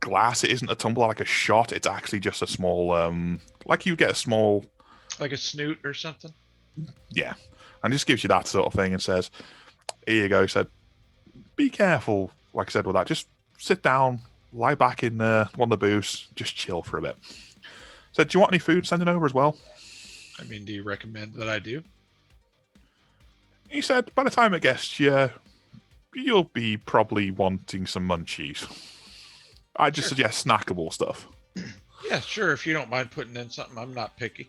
glass. It isn't a tumbler like a shot. It's actually just a small, like you get a small... Like a snoot or something? Yeah. And just gives you that sort of thing and says, here you go. He said, be careful, like I said, with that. Just sit down, lie back in one of the booths, just chill for a bit. Said, do you want any food sending over as well? I mean, do you recommend that I do? He said, by the time it gets to you, you'll be probably wanting some munchies. I just suggest snackable stuff. Yeah, sure. If you don't mind putting in something, I'm not picky.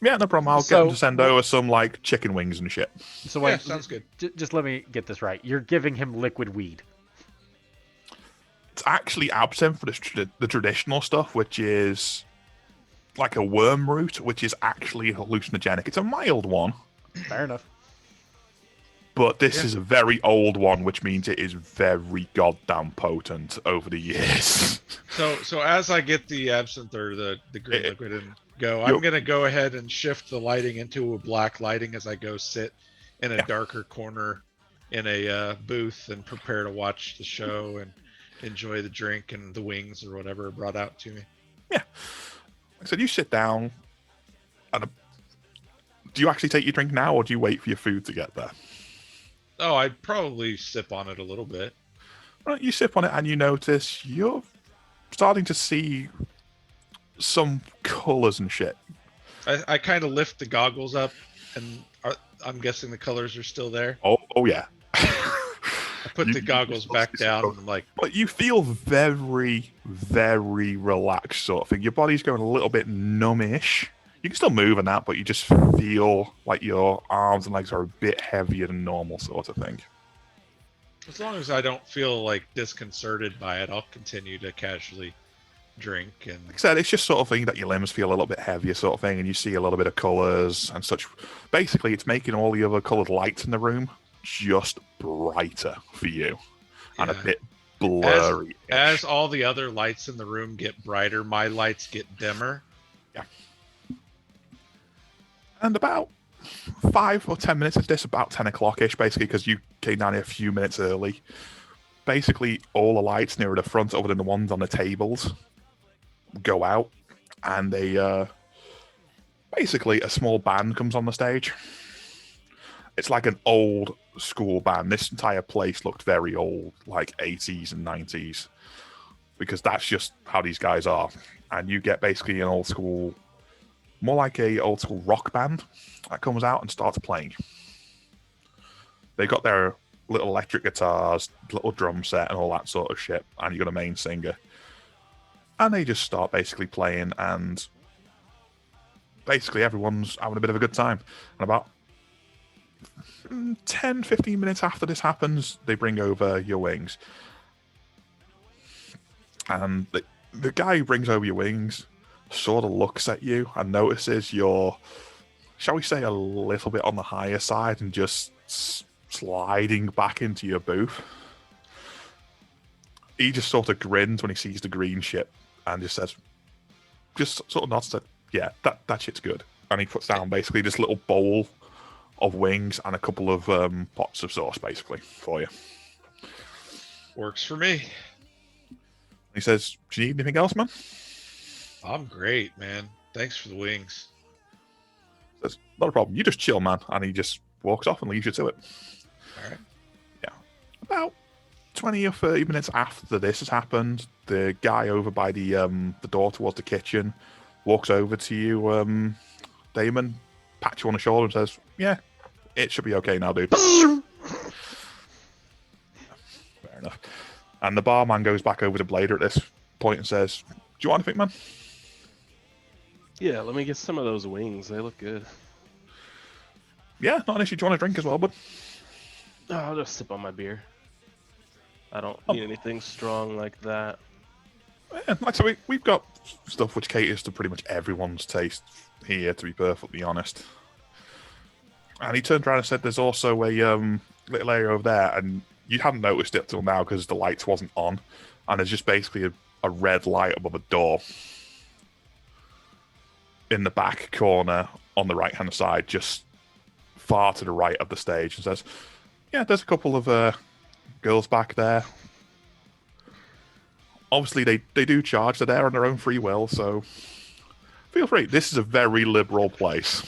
Yeah, no problem. I'll get him to send over some like chicken wings and shit. So wait, Yeah, sounds good. Just let me get this right. You're giving him liquid weed. It's actually absinthe for the traditional stuff, which is like a worm root, which is actually hallucinogenic. It's a mild one. Fair enough. But this is a very old one, which means it is very goddamn potent over the years. So as I get the absinthe or the green liquid and go, I'm going to go ahead and shift the lighting into a black lighting as I go sit in a darker corner in a booth and prepare to watch the show and enjoy the drink and the wings or whatever brought out to me. Yeah. Like I said, you sit down. And do you actually take your drink now, or do you wait for your food to get there? Oh, I'd probably sip on it a little bit. Right, you sip on it and you notice you're starting to see some colors and shit. I kind of lift the goggles up, and I'm guessing the colors are still there. Oh yeah. I put the goggles back down, and I'm like... But you feel very, very relaxed sort of thing. Your body's going a little bit numbish. You can still move and that, but you just feel like your arms and legs are a bit heavier than normal sort of thing. As long as I don't feel like disconcerted by it, I'll continue to casually drink. And like I said, it's just sort of thing that your limbs feel a little bit heavier sort of thing, and you see a little bit of colours and such. Basically, it's making all the other coloured lights in the room just brighter for you and a bit blurry. As all the other lights in the room get brighter, my lights get dimmer. Yeah. And about 5 or 10 minutes of this, about 10 o'clock-ish, basically, because you came down here a few minutes early. Basically, all the lights near the front, other than the ones on the tables, go out, and basically a small band comes on the stage. It's like an old school band. This entire place looked very old, like 80s and 90s, because that's just how these guys are. And you get basically an old school, more like a old school rock band that comes out and starts playing. They got their little electric guitars, little drum set and all that sort of shit, and you got a main singer. And they just start basically playing, and basically everyone's having a bit of a good time. And about 10, 15 minutes after this happens, they bring over your wings. And the guy who brings over your wings sort of looks at you and notices you're, shall we say, a little bit on the higher side and just sliding back into your booth. He just sort of grins when he sees the green shit and just says, just sort of nods, said, yeah, that shit's good. And he puts down basically this little bowl of wings and a couple of pots of sauce basically for you. Works for me. He says, do you need anything else, man? I'm great, man. Thanks for the wings. Says, not a problem. You just chill, man. And he just walks off and leaves you to it. All right. Yeah. About 20 or 30 minutes after this has happened, the guy over by the door towards the kitchen walks over to you, Damon, pats you on the shoulder and says, yeah, it should be okay now, dude. Fair enough. And the barman goes back over to Blader at this point and says, do you want anything, man? Yeah, let me get some of those wings. They look good. Yeah, not an issue. Do you want a drink as well, bud? Oh, I'll just sip on my beer. I don't need anything strong like that. Yeah, like I said, we've got stuff which caters to pretty much everyone's taste here, to be perfectly honest. And he turned around and said, "There's also a little area over there, and you hadn't noticed it till now because the lights wasn't on, and there's just basically a red light above a door in the back corner on the right-hand side, just far to the right of the stage." And says, "Yeah, there's a couple of girls back there. Obviously, they do charge. They're there on their own free will, so feel free. This is a very liberal place."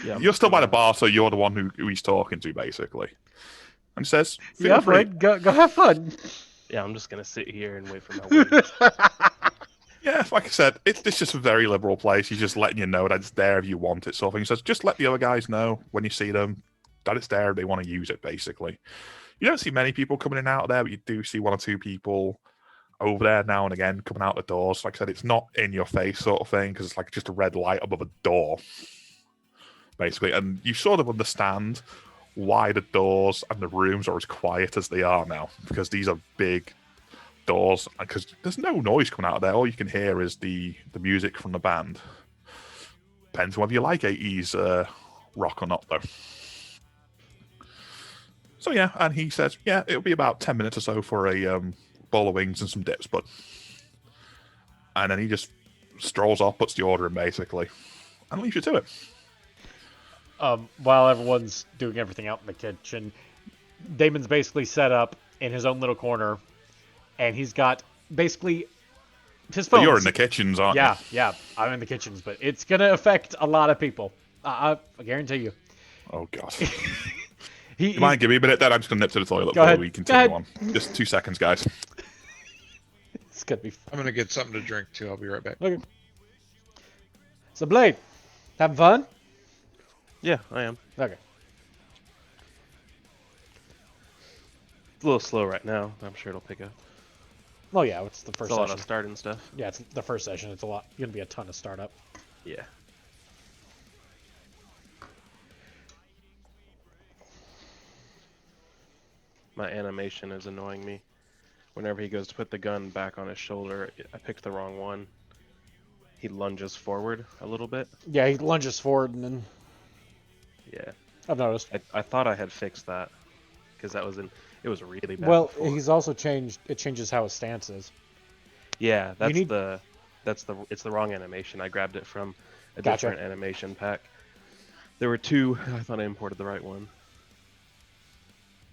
Yeah, I'm You're just still by the gonna- bar, so you're the one who he's talking to, basically. And says, "Feel Yeah, free." Blade, go have fun. Yeah, I'm just gonna sit here and wait for my wings. Yeah, like I said, it's just a very liberal place. He's just letting you know that it's there if you want it, sort of thing. He says, just let the other guys know when you see them that it's there if they want to use it, basically. You don't see many people coming in and out of there, but you do see one or two people over there now and again coming out the doors. Like I said, it's not in your face sort of thing because it's like just a red light above a door, basically. And you sort of understand why the doors and the rooms are as quiet as they are now, because these are big doors, because there's no noise coming out of there. All you can hear is the music from the band. Depends whether you like 80s rock or not, though. So yeah, and he says, yeah, it'll be about 10 minutes or so for a bowl of wings and some dips, but... And then he just strolls off, puts the order in, basically, and leaves you to it. While everyone's doing everything out in the kitchen, Damon's basically set up in his own little corner, and he's got basically his phone. But you're in the kitchens, aren't you? Yeah, I'm in the kitchens, but it's gonna affect a lot of people. I guarantee you. Oh, God. He You mind give me a minute then? I'm just going to nip to the toilet Go before ahead. we Go continue ahead. on. Just 2 seconds, guys. It's gonna be I'm gonna get something to drink too. I'll be right back. okay. So Blade, having fun? Yeah, I am. Okay. It's a little slow right now. I'm sure it'll pick up. Well, yeah, it's the It's first a lot session. of starting stuff. Yeah, it's the first session. It's gonna be a ton of startup. Yeah. My animation is annoying me. Whenever he goes to put the gun back on his shoulder, I picked the wrong one. He lunges forward a little bit. Yeah, he lunges forward, and then Yeah. I've noticed. I thought I had fixed that because it was really bad. Well, before. he's also changed. It changes how his stance is. Yeah, that's need- it's the wrong animation. I grabbed it from a Gotcha. different animation pack. There were two. I thought I imported the right one,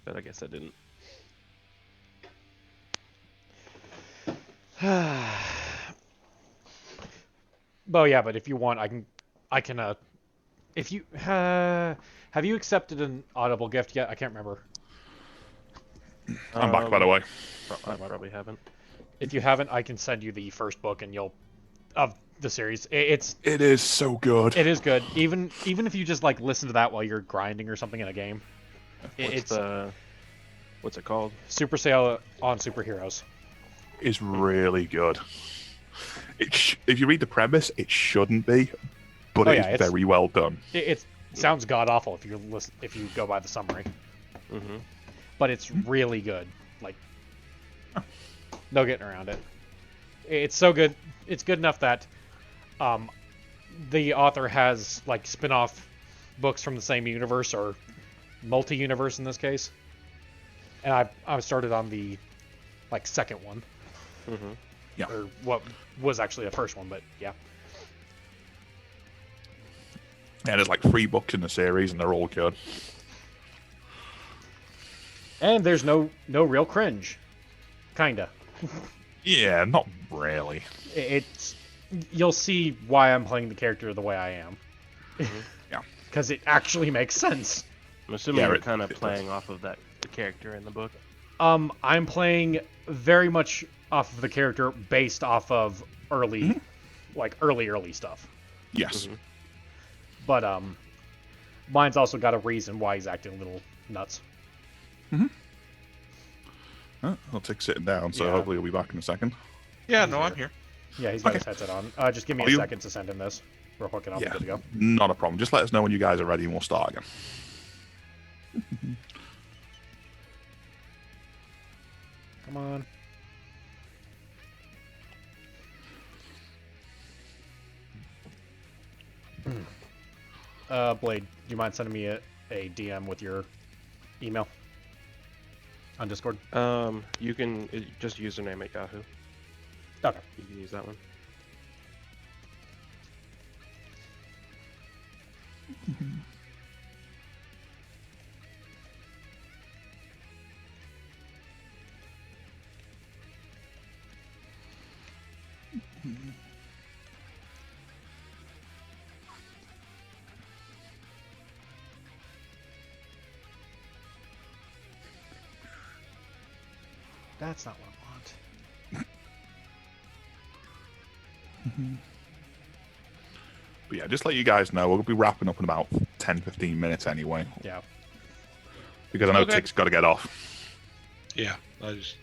but I guess I didn't. Oh yeah, but if you want, I can. If you have you accepted an Audible gift yet? I can't remember. I'm back, by the way. I probably haven't. If you haven't, I can send you the first book, and of the series. It is so good. is good. Even if you just like listen to that while you're grinding or something in a game. What's it called? Super Sale on Superheroes. Is really good. If you read the premise, it shouldn't be, but Oh, it yeah, is it's- very well done. It sounds god awful if you go by the summary, Mm-hmm. but it's really good. Like, no getting around it. It's so good. It's good enough that the author has like spin-off books from the same universe or multi-universe in this case. And I started on the like second one. Mm-hmm. Yeah. Or what was actually the first one, but yeah. Yeah, there's like 3 books in the series, and they're all good. And there's no real cringe. Kinda. Yeah, not really. It's you'll see why I'm playing the character the way I am. Yeah. Because it actually makes sense. I'm assuming Yeah, you're it- kind of it does. playing off of the character in the book. I'm playing very much off of the character based off of early stuff. Yes. Mhm. But mine's also got a reason why he's acting a little nuts. I'll take sitting down, so Yeah. hopefully you'll be back in a second. Yeah, no, I'm here. Yeah, he's got Okay. his headset on. Just give me Are a you- second to send him this. Real quick, and I'll be Yeah, good to go. not a problem. Just let us know when you guys are ready, and we'll start again. Come on. Blade, do you mind sending me a DM with your email on Discord? You can just username at Yahoo. Okay. You can use that one. That's not what I want. But yeah, just let you guys know, we'll be wrapping up in about 10-15 minutes anyway. Yeah. Because I know Okay. Tick's got to get off. Yeah, I just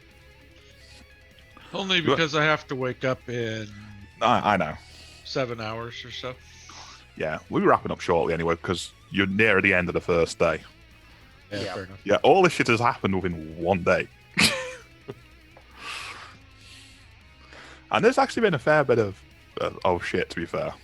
only because I have to wake up in I know. 7 hours or so. Yeah, we'll be wrapping up shortly anyway, because you're near the end of the first day. Yeah. Fair enough. Yeah, all this shit has happened within one day. And there's actually been a fair bit of shit, to be fair.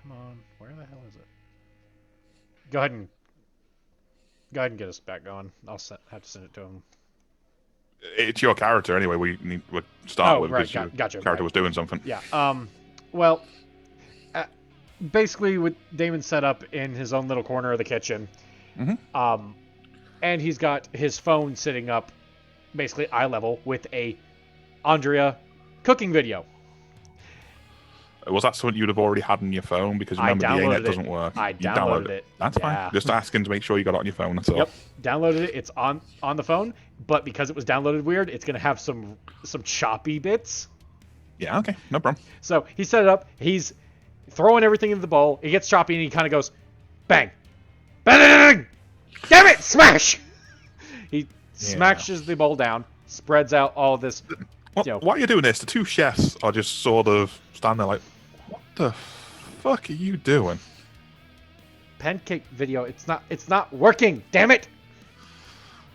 Come on, where the hell is it? Go ahead and get us back going. Have to send it to him. It's your character anyway. We'll start with right, because your gotcha. character Right. was doing something. Yeah. Well, basically, with Damon set up in his own little corner of the kitchen, and he's got his phone sitting up, basically eye level, with a Andrea cooking video. Was that something you'd have already had on your phone? Because I remember, the downloaded ANET it. doesn't work. I You downloaded it. That's Yeah. fine. Just asking to make sure you got it on your phone. That's all. Yep, downloaded it. It's on the phone, but because it was downloaded weird, it's gonna have some choppy bits. Yeah. Okay. No problem. So he set it up. He's throwing everything into the bowl. It gets choppy, and he kind of goes, bang, bang, damn it, smash. He smashes the bowl down, spreads out all this. While you're doing this, the two chefs are just sort of standing there like, "What the fuck are you doing?" Pancake video. It's not working. Damn it.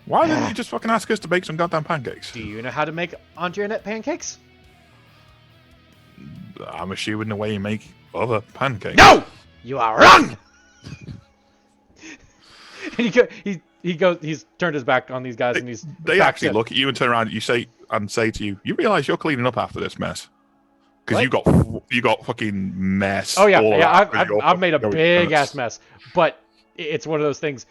Why didn't you just fucking ask us to bake some goddamn pancakes? Do you know how to make Andrea pancakes? I'm assuming the way you make other pancakes. No, you are wrong. And he's turned his back on these guys, and he's They back actually to- look at you and turn around and say to you, "You realize you're cleaning up after this mess? Because What? you got fucking mess." Oh yeah, all yeah. around I've made a your big nuts. ass mess, but it's one of those things.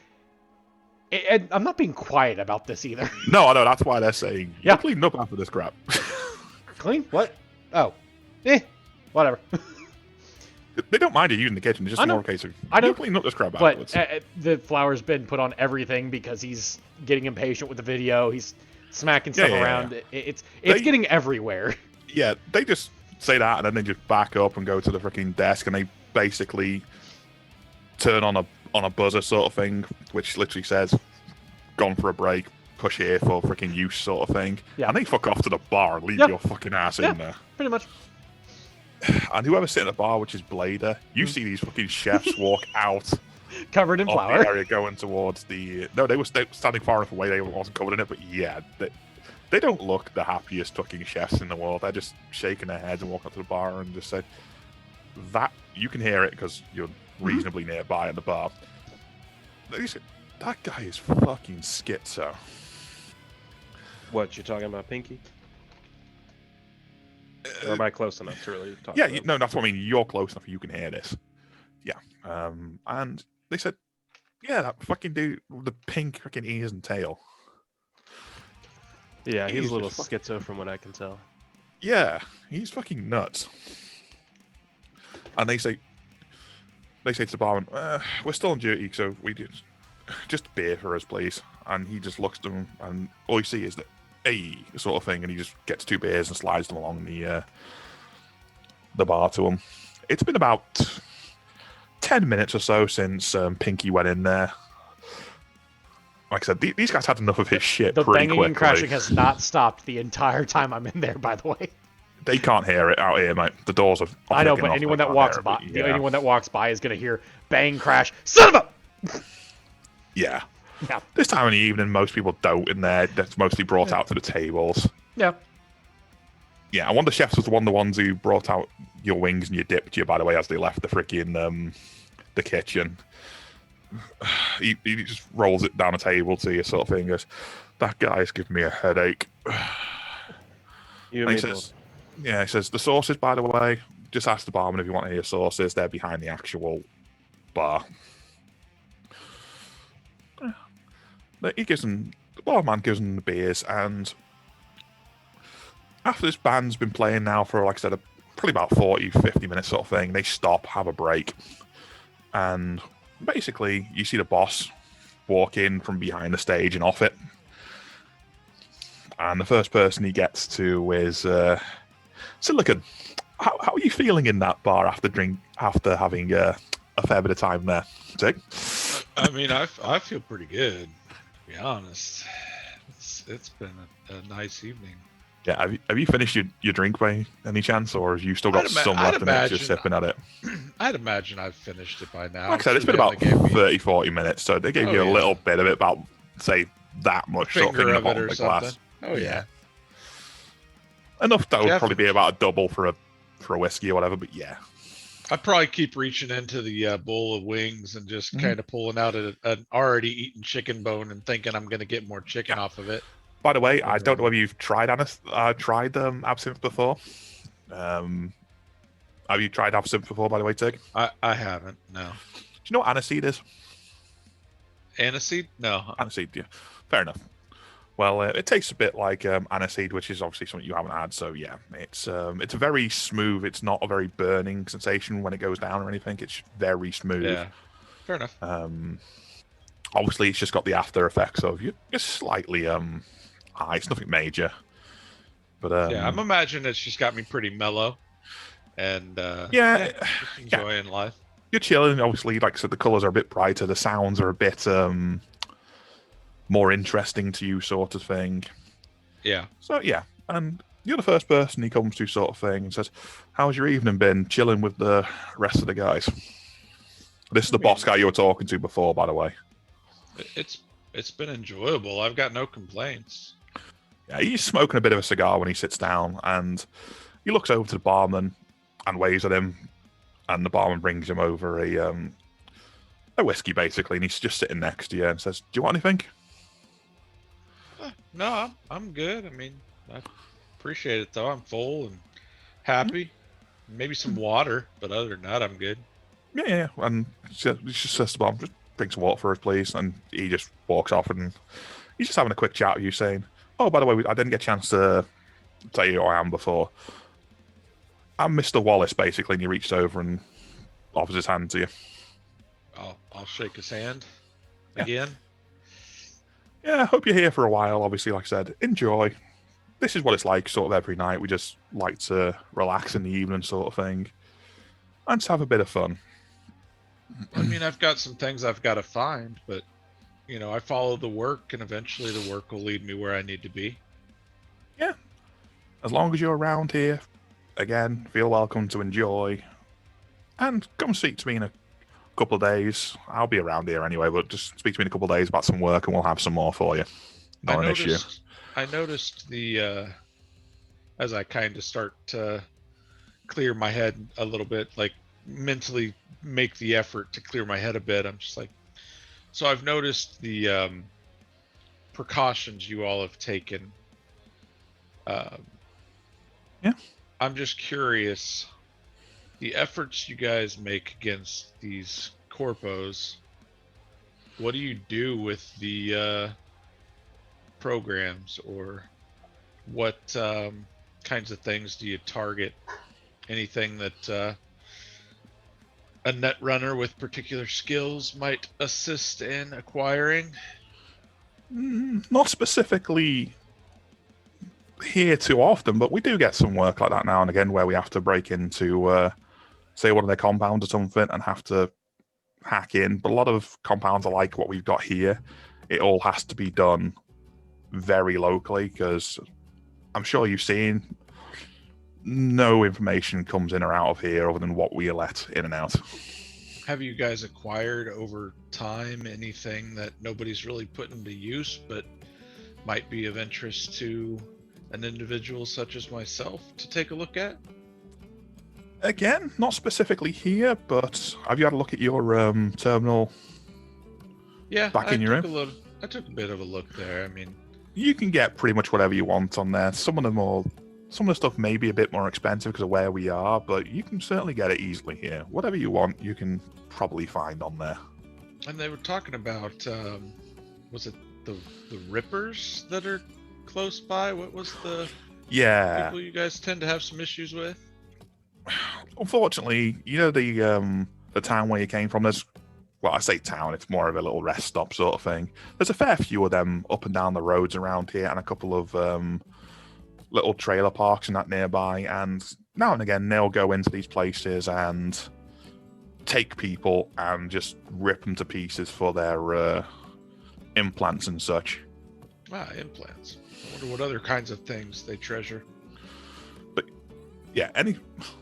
And I'm not being quiet about this either. No, I know. That's why they're saying Yeah. you're cleaning up after this crap. Clean? What? Oh, whatever. They don't mind you using the kitchen. It's just I know. more a case of I know. you cleaning up this crap But afterwards. the flour's been put on everything because he's getting impatient with the video. He's smacking stuff Yeah. around. It's They- getting everywhere. Yeah, they just say that and then they just back up and go to the freaking desk and they basically turn on a buzzer sort of thing, which literally says "gone for a break, push here for freaking use" sort of thing. Yeah. And they fuck off to the bar and leave Yeah. your fucking ass Yeah. in there. Pretty much. And whoever's sitting at the bar, which is Blader, you see these fucking chefs walk out Covered in of flour. the area going towards the... No, they were standing far enough away, they wasn't covered in it, but yeah, they don't look the happiest fucking chefs in the world. They're just shaking their heads and walking up to the bar and just say, that, you can hear it because you're reasonably nearby at the bar. They said, that guy is fucking schizo. What, you talking about Pinky? Or am I close enough to really talk Yeah, about no, that's what I mean. You're close enough you can hear this. Yeah. And they said, yeah, that fucking dude with the pink fucking ears and tail. Yeah, he's he's a little just schizo from what I can tell. Yeah, he's fucking nuts. And they say to the barman, we're still on duty, so we just beer for us, please. And he just looks at them, and all you see is that, hey, sort of thing, and he just gets two beers and slides them along the bar to him. It's been about 10 minutes or so since Pinky went in there. Like I said, these guys had enough of his shit The pretty banging quickly. and crashing has not stopped the entire time I'm in there, by the way. They can't hear it out here, mate. The doors are. I know, but anyone that walks by, anyone that walks by is gonna hear bang crash. Son of a. Yeah. Yeah. This time in the evening, most people don't in there. That's mostly brought out to the tables. Yeah. Yeah, and one of the chefs was the ones who brought out your wings and your dip to you, by the way, as they left the freaking the kitchen. He just rolls it down a table to you, sort of thing. Goes, that guy's giving me a headache. You And and he me says, yeah, he says, the sauces, by the way, just ask the barman if you want any of your sauces. They're behind the actual bar. He gives them, the barman gives them the beers, and after this band's been playing now for, like I said, probably about 40, 50 minutes sort of thing, they stop, have a break, and basically you see the boss walk in from behind the stage and off it. And the first person he gets to is Silicon. How are you feeling in that bar after having a fair bit of time there, Tig? I mean, I feel pretty good, to be honest. It's been a nice evening. Yeah, have you finished your drink by any chance, or have you still got some left and it's just sipping at it? I'd imagine I've finished it by now. Like I said, it's been about 30, 40 minutes, so they gave you a little bit of it, about, say, that much sort of thing in the bottom of the glass. Oh, yeah. Enough that would probably be about a double for a whiskey or whatever, but yeah. I'd probably keep reaching into the bowl of wings and just kind of pulling out an already eaten chicken bone and thinking I'm going to get more chicken off of it. By the way, I don't know whether you've tried absinthe before. Have you tried absinthe before, by the way, Tig? I haven't, no. Do you know what aniseed is? Aniseed? No. Aniseed, yeah. Fair enough. Well, it tastes a bit like aniseed, which is obviously something you haven't had. So yeah, it's very smooth. It's not a very burning sensation when it goes down or anything. It's very smooth. Yeah, fair enough. Obviously, it's just got the after effects of you're slightly high. It's nothing major, but yeah, I'm imagining it's just got me pretty mellow, and just enjoying life. You're chilling. Obviously, like I said, the colors are a bit brighter. The sounds are a bit more interesting to you, sort of thing. Yeah. So yeah, and you're the first person he comes to, sort of thing, and says, "How's your evening been? Chilling with the rest of the guys." This is the boss guy you were talking to before, by the way. It's been enjoyable. I've got no complaints. Yeah, he's smoking a bit of a cigar when he sits down, and he looks over to the barman and waves at him, and the barman brings him over a whiskey, basically, and he's just sitting next to you and says, "Do you want anything?" No, I'm good. I mean, I appreciate it, though. I'm full and happy. Maybe some water, but other than that, I'm good. Yeah. And he just says to the barman, "Just bring some water for us, please." And he just walks off, and he's just having a quick chat with you, saying, "Oh, by the way, I didn't get a chance to tell you who I am before. I'm Mr. Wallace," basically, and he reached over and offers his hand to you. I'll shake his hand again. Yeah, I hope you're here for a while. Obviously, like I said, enjoy. This is what it's like sort of every night. We just like to relax in the evening, sort of thing, and just have a bit of fun. I mean, I've got some things I've got to find, but, I follow the work, and eventually the work will lead me where I need to be. Yeah. As long as you're around here, again, feel welcome to enjoy. And come speak to me in a couple of days. I'll be around here anyway, but just speak to me in a couple of days about some work and we'll have some more for you. Not an issue. I noticed as I kind of start to clear my head a little bit, like mentally make the effort to clear my head a bit, I'm just like, so I've noticed the precautions you all have taken. Yeah. I'm just curious, the efforts you guys make against these corpos, what do you do with the programs, or what kinds of things do you target? Anything that a net runner with particular skills might assist in acquiring? Not specifically here too often, but we do get some work like that now and again where we have to break into say one of their compounds or something and have to hack in. But a lot of compounds are like what we've got here. It all has to be done very locally, because I'm sure you've seen no information comes in or out of here other than what we let in and out. Have you guys acquired over time anything that nobody's really put into use but might be of interest to an individual such as myself to take a look at? Again, not specifically here, but have you had a look at your terminal? Yeah, Back in your room? I took a bit of a look there. I mean, You can get pretty much whatever you want on there. Some of the stuff may be a bit more expensive because of where we are, but you can certainly get it easily here. Whatever you want, you can probably find on there. and they were talking about, was it the Rippers that are close by? What was the Yeah. people you guys tend to have some issues with? Unfortunately, the town where you came from, well, I say town, it's more of a little rest stop sort of thing. There's a fair few of them up and down the roads around here and a couple of little trailer parks and that nearby. And now and again, they'll go into these places and take people and just rip them to pieces for their implants and such. Ah, implants. I wonder what other kinds of things they treasure. Yeah,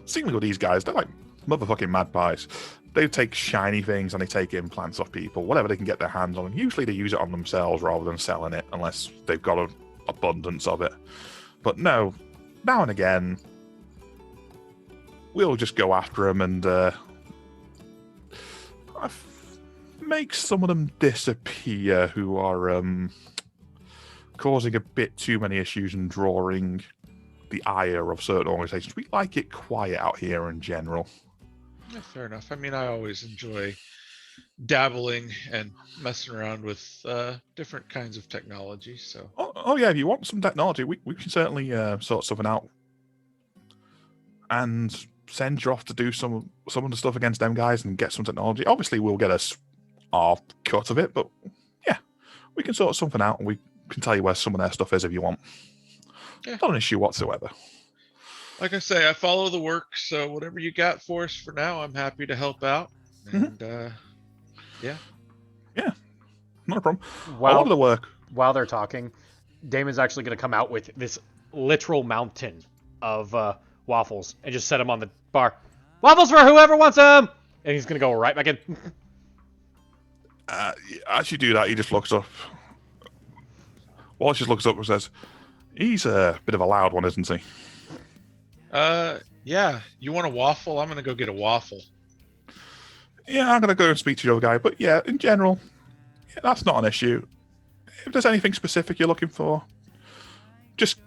seemingly with these guys, they're like motherfucking magpies. They take shiny things and they take implants off people, whatever they can get their hands on. Usually they use it on themselves rather than selling it, unless they've got an abundance of it. But no, now and again, we'll just go after them and make some of them disappear who are causing a bit too many issues and drawing the ire of certain organizations. We like it quiet out here in general. Yeah, fair enough. I mean, I always enjoy dabbling and messing around with different kinds of technology. So, oh yeah, if you want some technology, we can certainly sort something out and send you off to do some of the stuff against them guys and get some technology. Obviously, we'll get our cut of it, but yeah, we can sort something out and we can tell you where some of their stuff is if you want. Yeah. Not an issue whatsoever. like I say, I follow the work. So whatever you got for us for now, I'm happy to help out. And yeah, Not a problem. All of the work. While they're talking, Damon's actually going to come out with this literal mountain of waffles and just set them on the bar. Waffles for whoever wants them! And he's going to go right back in. As you do that, he just looks up. Wallace just looks up and says, "He's a bit of a loud one, isn't he?" yeah. You want a waffle? I'm gonna go get a waffle. Yeah, I'm going to go and speak to the other guy. But yeah, in general, yeah, that's not an issue. If there's anything specific you're looking for, just,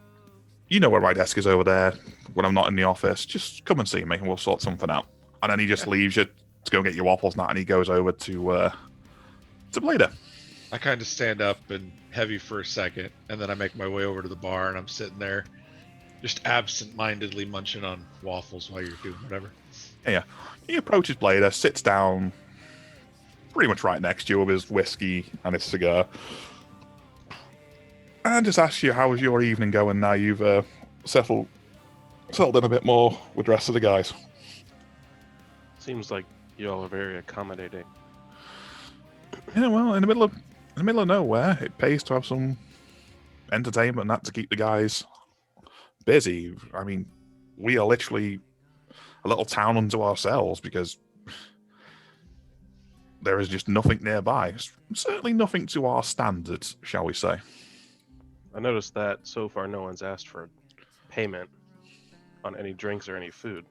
you know where my desk is over there when I'm not in the office. Just come and see me and we'll sort something out. And then he just leaves you to go get your waffles now, and he goes over to Blader. I kind of stand up and heavy for a second, and then I make my way over to the bar, and I'm sitting there just absent-mindedly munching on waffles while you're doing whatever. Yeah. He approaches Blader, sits down pretty much right next to you with his whiskey and his cigar, and just asks you, how is your evening going now you've settled in a bit more with the rest of the guys? Seems like you all are very accommodating. Yeah, well, in the middle of nowhere, it pays to have some entertainment and that to keep the guys busy. I mean, we are literally a little town unto ourselves because there is just nothing nearby. Certainly nothing to our standards, shall we say. I noticed that so far no one's asked for payment on any drinks or any food.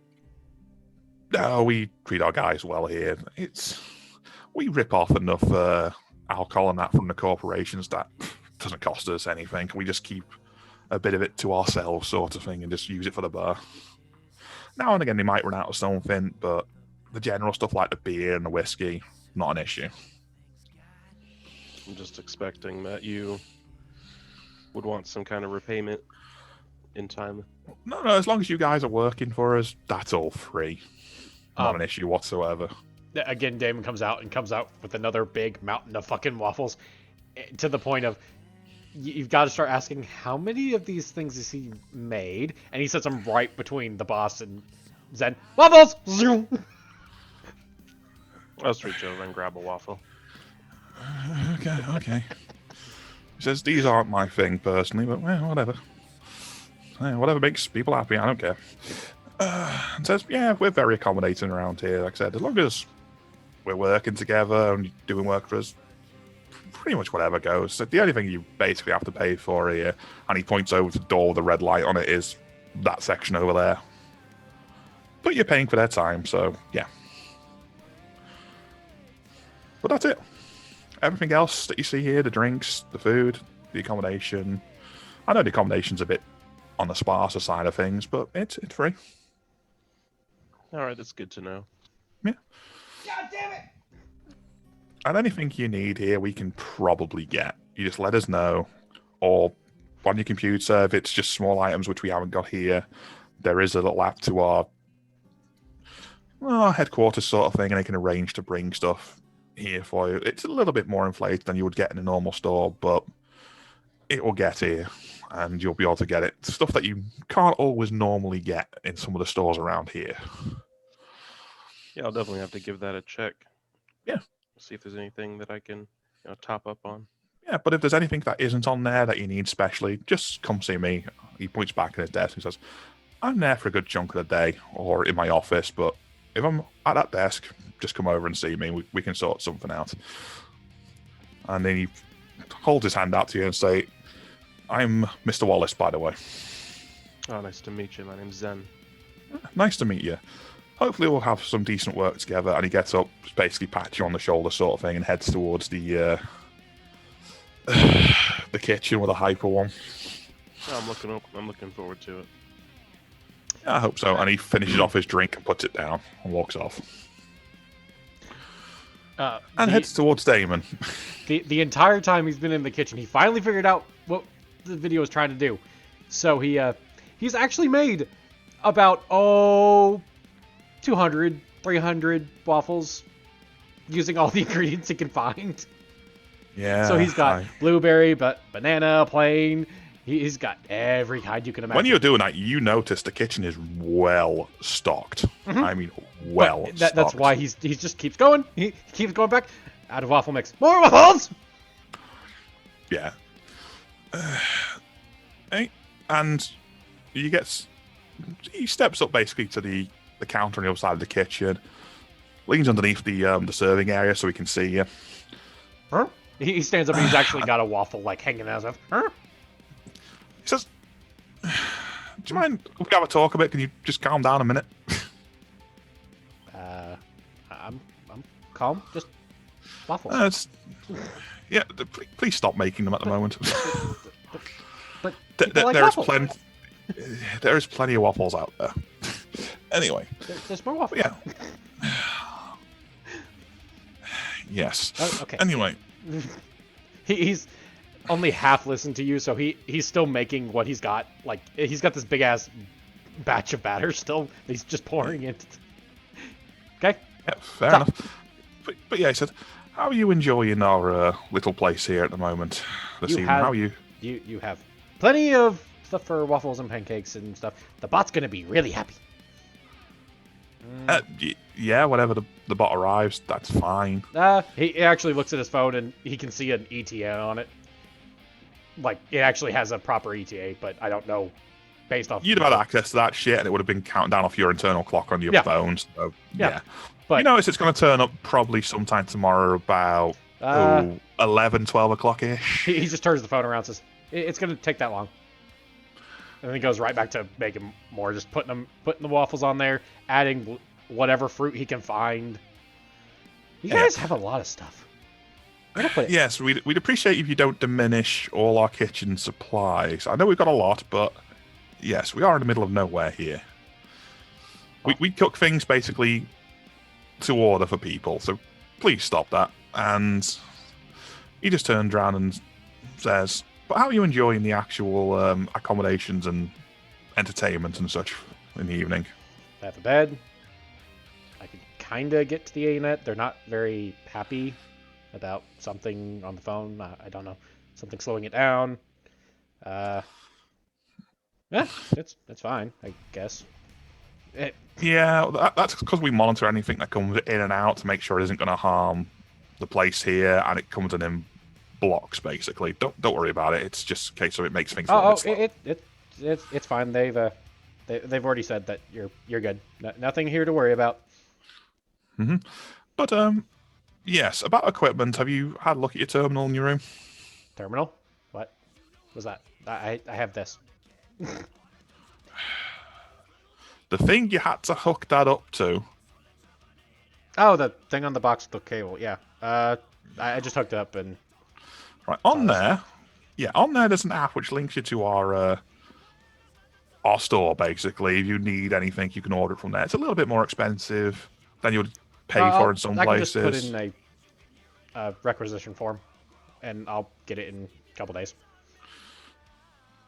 No, we treat our guys well here. We rip off enough alcohol and that from the corporations that doesn't cost us anything. We just keep a bit of it to ourselves, sort of thing, and just use it for the bar. Now and again, they might run out of something, but the general stuff like the beer and the whiskey, not an issue. I'm just expecting that you would want some kind of repayment in time. No, as long as you guys are working for us, that's all free. Not an issue whatsoever. Again, Damon comes out with another big mountain of fucking waffles, to the point of you've got to start asking how many of these things has he made, and he sets them right between the boss and Zen. Waffles! Zoom! I'll just reach over and grab a waffle. Okay. He says, these aren't my thing personally, but well, whatever. Whatever makes people happy, I don't care. And says, yeah, we're very accommodating around here. Like I said, as long as we're working together and doing work for us, pretty much whatever goes. So the only thing you basically have to pay for here, and he points over to the door with the red light on it, is that section over there. But you're paying for their time, so yeah. But that's it. Everything else that you see here, the drinks, the food, the accommodation. I know the accommodation's a bit on the sparser side of things, but it's free. All right, that's good to know. Yeah. God damn it! And anything you need here, we can probably get. You just let us know. Or on your computer, if it's just small items which we haven't got here, there is a little app to our headquarters sort of thing, and they can arrange to bring stuff here for you. It's a little bit more inflated than you would get in a normal store, but it will get here, and you'll be able to get it. Stuff that you can't always normally get in some of the stores around here. Yeah, I'll definitely have to give that a check. Yeah. See if there's anything that I can, top up on. Yeah, but if there's anything that isn't on there that you need specially, just come see me. He points back at his desk and says, I'm there for a good chunk of the day, or in my office, but if I'm at that desk, just come over and see me. We can sort something out. And then he holds his hand out to you and say, I'm Mr. Wallace, by the way. Oh, nice to meet you. My name's Zen. Nice to meet you. Hopefully we'll have some decent work together. And he gets up, basically pats you on the shoulder sort of thing, and heads towards the kitchen with a hyper one. Oh, I'm looking forward to it. Yeah, I hope so. And he finishes off his drink and puts it down and walks off. And heads towards Damon. The entire time he's been in the kitchen, he finally figured out what the video was trying to do. So he's actually made about 200, 300 waffles using all the ingredients he can find. Yeah. So he's got blueberry, banana, plain. He's got every kind you can imagine. When you're doing that, you notice the kitchen is well stocked. Mm-hmm. I mean, stocked. That's why he just keeps going. He keeps going back. Out of waffle mix. More waffles! Yeah. And he steps up basically to the counter on the other side of the kitchen, leans underneath the serving area so he can see you. Huh? He stands up and he's actually got a waffle hanging out of. Huh? He says, do you mind if we have a talk a bit? Can you just calm down a minute? I'm calm. Just waffle. Yeah, please stop making them at the moment. But there is plenty of waffles out there. Anyway, there's more waffles. Yeah. Yes. Okay. Anyway, he's only half listened to you, so he's still making what he's got. He's got this big ass batch of batter still. He's just pouring it. Okay. Yeah, fair enough. But yeah, he said, "How are you enjoying our little place here at the moment this evening? How are you?" You have plenty of stuff for waffles and pancakes and stuff. The bot's gonna be really happy. Yeah, whenever the bot arrives, that's fine. He actually looks at his phone and he can see an ETA on it. It actually has a proper ETA, but I don't know. Based off, you'd have had access to that shit, and it would have been counting down off your internal clock on your phone. So yeah. But you notice it's going to turn up probably sometime tomorrow about 11, 12 o'clock ish. He just turns the phone around and says, "It's going to take that long." And then he goes right back to making more, just putting the waffles on there, adding whatever fruit he can find. You guys have a lot of stuff. Yes, we'd appreciate if you don't diminish all our kitchen supplies. I know we've got a lot, but yes, we are in the middle of nowhere here. We cook things basically to order for people, so please stop that. And he just turns around and says, "But how are you enjoying the actual accommodations and entertainment and such in the evening?" I have a bed. I can kind of get to the internet. They're not very happy about something on the phone. I don't know. Something slowing it down. Yeah, it's fine, I guess. Yeah, that's because we monitor anything that comes in and out to make sure it isn't going to harm the place here, and it comes in blocks basically. Don't worry about it. It's just a case of it makes things. It's it's fine. They've already said that you're good. Nothing here to worry about. Hmm. But yes, about equipment. Have you had a look at your terminal in your room? Terminal? What was that? I have this. The thing you had to hook that up to. Oh, the thing on the box with the cable. Yeah. I just hooked it up and Right on there. Yeah, on there. There's an app which links you to our store. Basically, if you need anything, you can order it from there. It's a little bit more expensive than you'd pay for in some I can places. just put in a requisition form, and I'll get it in a couple days.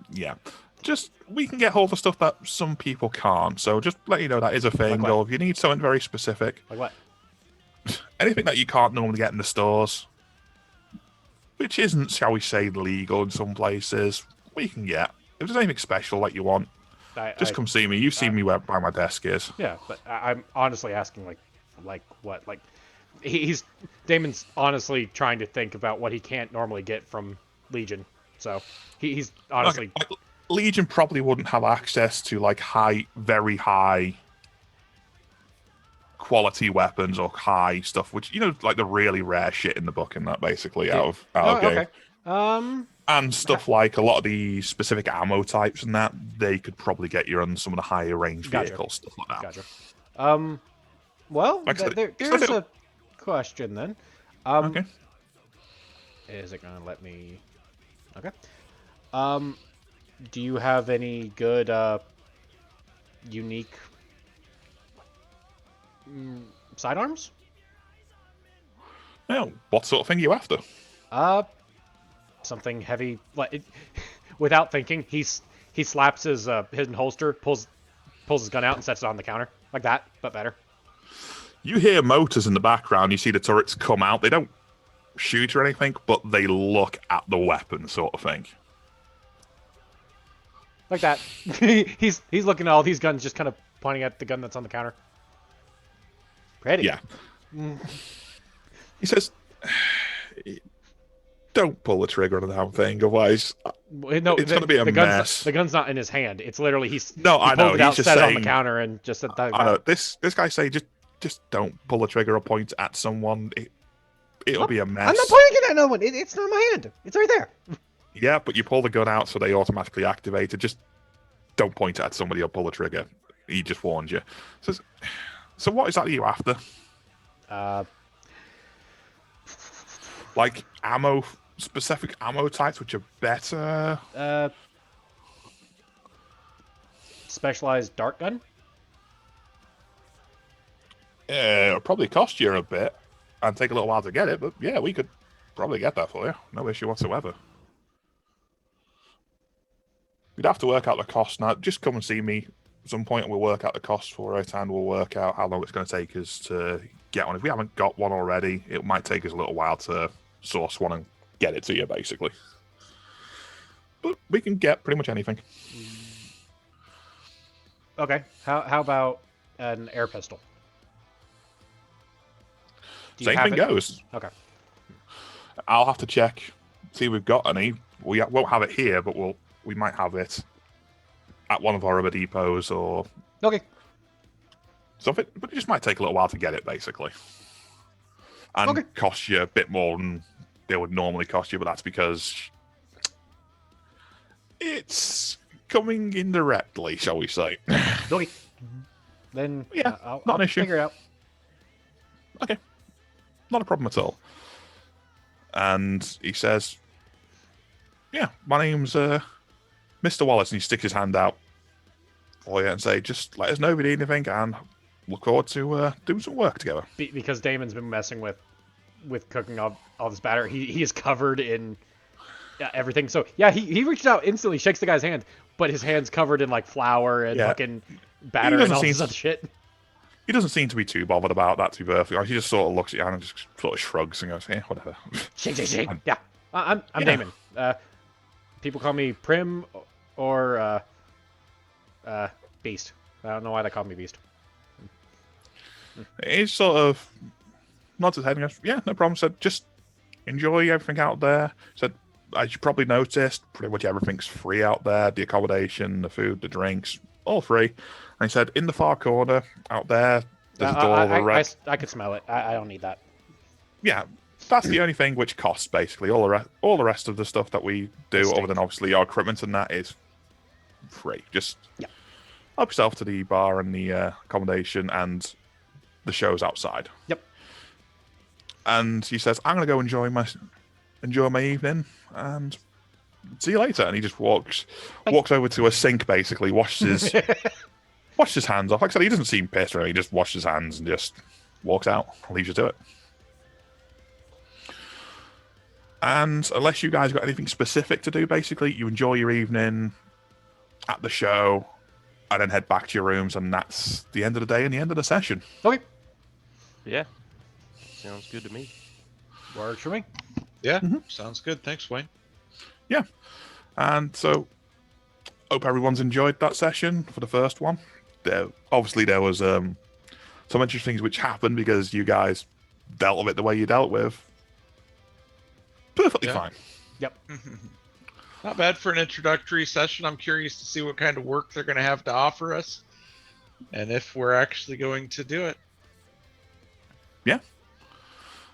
Yeah. Just, we can get hold of stuff that some people can't. So just let you know that is a thing. Like what? Or if you need something very specific, Like what? anything that you can't normally get in the stores, which isn't, shall we say, legal in some places, we can get. If there's anything special that you want, just come see me. You've seen me where my desk is. Yeah, but I'm honestly asking, like what? Like, Damon's honestly trying to think about what he can't normally get from Legion. So he's honestly. Like, Legion probably wouldn't have access to like very high quality weapons or high stuff, which like the really rare shit in the book and that basically out of game. Okay. And stuff like a lot of the specific ammo types and that they could probably get you on some of the higher range vehicles, stuff like that. Gotcha. Well, Like there's a question then. Okay. Is it gonna let me? Okay. Do you have any good unique sidearms? Yeah, what sort of thing are you after? Something heavy. Without thinking, he slaps his hidden holster, pulls his gun out, and sets it on the counter like that, but better. You hear motors in the background. You see the turrets come out. They don't shoot or anything, but they look at the weapon, sort of thing. Like that. He's looking at all these guns, just kind of pointing at the gun that's on the counter. Ready? Yeah. He says, "Don't pull the trigger on the damn thing, otherwise No, it's going to be a mess." The gun's not in his hand. It's literally I know. He pulled it out, He's just set saying, it on the counter, and just said that. I know. This guy say just don't pull the trigger or point at someone. It'll be a mess. I'm not pointing it at no one. It's not my hand. It's right there. Yeah, but you pull the gun out, so they automatically activate it. Just don't point it at somebody or pull the trigger. He just warned you. So what exactly are you after? Like specific ammo types, which are better. Specialized dart gun. It'll probably cost you a bit and take a little while to get it, but yeah, we could probably get that for you. No issue whatsoever. You'd have to work out the cost now. Just come and see me at some point and we'll work out the cost for it and we'll work out how long it's going to take us to get one. If we haven't got one already, it might take us a little while to source one and get it to you, basically. But we can get pretty much anything. Okay. How about an air pistol? Same thing goes. Okay. I'll have to check, see if we've got any. We won't have it here, but we might have it at one of our other depots or Okay. something. But it just might take a little while to get it, basically. And cost you a bit more than they would normally cost you, but that's because it's coming indirectly, shall we say. Okay. Then yeah, I'll not an issue. Figure it out. Okay. Not a problem at all. And he says, yeah, my name's Mr. Wallace, and he sticks his hand out for you and say, just let us know if you need anything, and look forward to doing some work together. Because Damon's been messing with cooking all this batter. He is covered in everything. So yeah, he reached out instantly, shakes the guy's hand, but his hand's covered in like flour and fucking batter and all this other shit. He doesn't seem to be too bothered about that, to be perfectly honest. He just sort of looks at you and just sort of shrugs and goes, yeah, whatever. Shake. Yeah. I'm Damon. People call me Prim or Beast. I don't know why they call me Beast. He sort of nods his head and goes, yeah, no problem. Said, just enjoy everything out there. Said, as you probably noticed, pretty much everything's free out there. The accommodation, the food, the drinks, all free. And he said, in the far corner out there, there's a door with a red... I could smell it. I don't need that. Yeah, that's the only thing which costs, basically. All the rest of the stuff that we do, other than obviously our equipment and that, is free. Just help yourself to the bar and the accommodation and the shows outside. Yep. And he says, I'm going to go enjoy my evening and see you later. And he just walks over to a sink, basically, washes his hands off. Like I said, he doesn't seem pissed or anything. He just washes his hands and just walks out, leaves you to it. And unless you guys got anything specific to do, basically, you enjoy your evening at the show and then head back to your rooms, and that's the end of the day and the end of the session. Okay. Yeah. Sounds good to me. Works for me. Yeah, sounds good. Thanks, Wayne. Yeah. And so, hope everyone's enjoyed that session for the first one. There was some interesting things which happened because you guys dealt with it the way you dealt with. Perfectly fine. Yep. Not bad for an introductory session. I'm curious to see what kind of work they're going to have to offer us and if we're actually going to do it. Yeah.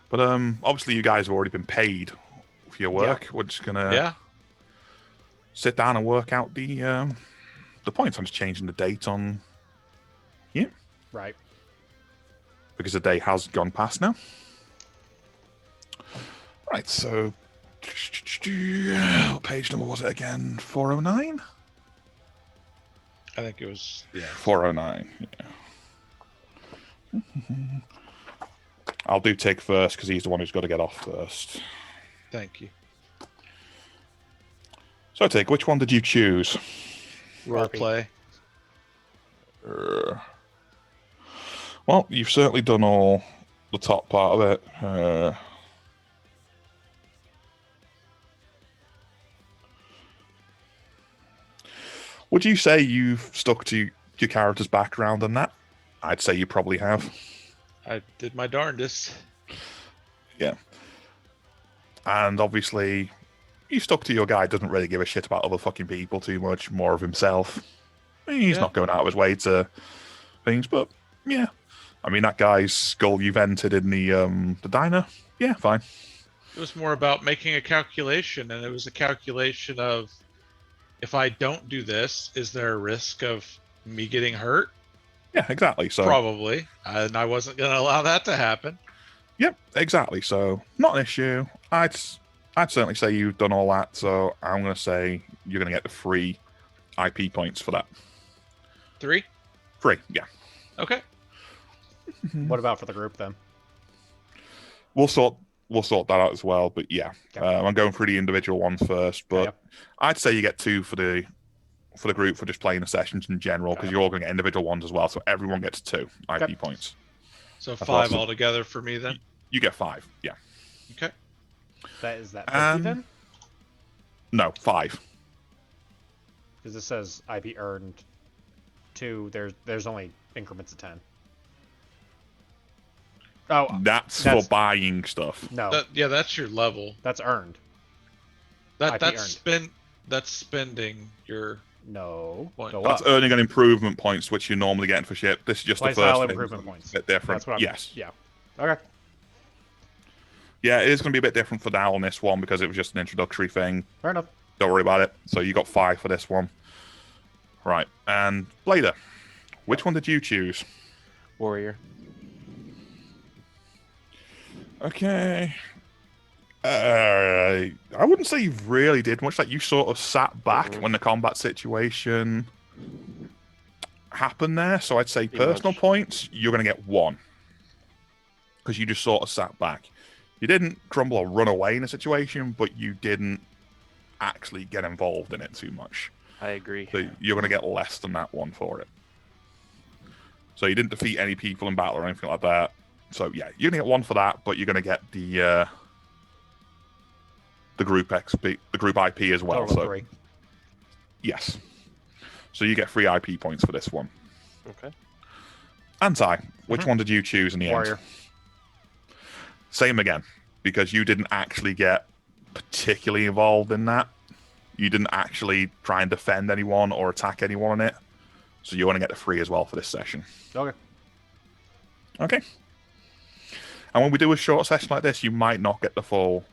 But obviously you guys have already been paid for your work. We're just going to sit down and work out the points. I'm just changing the date on here. Right. Because the day has gone past now. Right, so what page number was it again? 409? I think it was 409. Yeah. I'll do Tig first because he's the one who's got to get off first. Thank you. So Tig, which one did you choose? Role play. Well, you've certainly done all the top part of it. Would you say you've stuck to your character's background and that? I'd say you probably have. I did my darndest. Yeah. And obviously, you stuck to your guy, doesn't really give a shit about other fucking people too much, more of himself. He's not going out of his way to things, but yeah. I mean, that guy's skull you've entered in the diner, yeah, fine. It was more about making a calculation, and it was a calculation of, if I don't do this, is there a risk of me getting hurt? Yeah, exactly. So probably, and I wasn't going to allow that to happen. Yep, exactly. So not an issue. I'd certainly say you've done all that. So I'm going to say you're going to get the free IP points for that. 3? Free, yeah. Okay. What about for the group then? We'll sort that out as well. But yeah, I'm going through the individual ones first. But I'd say you get 2 for the group for just playing the sessions in general, because you're all going to get individual ones as well. So everyone gets 2 IP points. So 5 altogether for me then? You get 5, yeah. Okay. Is that 50 then? No, 5. Because it says IP earned 2. There's only increments of 10. Oh, that's for buying stuff. No. That's your level. That's earned. That's spending your point. That's earning an improvement points, which you're normally getting for ship. This is just the first improvement points. A bit different. That's what yes. Yeah. Okay. Yeah, it is going to be a bit different for Dal on this one because it was just an introductory thing. Fair enough. Don't worry about it. So you got 5 for this one. Right. And Blader, which one did you choose? Warrior. Okay. I wouldn't say you really did much. Like, you sort of sat back when the combat situation happened there. So I'd say personal points, you're going to get 1. Because you just sort of sat back. You didn't crumble or run away in a situation, but you didn't actually get involved in it too much. I agree. So you're going to get less than that 1 for it. So you didn't defeat any people in battle or anything like that. So yeah, you're going to get 1 for that, but you're going to get the group XP, the group IP as well. Total so 3. Yes. So you get 3 IP points for this one. Okay. Anti, which one did you choose in the Warrior. end? Same again, because you didn't actually get particularly involved in that. You didn't actually try and defend anyone or attack anyone in it. So you want to get the free as well for this session. Okay. Okay. And when we do a short session like this, you might not get the full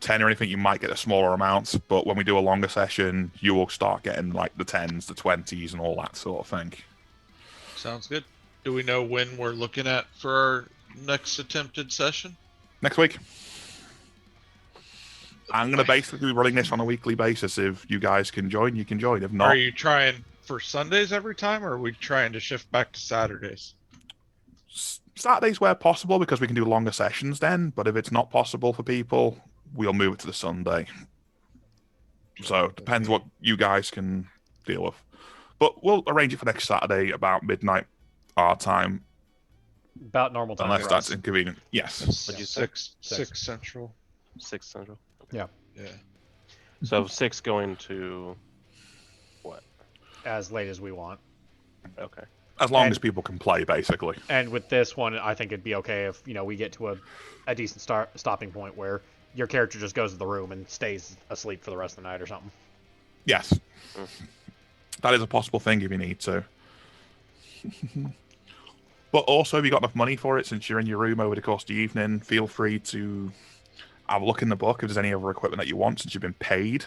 10 or anything. You might get a smaller amount. But when we do a longer session, you will start getting like the 10s, the 20s, and all that sort of thing. Sounds good. Do we know when we're looking at for our next attempted session? Next week. I'm going to basically be running this on a weekly basis. If you guys can join, you can join. If not... Are you trying for Sundays every time, or are we trying to shift back to Saturdays? Saturdays where possible, because we can do longer sessions then. But if it's not possible for people, we'll move it to the Sunday. So it depends what you guys can deal with. But we'll arrange it for next Saturday about midnight our time. About normal time. Unless that's inconvenient. Yes. What'd you say? 6 Central. 6 Central. Yeah. Yeah. So 6 going to what? As late as we want. Okay. As long as people can play, basically. And with this one, I think it'd be okay if, we get to a decent stopping point where your character just goes to the room and stays asleep for the rest of the night or something. Yes. That is a possible thing if you need to. But also, if you got enough money for it, since you're in your room over the course of the evening, feel free to have a look in the book if there's any other equipment that you want. Since you've been paid,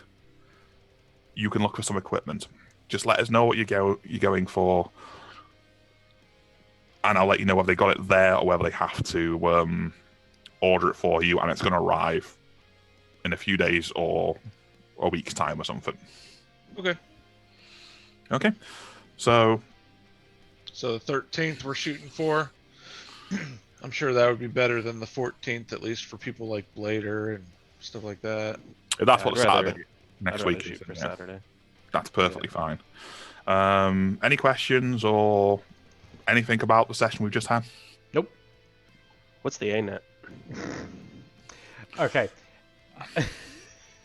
you can look for some equipment. Just let us know what you're going for, and I'll let you know whether they got it there or whether they have to order it for you, and it's going to arrive in a few days or a week's time or something. Okay. So the 13th we're shooting for. I'm sure that would be better than the 14th, at least for people like Blader and stuff like that. if that's Yeah, what I'd rather- Saturday next I'd rather week shoot is, for yeah, Saturday. that's perfectly fine. Any questions or anything about the session we've just had? Nope. What's the ANET? Okay.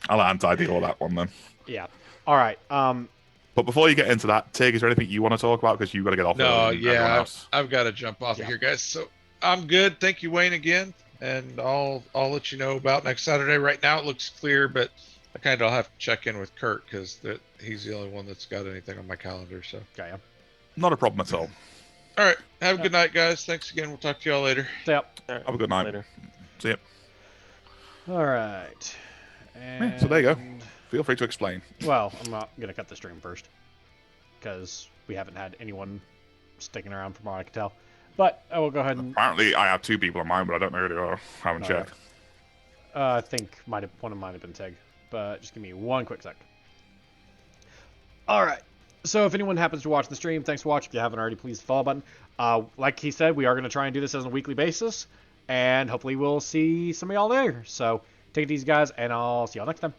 I'll let Anti deal with that one then. Yeah. All right. But before you get into that, Tig, is there anything you want to talk about? Because you've got to get off. No, earlier than everyone yeah, else. I've got to jump off of here, guys. So I'm good. Thank you, Wayne, again, and I'll let you know about next Saturday. Right now, it looks clear, but I kind of have to check in with Kurt because he's the only one that's got anything on my calendar. So, Okay. Not a problem at all. all right, have a good night, guys. Thanks again. We'll talk to y'all later. Yep. All right, Have a good night. later. See ya. All right. And, Yeah, so there you go. Feel free to explain. Well, I'm not gonna cut the stream first because we haven't had anyone sticking around from what I can tell. But I will go ahead and Apparently, I have 2 people in mind, but I don't know who they are. Haven't No, checked. I think one of them might have been Tig, but just give me one quick sec. All right. So if anyone happens to watch the stream, thanks for watching. If you haven't already, please hit the follow button. Like he said, we are going to try and do this on a weekly basis, and hopefully we'll see some of y'all there. So take it easy, guys, and I'll see y'all next time.